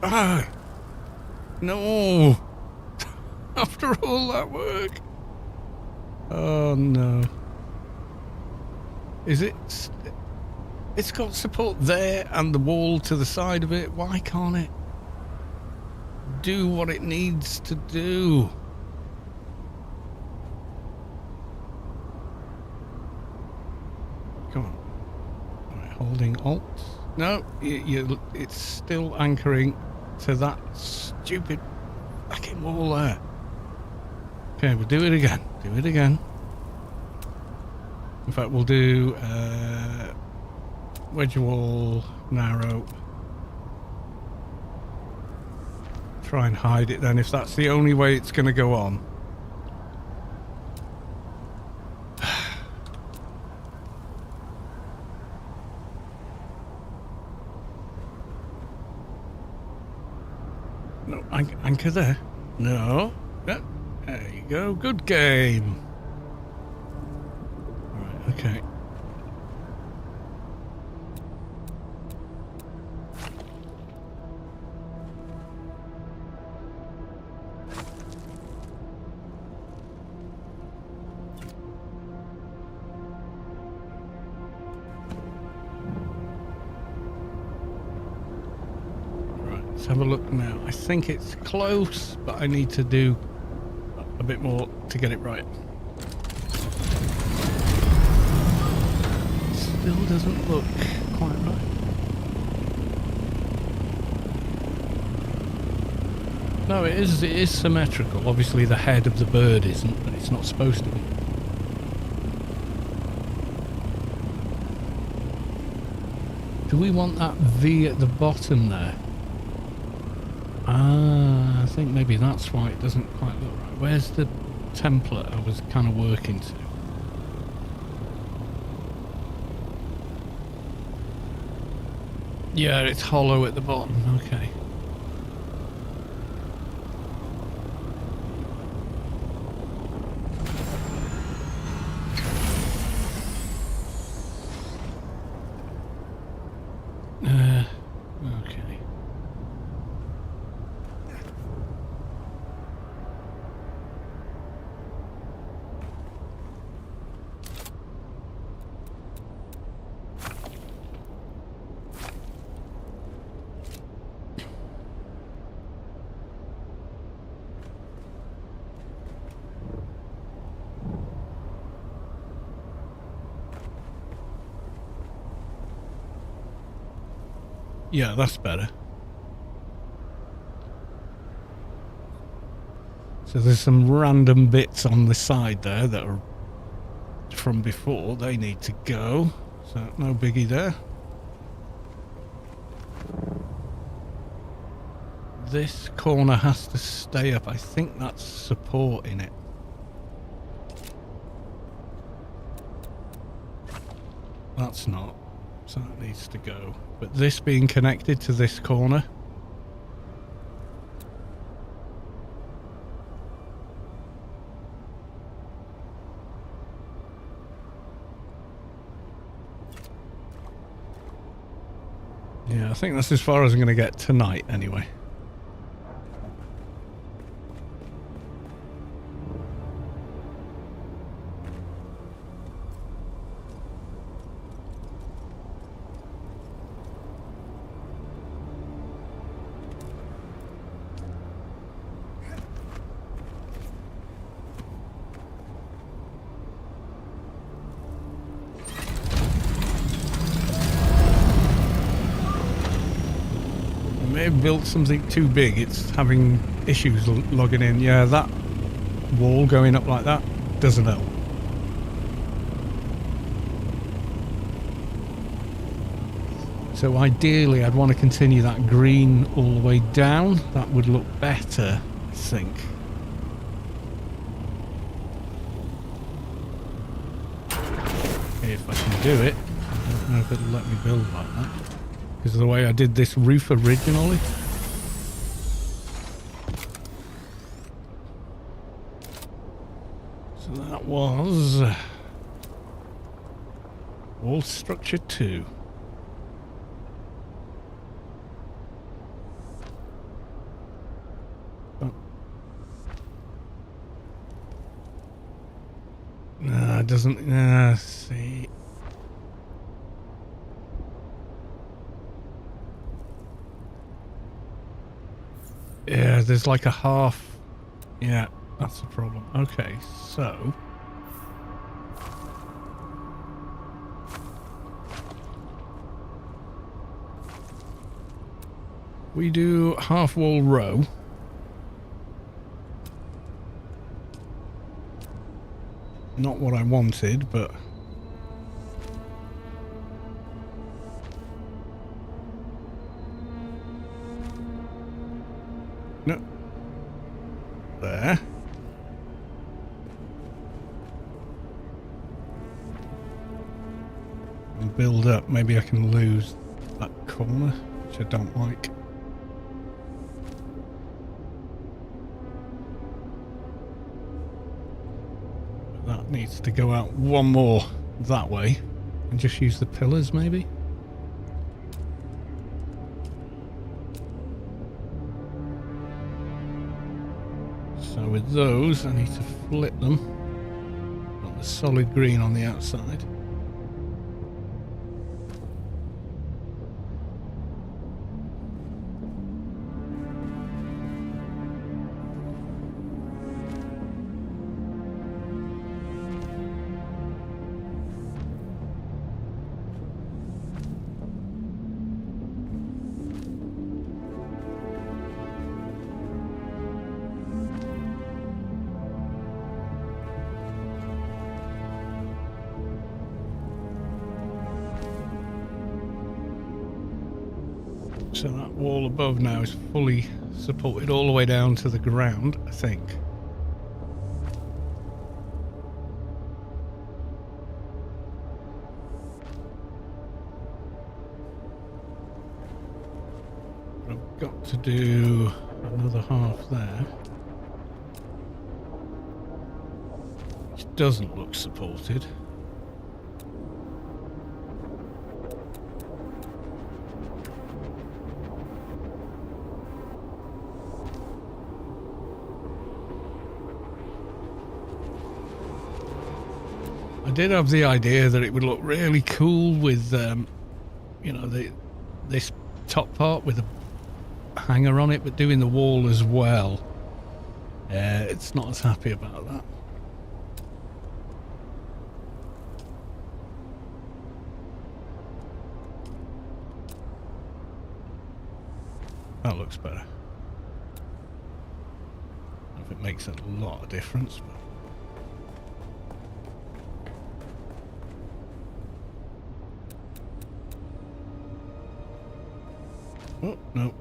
Speaker 1: Ah! No! After all that work! Oh no. Is it... It's got support there and the wall to the side of it. Why can't it do what it needs to do? Come on. Alright, holding Alt. No, it's still anchoring to that stupid fucking wall there. Okay, we'll do it again. Do it again. In fact, we'll do wedge wall, narrow. Try and hide it then if that's the only way it's going to go on. No, anchor there. No. Yeah, there you go. Good game. Alright, okay. have a look now. I think it's close, but I need to do a bit more to get it right. Still doesn't look quite right. No, it is symmetrical. Obviously the head of the bird isn't, but it's not supposed to be. Do we want that V at the bottom there? Ah, I think maybe that's why it doesn't quite look right. Where's the template I was kind of working to? Yeah, it's hollow at the bottom. Okay. Okay. Yeah, that's better. So there's some random bits on the side there that are from before. They need to go. So no biggie there. This corner has to stay up. I think that's supporting it. That's not. So that needs to go. But this being connected to this corner. Yeah, I think that's as far as I'm going to get tonight anyway. Built something too big. It's having issues logging in. Yeah, that wall going up like that doesn't help. So ideally I'd want to continue that green all the way down. That would look better, I think. If I can do it. I don't know if it'll let me build like that. Because of the way I did this roof originally. So that was wall structure 2. Oh. No, it doesn't. See. Yeah, there's like a half. Yeah, that's the problem. Okay, so we do half wall row. Not what I wanted, but no. There. And build up. Maybe I can lose that corner, which I don't like. That needs to go out one more that way. And just use the pillars, maybe? So with those, I need to flip them. Got the solid green on the outside. So that wall above now is fully supported all the way down to the ground, I think. I've got to do another half there, which doesn't look supported. I did have the idea that it would look really cool with, you know, this top part with a hanger on it, but doing the wall as well. It's not as happy about that. That looks better. I don't know if it makes a lot of difference, but oh, no.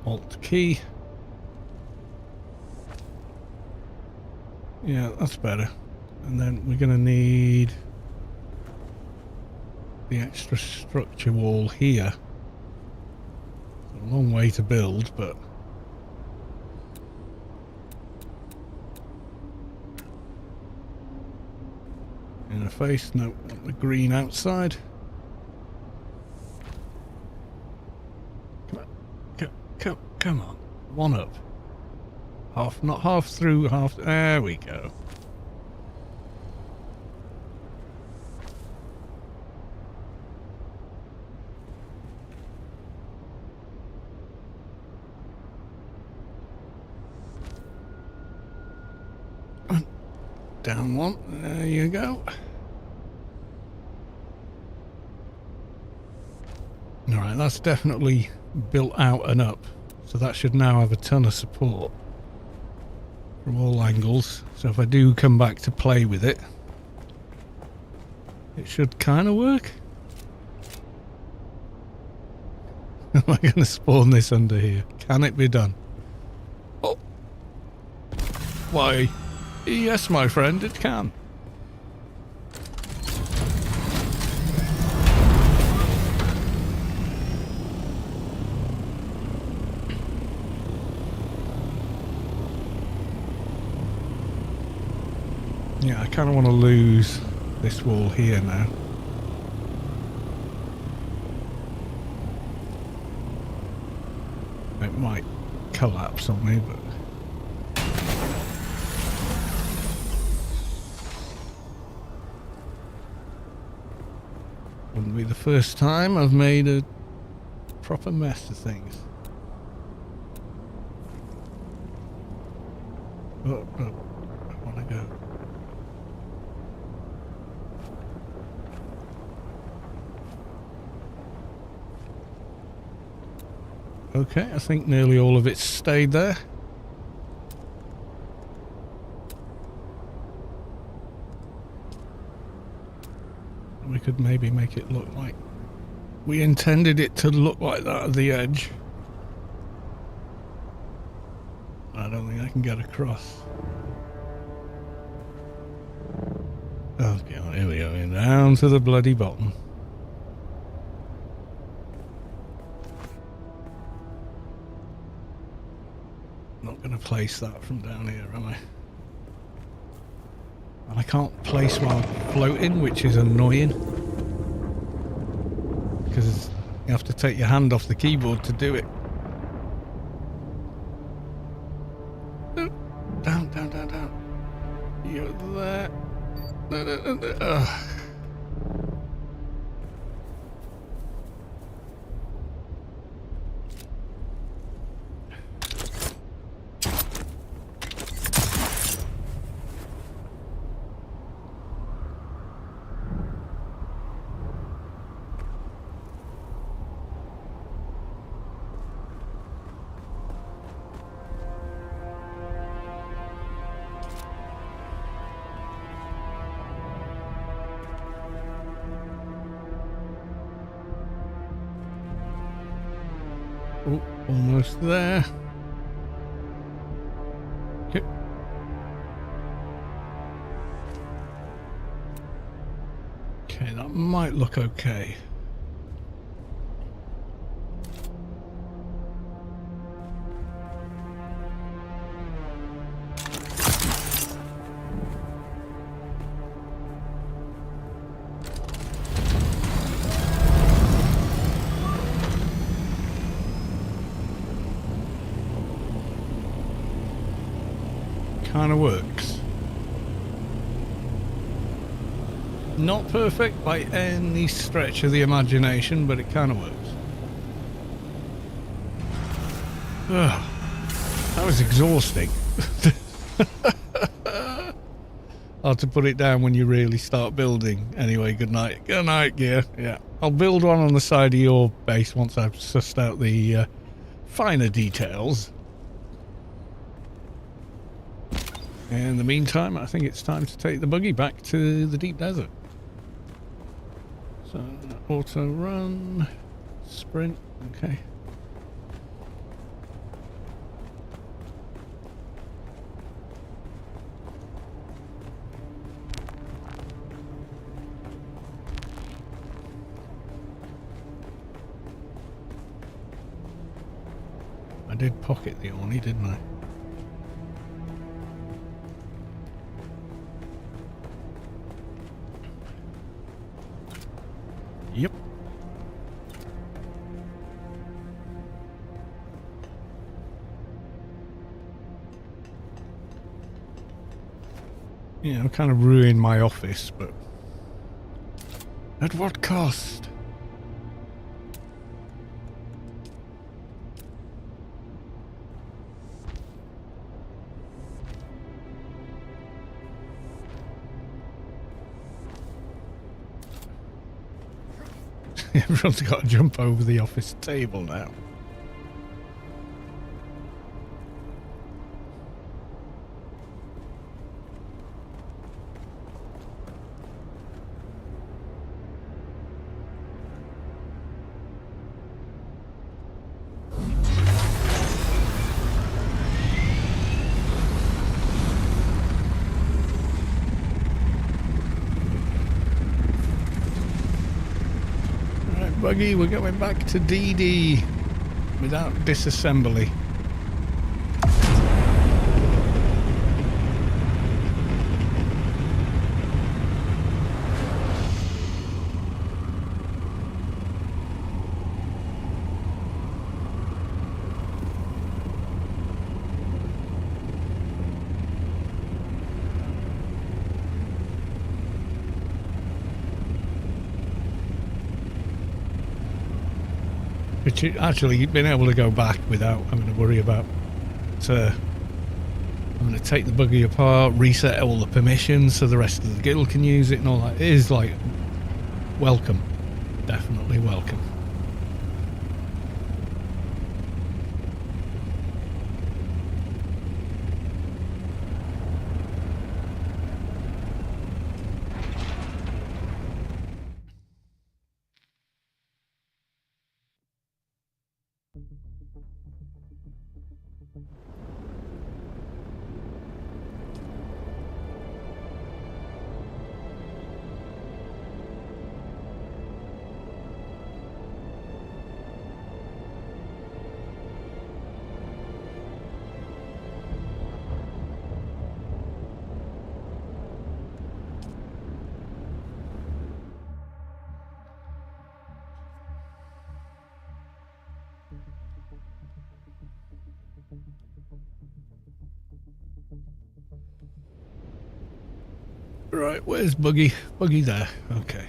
Speaker 1: Alt key. Yeah, that's better. And then we're going to need the extra structure wall here. It's a long way to build, but in the face, no, the green outside. Come on, one up. Half, not half through, half. There we go. Down one. There you go. Alright, that's definitely built out and up. So that should now have a ton of support from all angles. So if I do come back to play with it, it should kind of work. Am I going to spawn this under here? Can it be done? Oh. Why? Yes, my friend, it can. Yeah, I kind of want to lose this wall here now. It might collapse on me, but wouldn't be the first time I've made a proper mess of things. Oh, I want to go. Okay, I think nearly all of it stayed there. We could maybe make it look like we intended it to look like that at the edge. I don't think I can get across. Oh god, here we go, down to the bloody bottom. Not going to place that from down here, am I? And I can't place while floating, which is annoying. Because you have to take your hand off the keyboard to do it. Down, down, down, down. You're there. Almost there. Okay. Okay, that might look okay. Kind of works. Not perfect by any stretch of the imagination, but it kind of works. Ugh, that was exhausting. Hard to put it down when you really start building. Anyway, good night. Good night, gear. Yeah, I'll build one on the side of your base once I've sussed out the finer details. In the meantime, I think it's time to take the buggy back to the deep desert. So, auto run, sprint, okay. I did pocket the Orny, didn't I? Yep. Yeah, I'm kind of ruined my office, but at what cost? Everyone's got to jump over the office table now. Buggy, we're going back to DD without disassembly. Which actually been able to go back without having to worry about I'm going to take the buggy apart, reset all the permissions so the rest of the guild can use it and all that. It is like welcome, definitely welcome. Right, where's Buggy? Buggy there. Okay.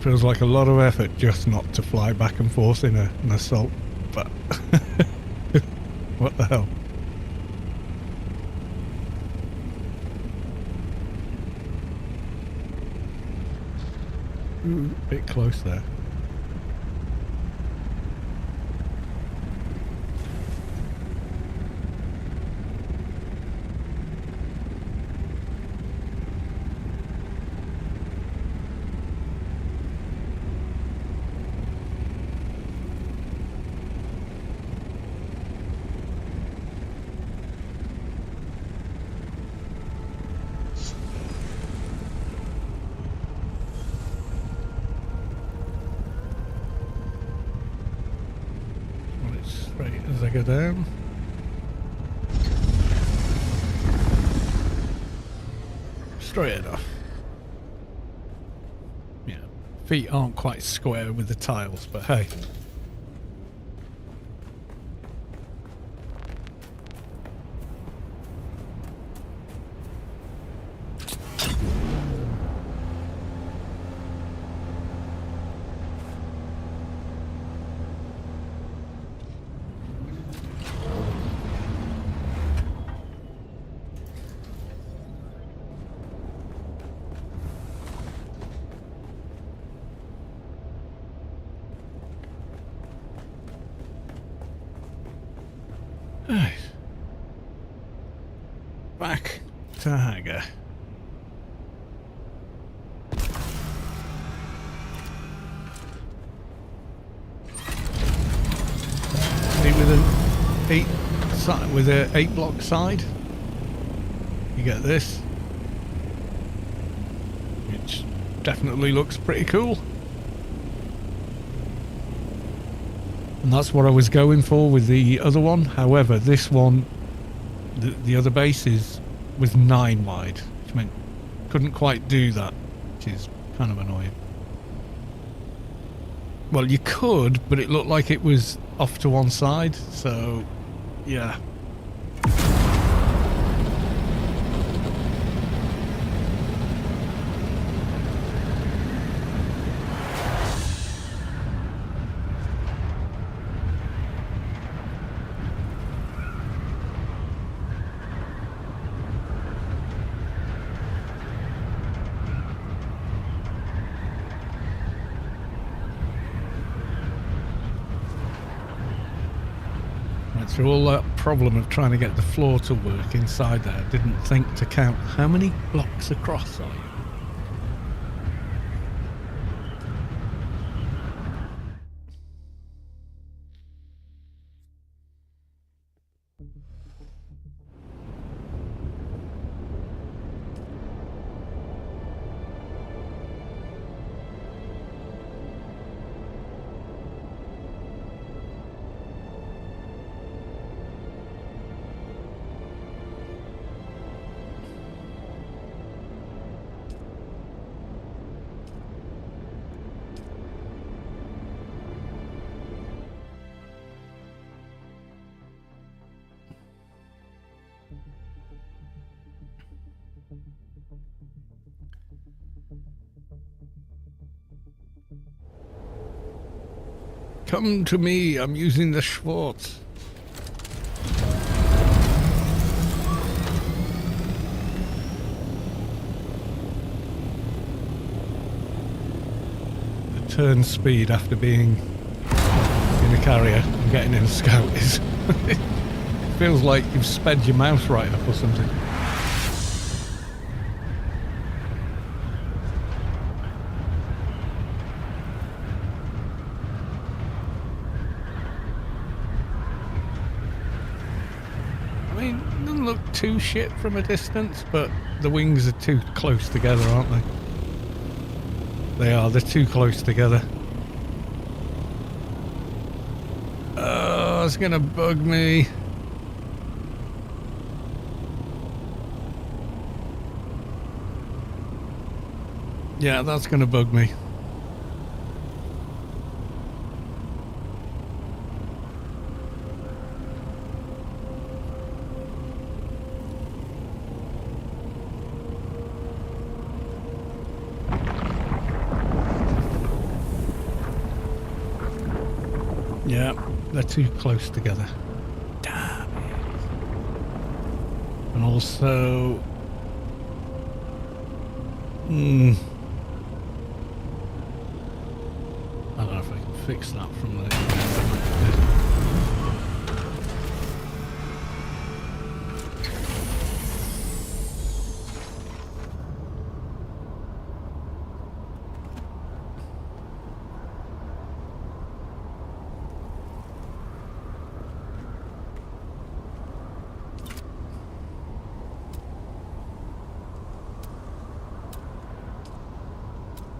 Speaker 1: Feels like a lot of effort just not to fly back and forth in an assault, but what the hell? Ooh, bit close there. Straight as I go down. Straight enough. Yeah, feet aren't quite square with the tiles, but hey. Back to Hager. See, with an 8 block side, you get this, which definitely looks pretty cool. And that's what I was going for with the other one. However, this one, the other base was 9 wide, which meant couldn't quite do that, which is kind of annoying. Well, you could, but it looked like it was off to one side, so yeah. Through all that problem of trying to get the floor to work inside there, I didn't think to count how many blocks across are you. Come to me, I'm using the Schwartz. The turn speed after being in a carrier and getting in a scout is... it feels like you've sped your mouse right up or something. Too shit from a distance, but the wings are too close together, aren't they? They are, they're too close together. Oh, it's gonna bug me. Yeah, that's gonna bug me. they're too close together. Damn it. And also... I don't know if I can fix that from the...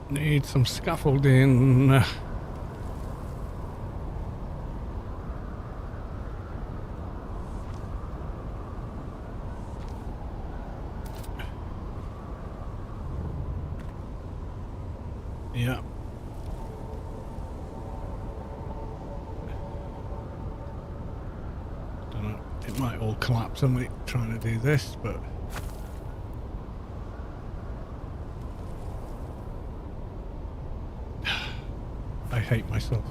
Speaker 1: Need some scaffolding. Yeah. Don't know. It might all collapse on me trying to do this, but... I hate myself.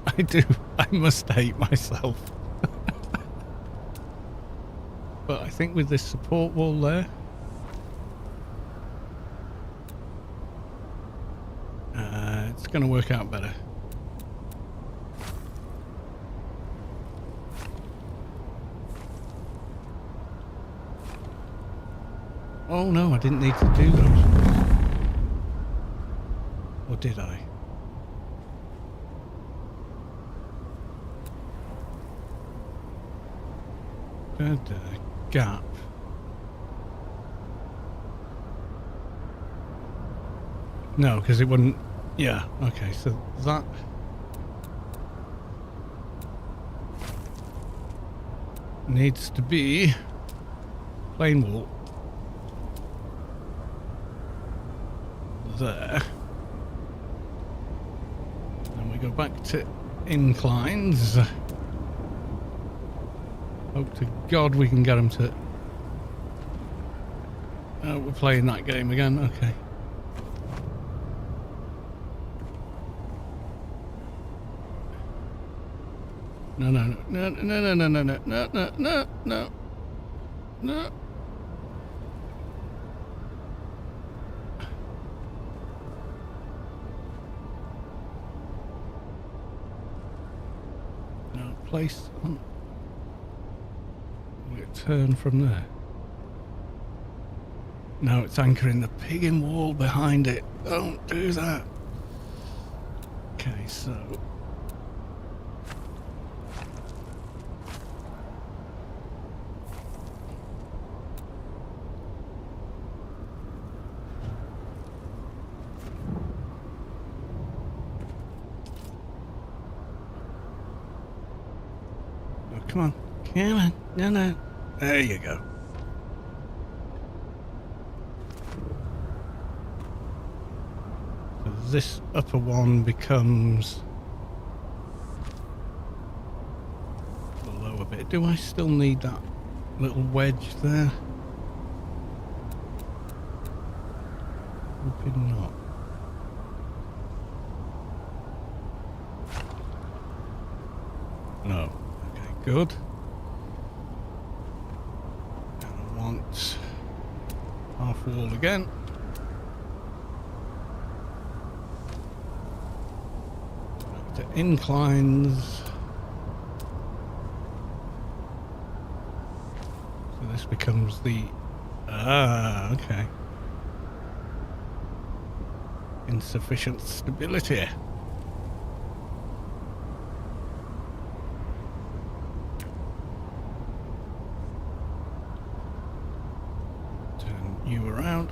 Speaker 1: I do. I must hate myself. But I think with this support wall there, it's going to work out better. Oh no, I didn't need to do those. Or did I? Gap. No, because it wouldn't... Yeah, okay, so that... needs to be plain wall. There. And we go back to inclines. Hope to God we can get them to... Oh, we're playing that game again, okay. No, no, no, no, no, no, no, no, no, no, no, no, no. No, place on... Will it turn from there? No, it's anchoring the pigging wall behind it. Don't do that. Okay, so... Oh, come on. Come on. No, no. There you go. So this upper one becomes the lower bit. Do I still need that little wedge there? Hoping not. No. Okay, good. Half wall again. Back to inclines. So this becomes the... Ah, okay. Insufficient stability. You around.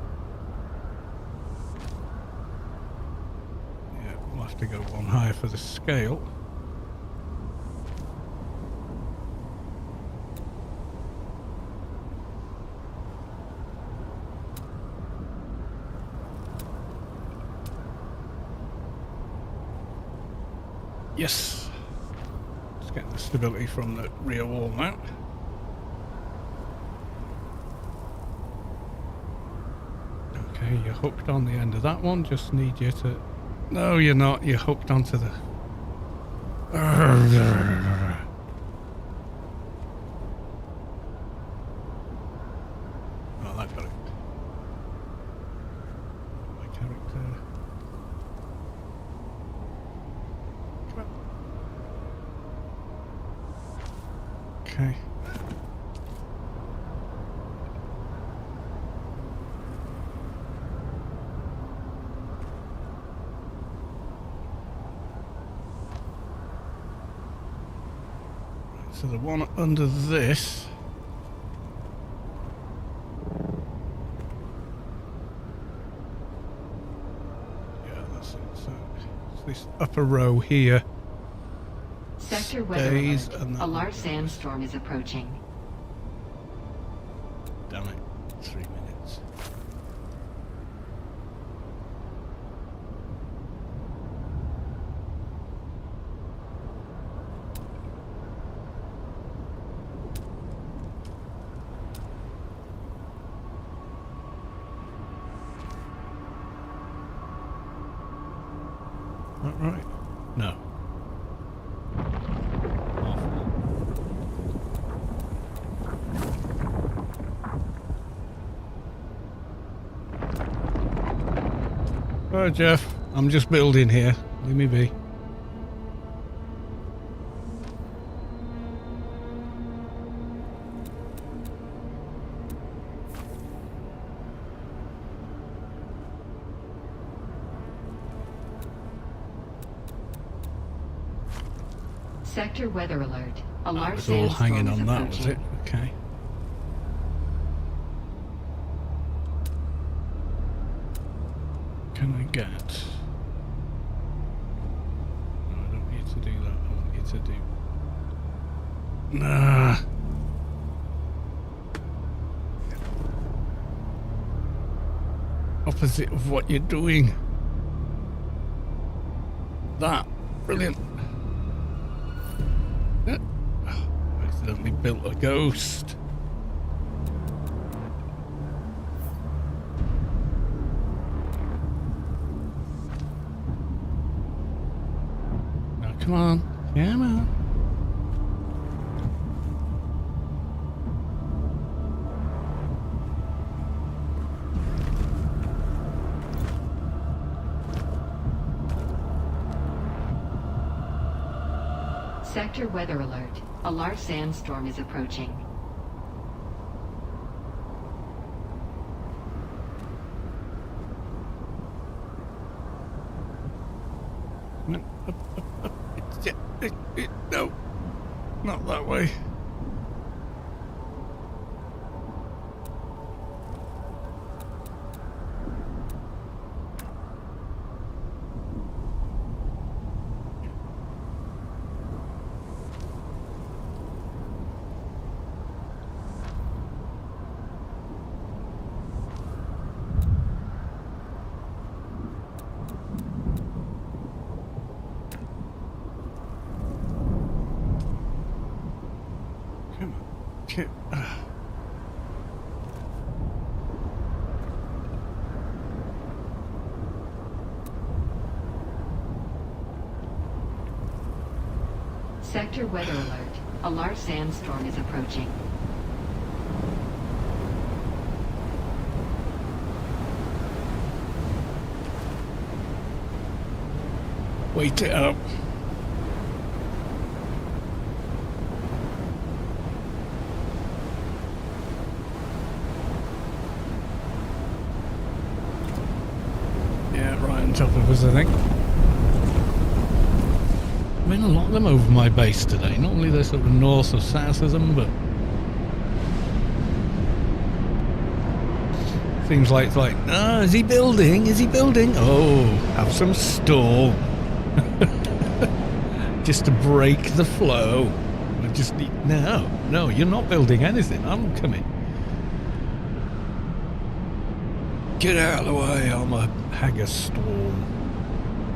Speaker 1: Yeah, we'll have to go one higher for the scale. Yes. Let's get the stability from the rear wall now. Okay, you're hooked on the end of that one. Just need you to... No, you're not. You're hooked onto the... Oh, that got it. My character... Come on. Okay. So the one under this. Yeah, that's it. So it's this upper row here.
Speaker 4: Sector weather
Speaker 1: Stays
Speaker 4: alert.
Speaker 1: and that
Speaker 4: A large
Speaker 1: one goes.
Speaker 4: sandstorm is approaching.
Speaker 1: Damn it. 3 minutes. That right? No. Alright, Jeff. I'm just building here. Leave me be.
Speaker 4: Sector weather alert. A
Speaker 1: That
Speaker 4: large
Speaker 1: was all
Speaker 4: sandstorm
Speaker 1: hanging
Speaker 4: is
Speaker 1: on that,
Speaker 4: approaching.
Speaker 1: was it? Okay. Can I get? No, I don't need to do that. I want you to do. Nah. Opposite of what you're doing. That. Brilliant. I accidentally built a ghost. Now, come on. Come on.
Speaker 4: Sector weather alert. A large sandstorm is approaching.
Speaker 1: No, up. No, not that way. Come on.
Speaker 4: Sector weather alert. A large sandstorm is approaching.
Speaker 1: Wait it up. Yeah, right on top of us, I think. I mean, a lot of them over my base today. Normally they're sort of north or south of them, but seems like it's like, oh, is he building? Is he building? Oh, have some stall. Just to break the flow. I just need... No, you're not building anything. I'm coming. Get out of the way, I'm a Haggis storm.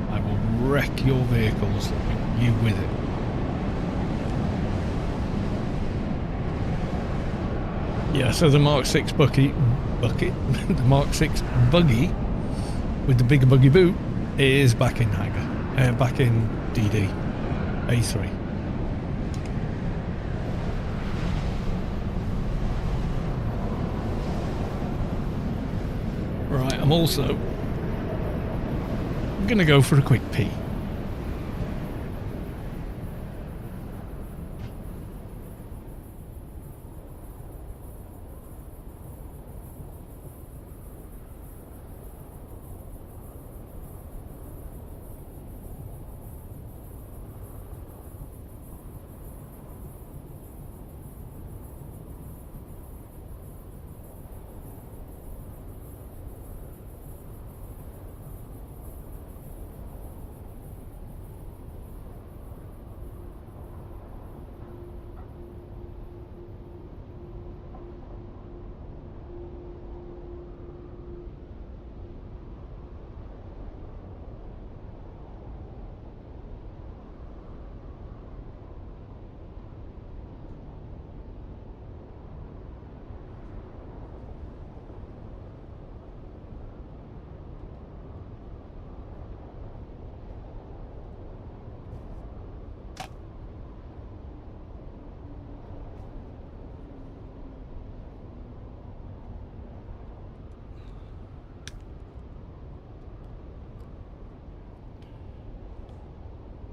Speaker 1: I will wreck your vehicles, you with it. Yeah, so the Mark 6 bucket bucket, the Mark 6 buggy with the bigger buggy boot, is back in hangar, back in DD A3. Right, I'm also gonna go for a quick pee.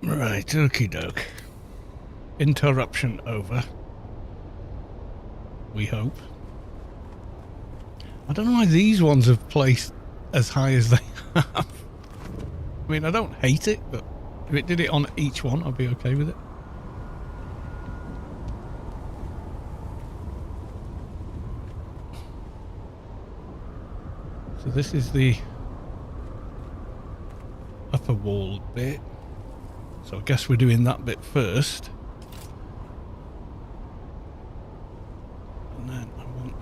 Speaker 1: Right, okie doke. Interruption over. We hope. I don't know why these ones have placed as high as they have. I mean, I don't hate it, but if it did it on each one, I'd be okay with it. So this is the upper wall bit. So I guess we're doing that bit first. And then I want...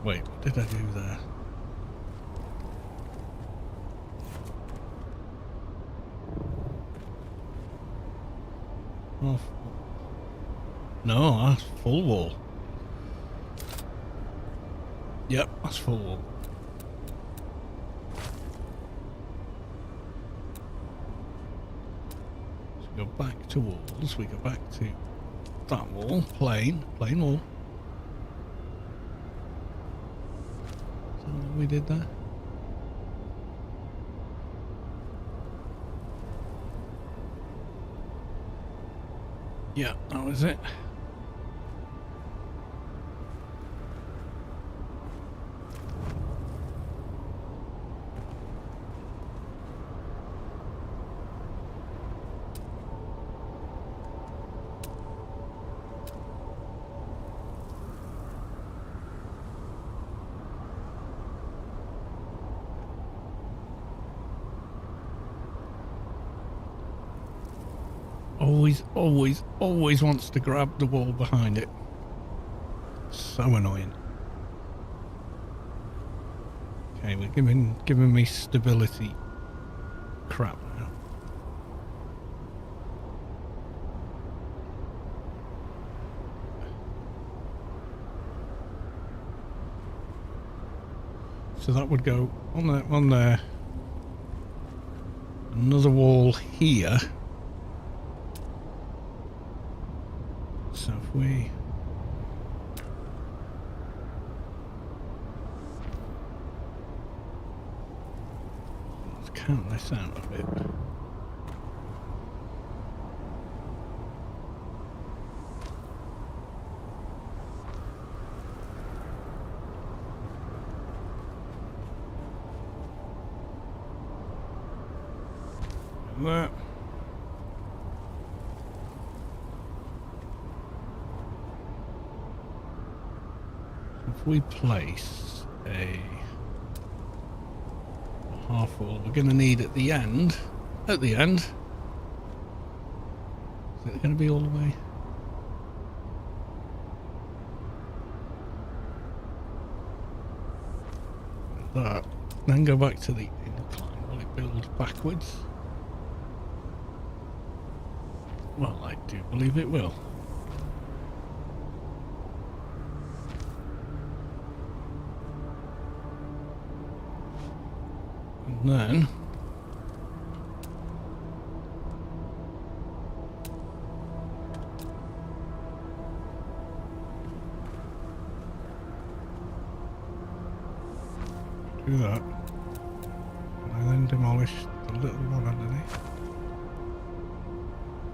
Speaker 1: Wait, what did I do there? Oh, no, that's full wall. Yep, that's full wall. Go back to walls, we go back to that wall, plain wall. Is that what we did there? Yeah, that was it. Always wants to grab the wall behind it. So annoying. Okay, we're giving me stability crap now. So that would go on there. Another wall here. So if we... Let's count this out a bit. That. If we place a half wall, we're going to need at the end, is it going to be all the way? Like that. Then go back to the incline. Will it build backwards? Well, I do believe it will. And then do that. And I then demolish the little one underneath.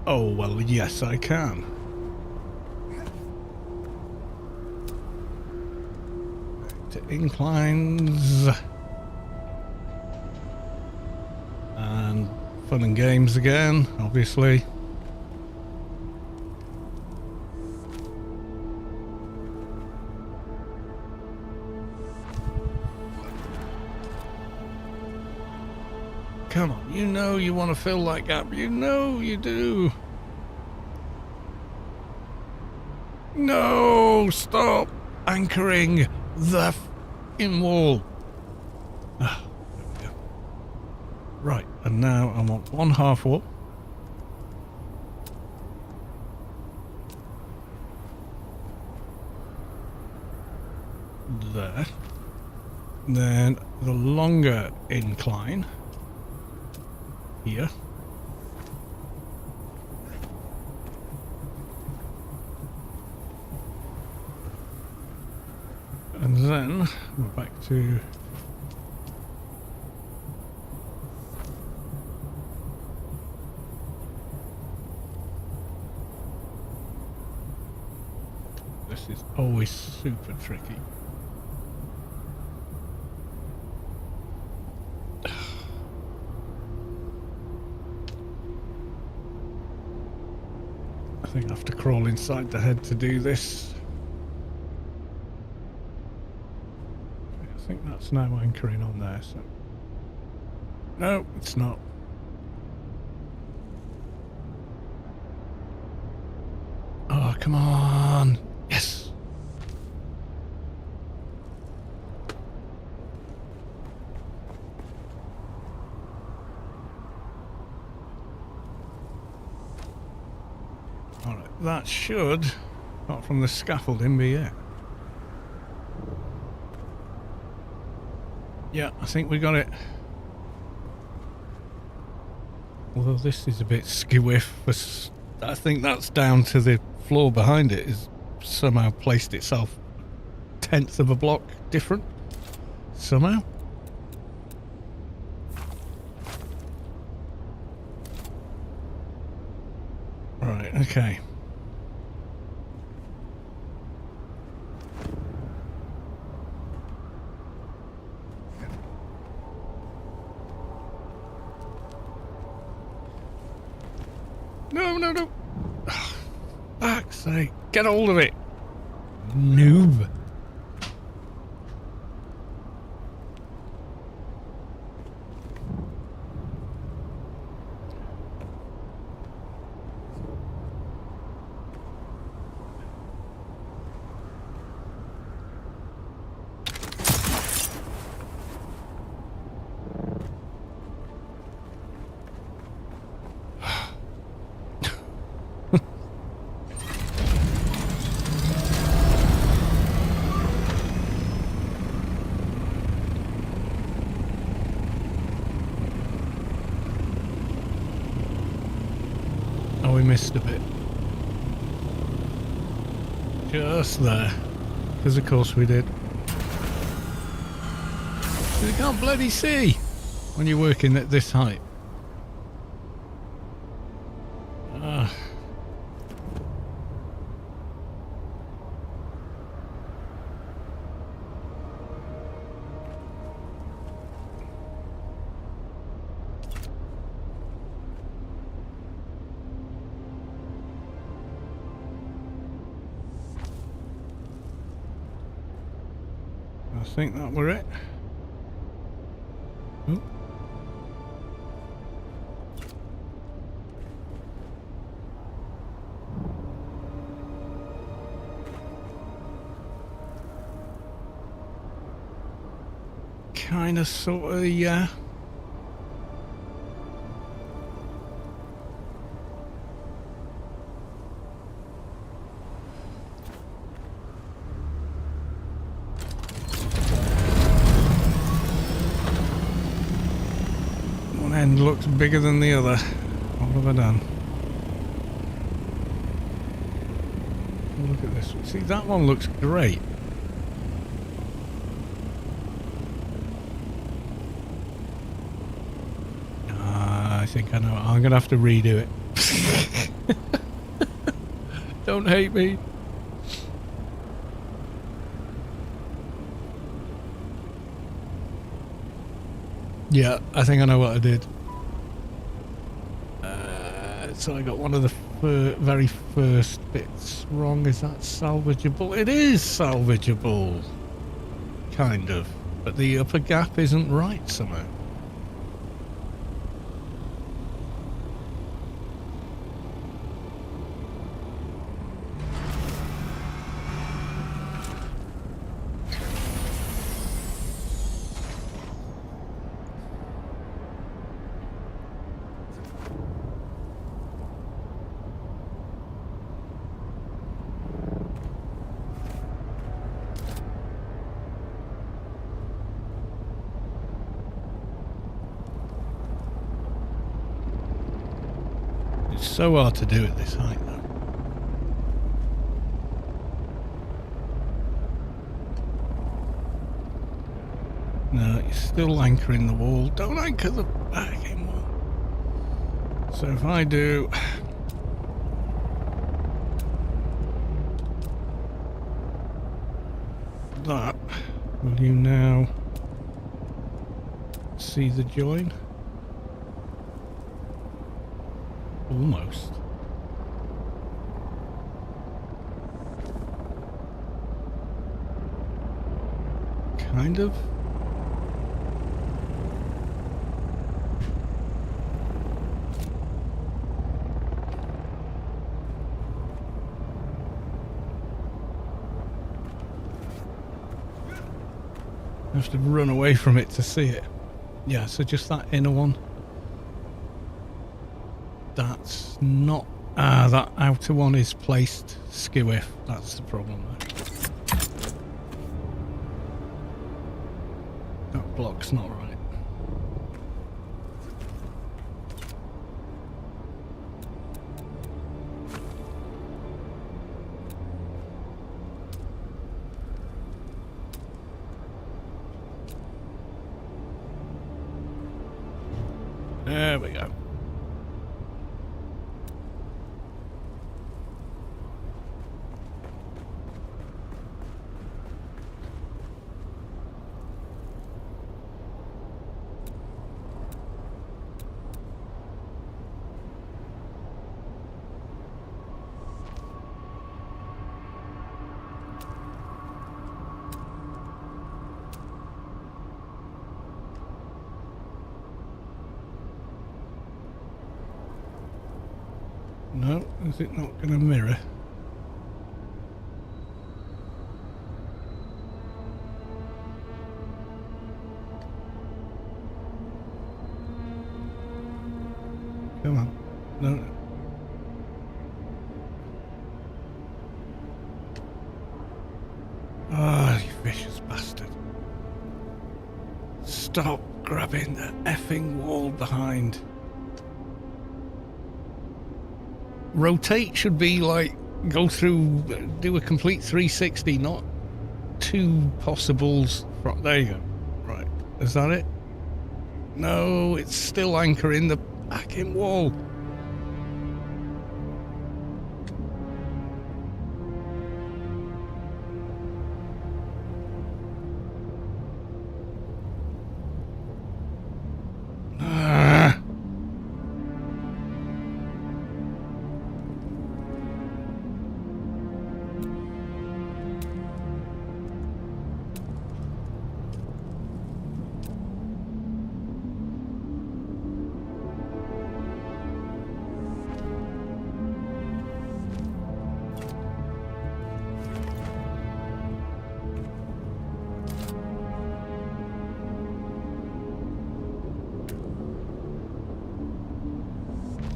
Speaker 1: Oh, well, yes, I can. To inclines. And fun and games again, obviously. Come on, you know you want to fill that gap. You know you do. No, stop anchoring the f***ing wall. Ah, there we go. Right, and now I want one half wall. There. Then the longer incline here. And then we're back to this is always super tricky. I think I have to crawl inside the head to do this. I think that's now anchoring on there, so... No, it's not. Oh, come on! Yes! Alright, that should, apart from the scaffolding, be it. Yeah, I think we got it. Although this is a bit skewiff, I think that's down to the floor behind it is somehow placed itself a tenth of a block different. Somehow. Right, okay. No. Fuck's sake. Get hold of it. Noob. Oh, we missed a bit. Just there. Because of course we did. You can't bloody see when you're working at this height. I think that were it. Ooh. Kinda, sorta, yeah. end looks bigger than the other. What have I done? Look at this one. See, that one looks great. I think I know. I'm going to have to redo it. Don't hate me. Yeah, I think I know what I did. So I got one of the very first bits wrong. Is that salvageable? It is salvageable. Kind of. But the upper gap isn't right somehow. It's so hard to do at this height, though. No, you're still anchoring the wall. Don't anchor the backing wall. So if I do... that, will you now see the join? Almost. Kind of. I have to run away from it to see it. Yeah, so just that inner one. That's not... Ah, that outer one is placed skew-if. That's the problem there. That block's not right. There we go. No, is it not going to mirror? Come on. No. Ah, you vicious bastard. Stop grabbing the effing wall behind. Rotate should be like, go through, do a complete 360, not two possibles. There you go. Right. Is that it? No, it's still anchoring the backing wall.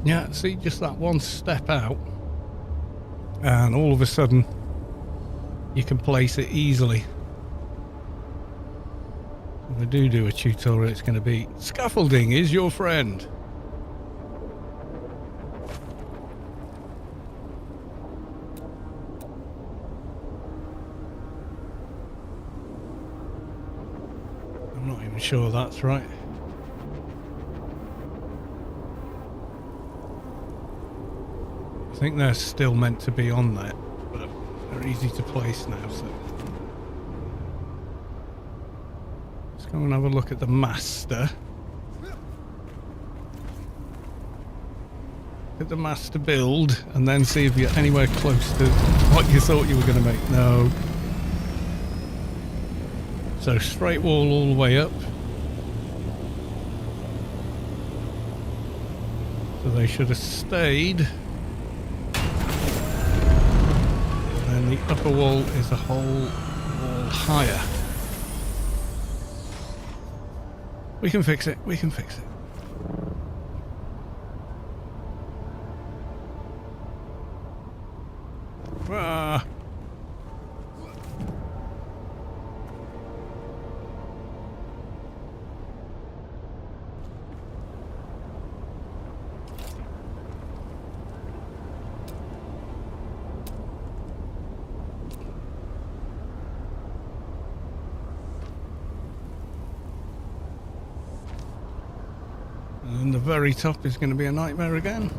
Speaker 1: Yeah, see, just that one step out, and all of a sudden, you can place it easily. If I do a tutorial, it's going to be scaffolding is your friend. I'm not even sure that's right. I think they're still meant to be on there, but they're easy to place now, so let's go and have a look at the master. At the master build, and then see if you're anywhere close to what you thought you were going to make. No. So straight wall all the way up. So they should have stayed. And the upper wall is a whole wall higher. We can fix it. We can fix it. Ah. And the very top is going to be a nightmare again.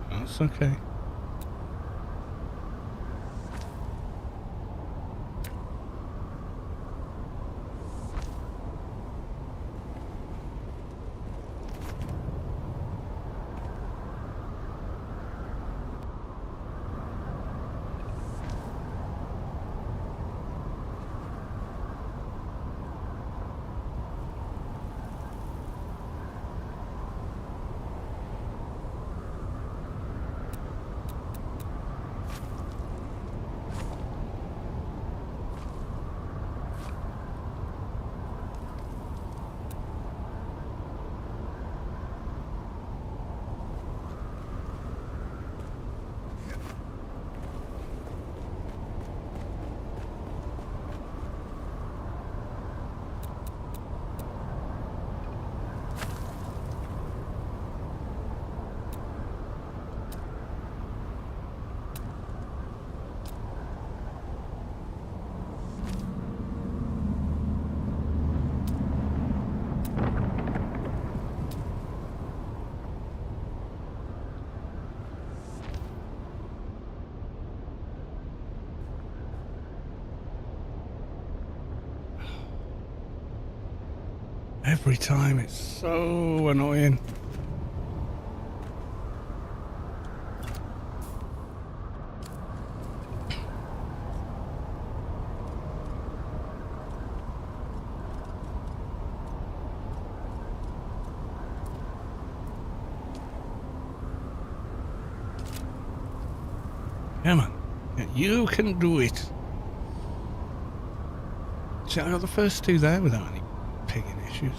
Speaker 1: That's okay. Every time, it's so annoying. Come on, you can do it. See, I got the first two there without any pigging issues.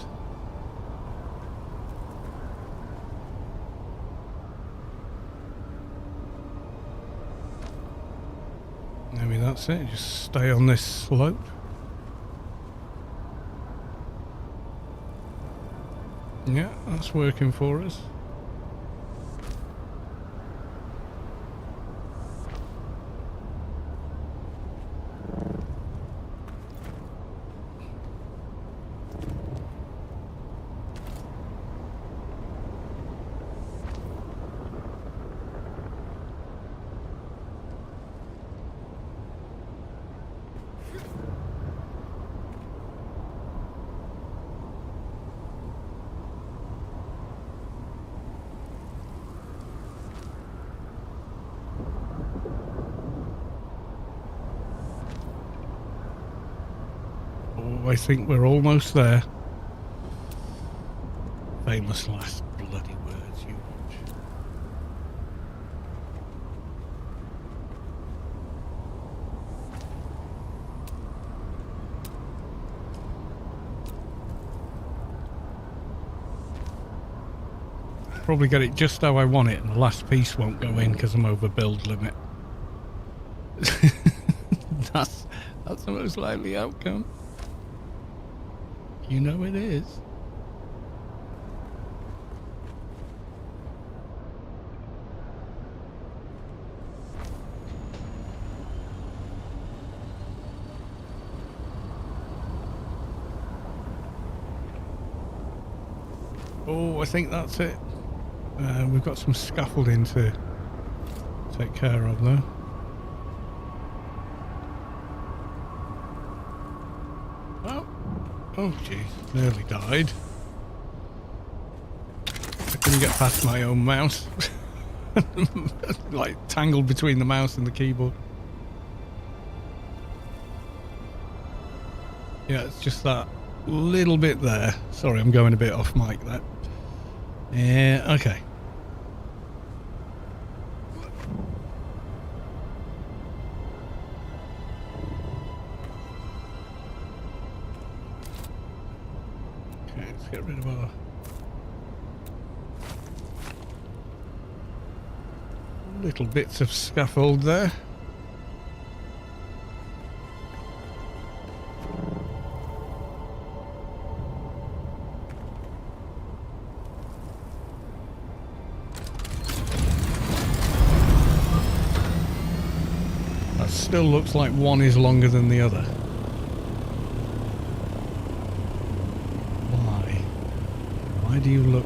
Speaker 1: Maybe that's it, just stay on this slope. Yeah, that's working for us. I think we're almost there. Famous last bloody words, you watch. probably get it just how I want it, and the last piece won't go in because I'm over build limit. that's the most likely outcome. You know it is. Oh, I think that's it. We've got some scaffolding to take care of though. Oh jeez, nearly died. I couldn't get past my own mouse. Like tangled between the mouse and the keyboard. Yeah, it's just that little bit there. Sorry, I'm going a bit off mic there. Yeah, okay. Okay, let's get rid of our little bits of scaffold there. Still looks like one is longer than the other. Why? Why do you look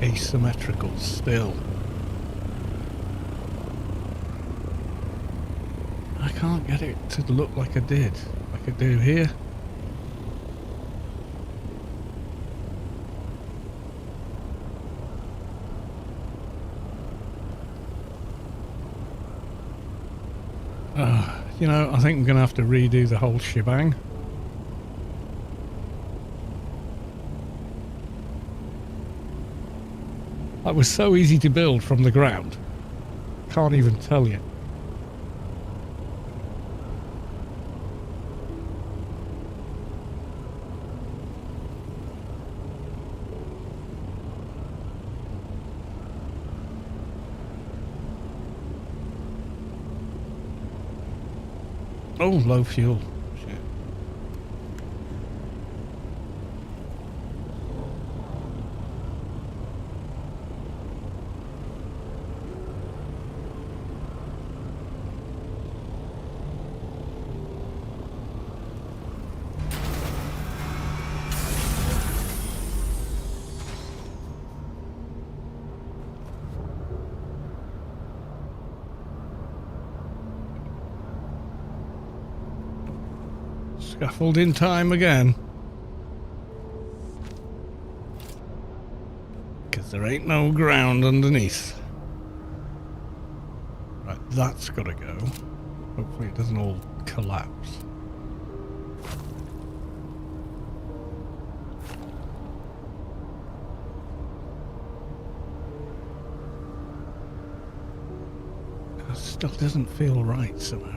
Speaker 1: asymmetrical still? I can't get it to look like I did, like I do here. You know, I think I'm going to have to redo the whole shebang. That was so easy to build from the ground. Can't even tell you. Oh, low fuel. Shit. Scaffolding time again. Because there ain't no ground underneath. Right, that's got to go. Hopefully it doesn't all collapse. That stuff doesn't feel right somehow.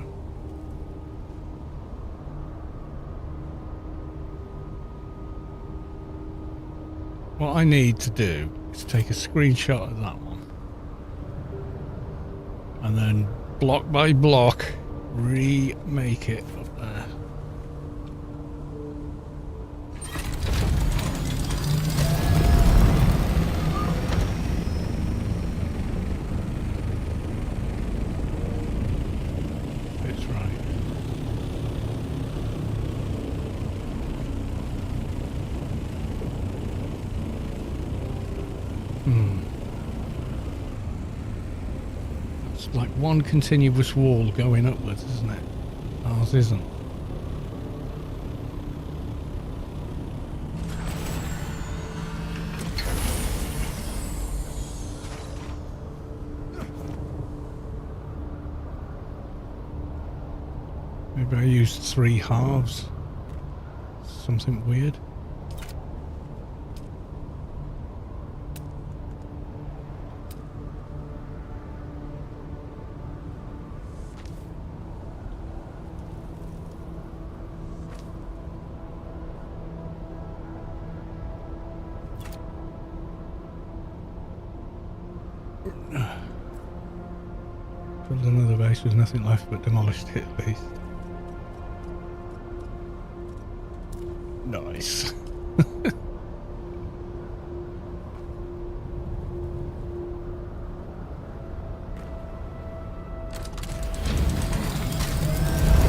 Speaker 1: What I need to do is take a screenshot of that one and then block by block remake it up there. It's right. It's like one continuous wall going upwards, isn't it? Ours isn't. Maybe I used 3 halves. Something weird. Build another base with nothing left but demolished hit base. Nice.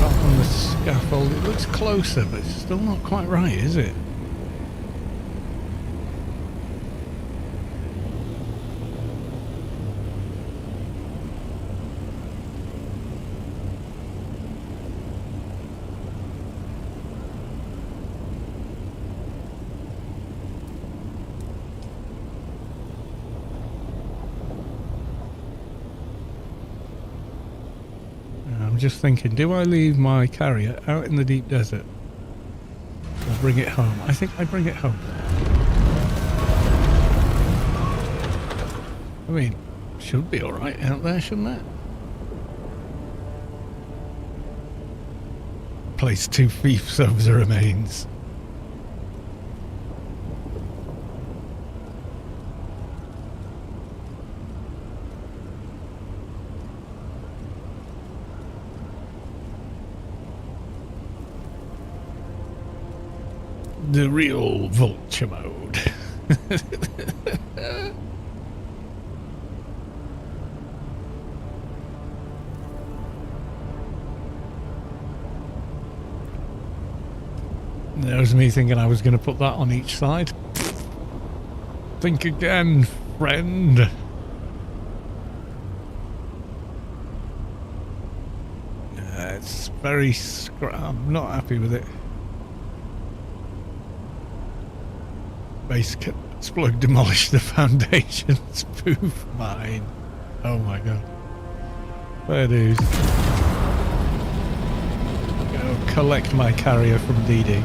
Speaker 1: On the scaffold, it looks closer, but it's still not quite right, is it? I'm just thinking, do I leave my carrier out in the deep desert or bring it home? I think I bring it home. I mean, should be alright out there, shouldn't it? Place 2 fiefs over the remains. The real vulture mode. There's me thinking I was going to put that on each side. Think again, friend. It's very I'm not happy with it. Base explode, demolish the foundations. Poof, mine. Oh my god. Fair dues. Go collect my carrier from DD.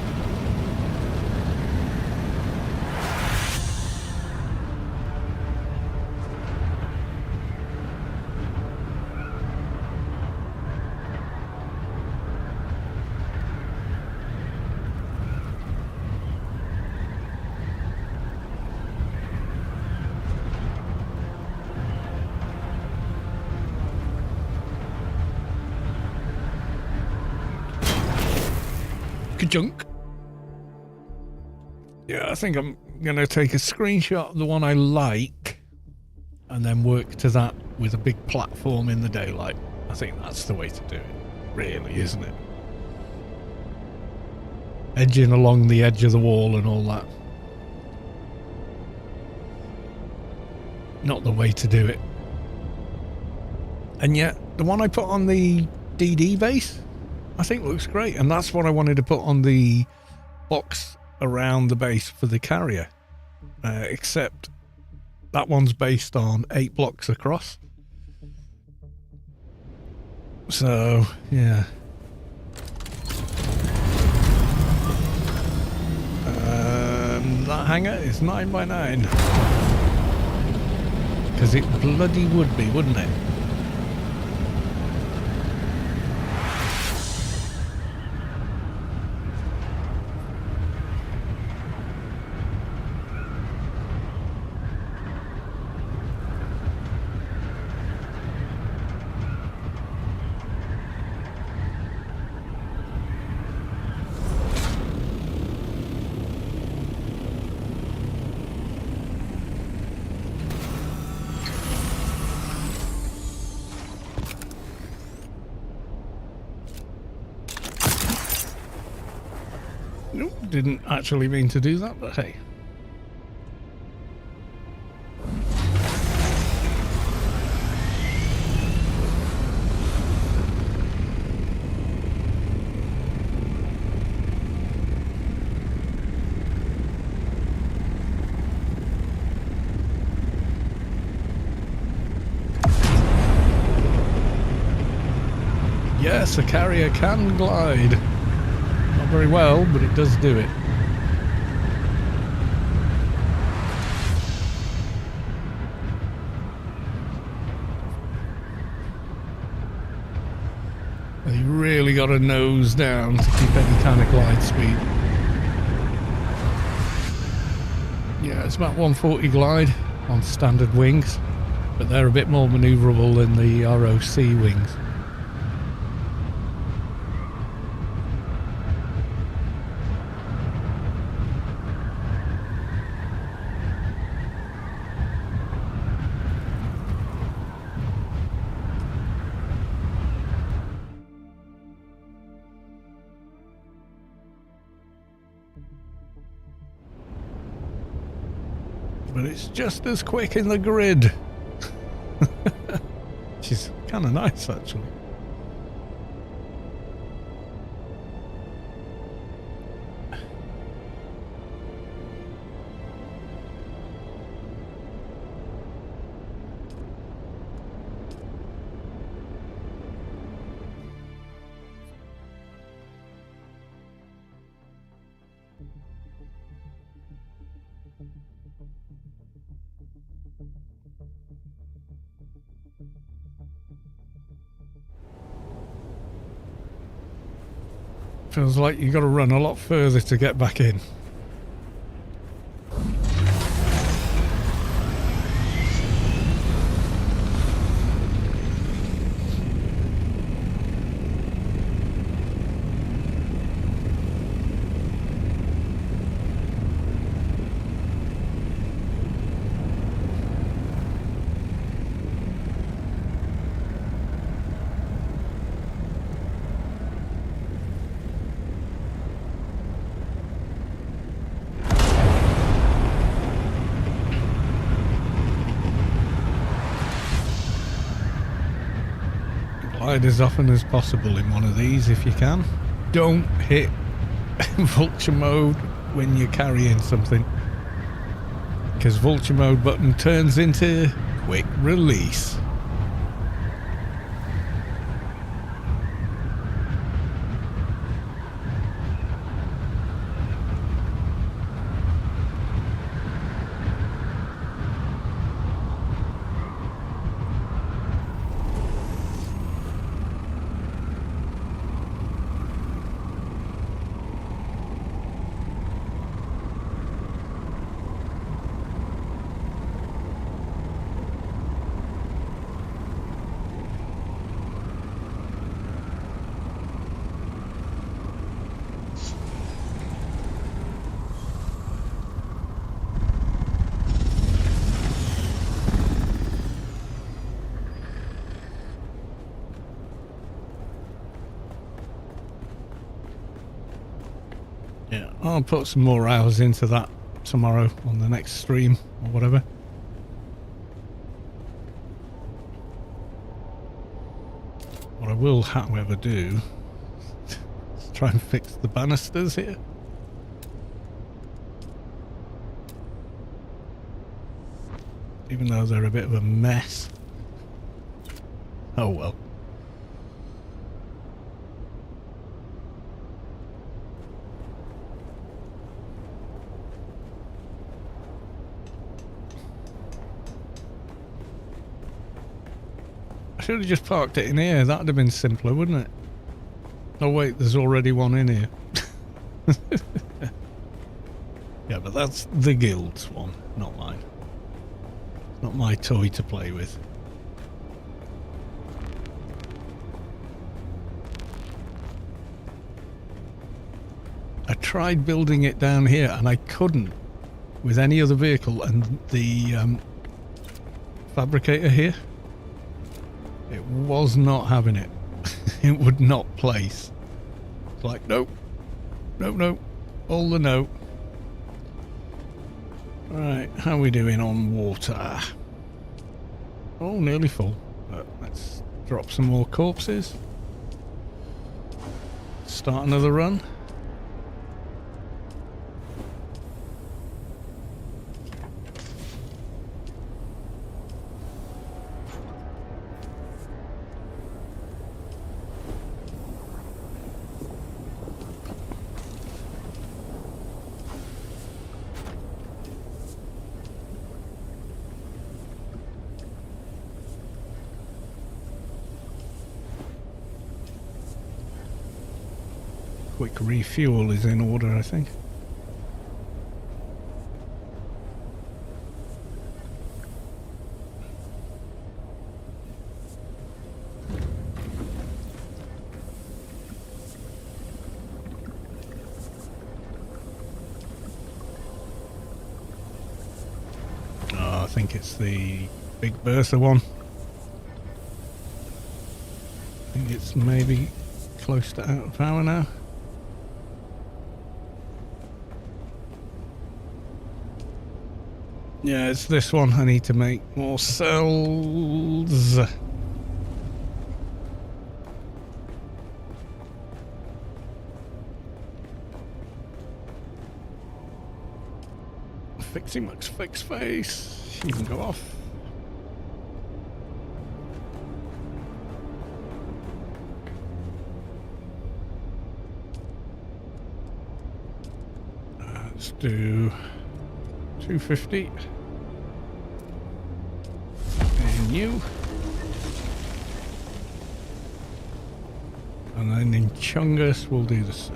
Speaker 1: Junk. Yeah, I think I'm gonna take a screenshot of the one I like and then work to that with a big platform in the daylight. I think that's the way to do it, really, isn't it? Edging along the edge of the wall and all that. Not the way to do it. And yet, the one I put on the DD base, I think looks great, and that's what I wanted to put on the box around the base for the carrier, except that one's based on 8 blocks across. So yeah, that hangar is 9 by 9 because it bloody would be, wouldn't it? Nope, didn't actually mean to do that, but hey. Yes, a carrier can glide. Not very well, but it does do it. You really got to nose down to keep any kind of glide speed. Yeah, it's about 140 glide on standard wings. But they're a bit more manoeuvrable than the ROC wings. But it's just as quick in the grid. Which is kind of nice, actually. Feels like you got to run a lot further to get back in. Glide as often as possible in one of these if you can. Don't hit vulture mode when you're carrying something, because vulture mode button turns into quick release. Yeah, I'll put some more hours into that tomorrow on the next stream or whatever. What I will, however, do is try and fix the banisters here. Even though they're a bit of a mess. Oh well. I should have just parked it in here. That'd have been simpler, wouldn't it? Oh wait, there's already one in here. Yeah, but that's the guild's one, not mine. Not my toy to play with. I tried building it down here and I couldn't with any other vehicle, and the fabricator here, it was not having it. It would not place. It's like, nope, nope, nope, all the no. Right, how are we doing on water? Oh, nearly full. But let's drop some more corpses. Start another run. Quick refuel is in order, I think. think it's the Big Bertha one. I think it's maybe close to out of power now. Yeah, it's this one. I need to make more cells. Fixie Max fix face. You can go off. Let's do 250. And you. And then in Chungus we'll do the same.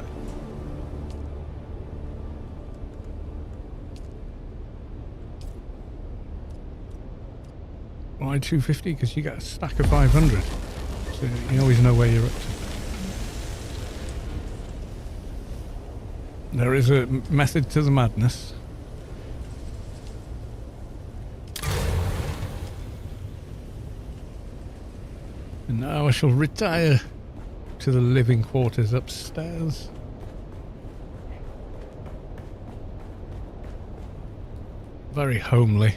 Speaker 1: Why 250? Because you get a stack of 500. So you always know where you're up to. There is a method to the madness. And now I shall retire to the living quarters upstairs. Very homely.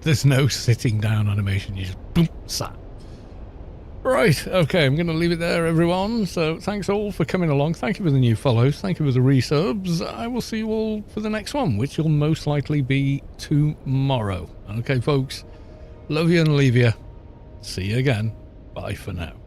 Speaker 1: There's no sitting down animation, you just boom, sat. Right, okay, I'm going to leave it there, everyone. So thanks all for coming along. Thank you for the new follows. Thank you for the resubs. I will see you all for the next one, which will most likely be tomorrow. Okay, folks, love you and leave you. See you again. Bye for now.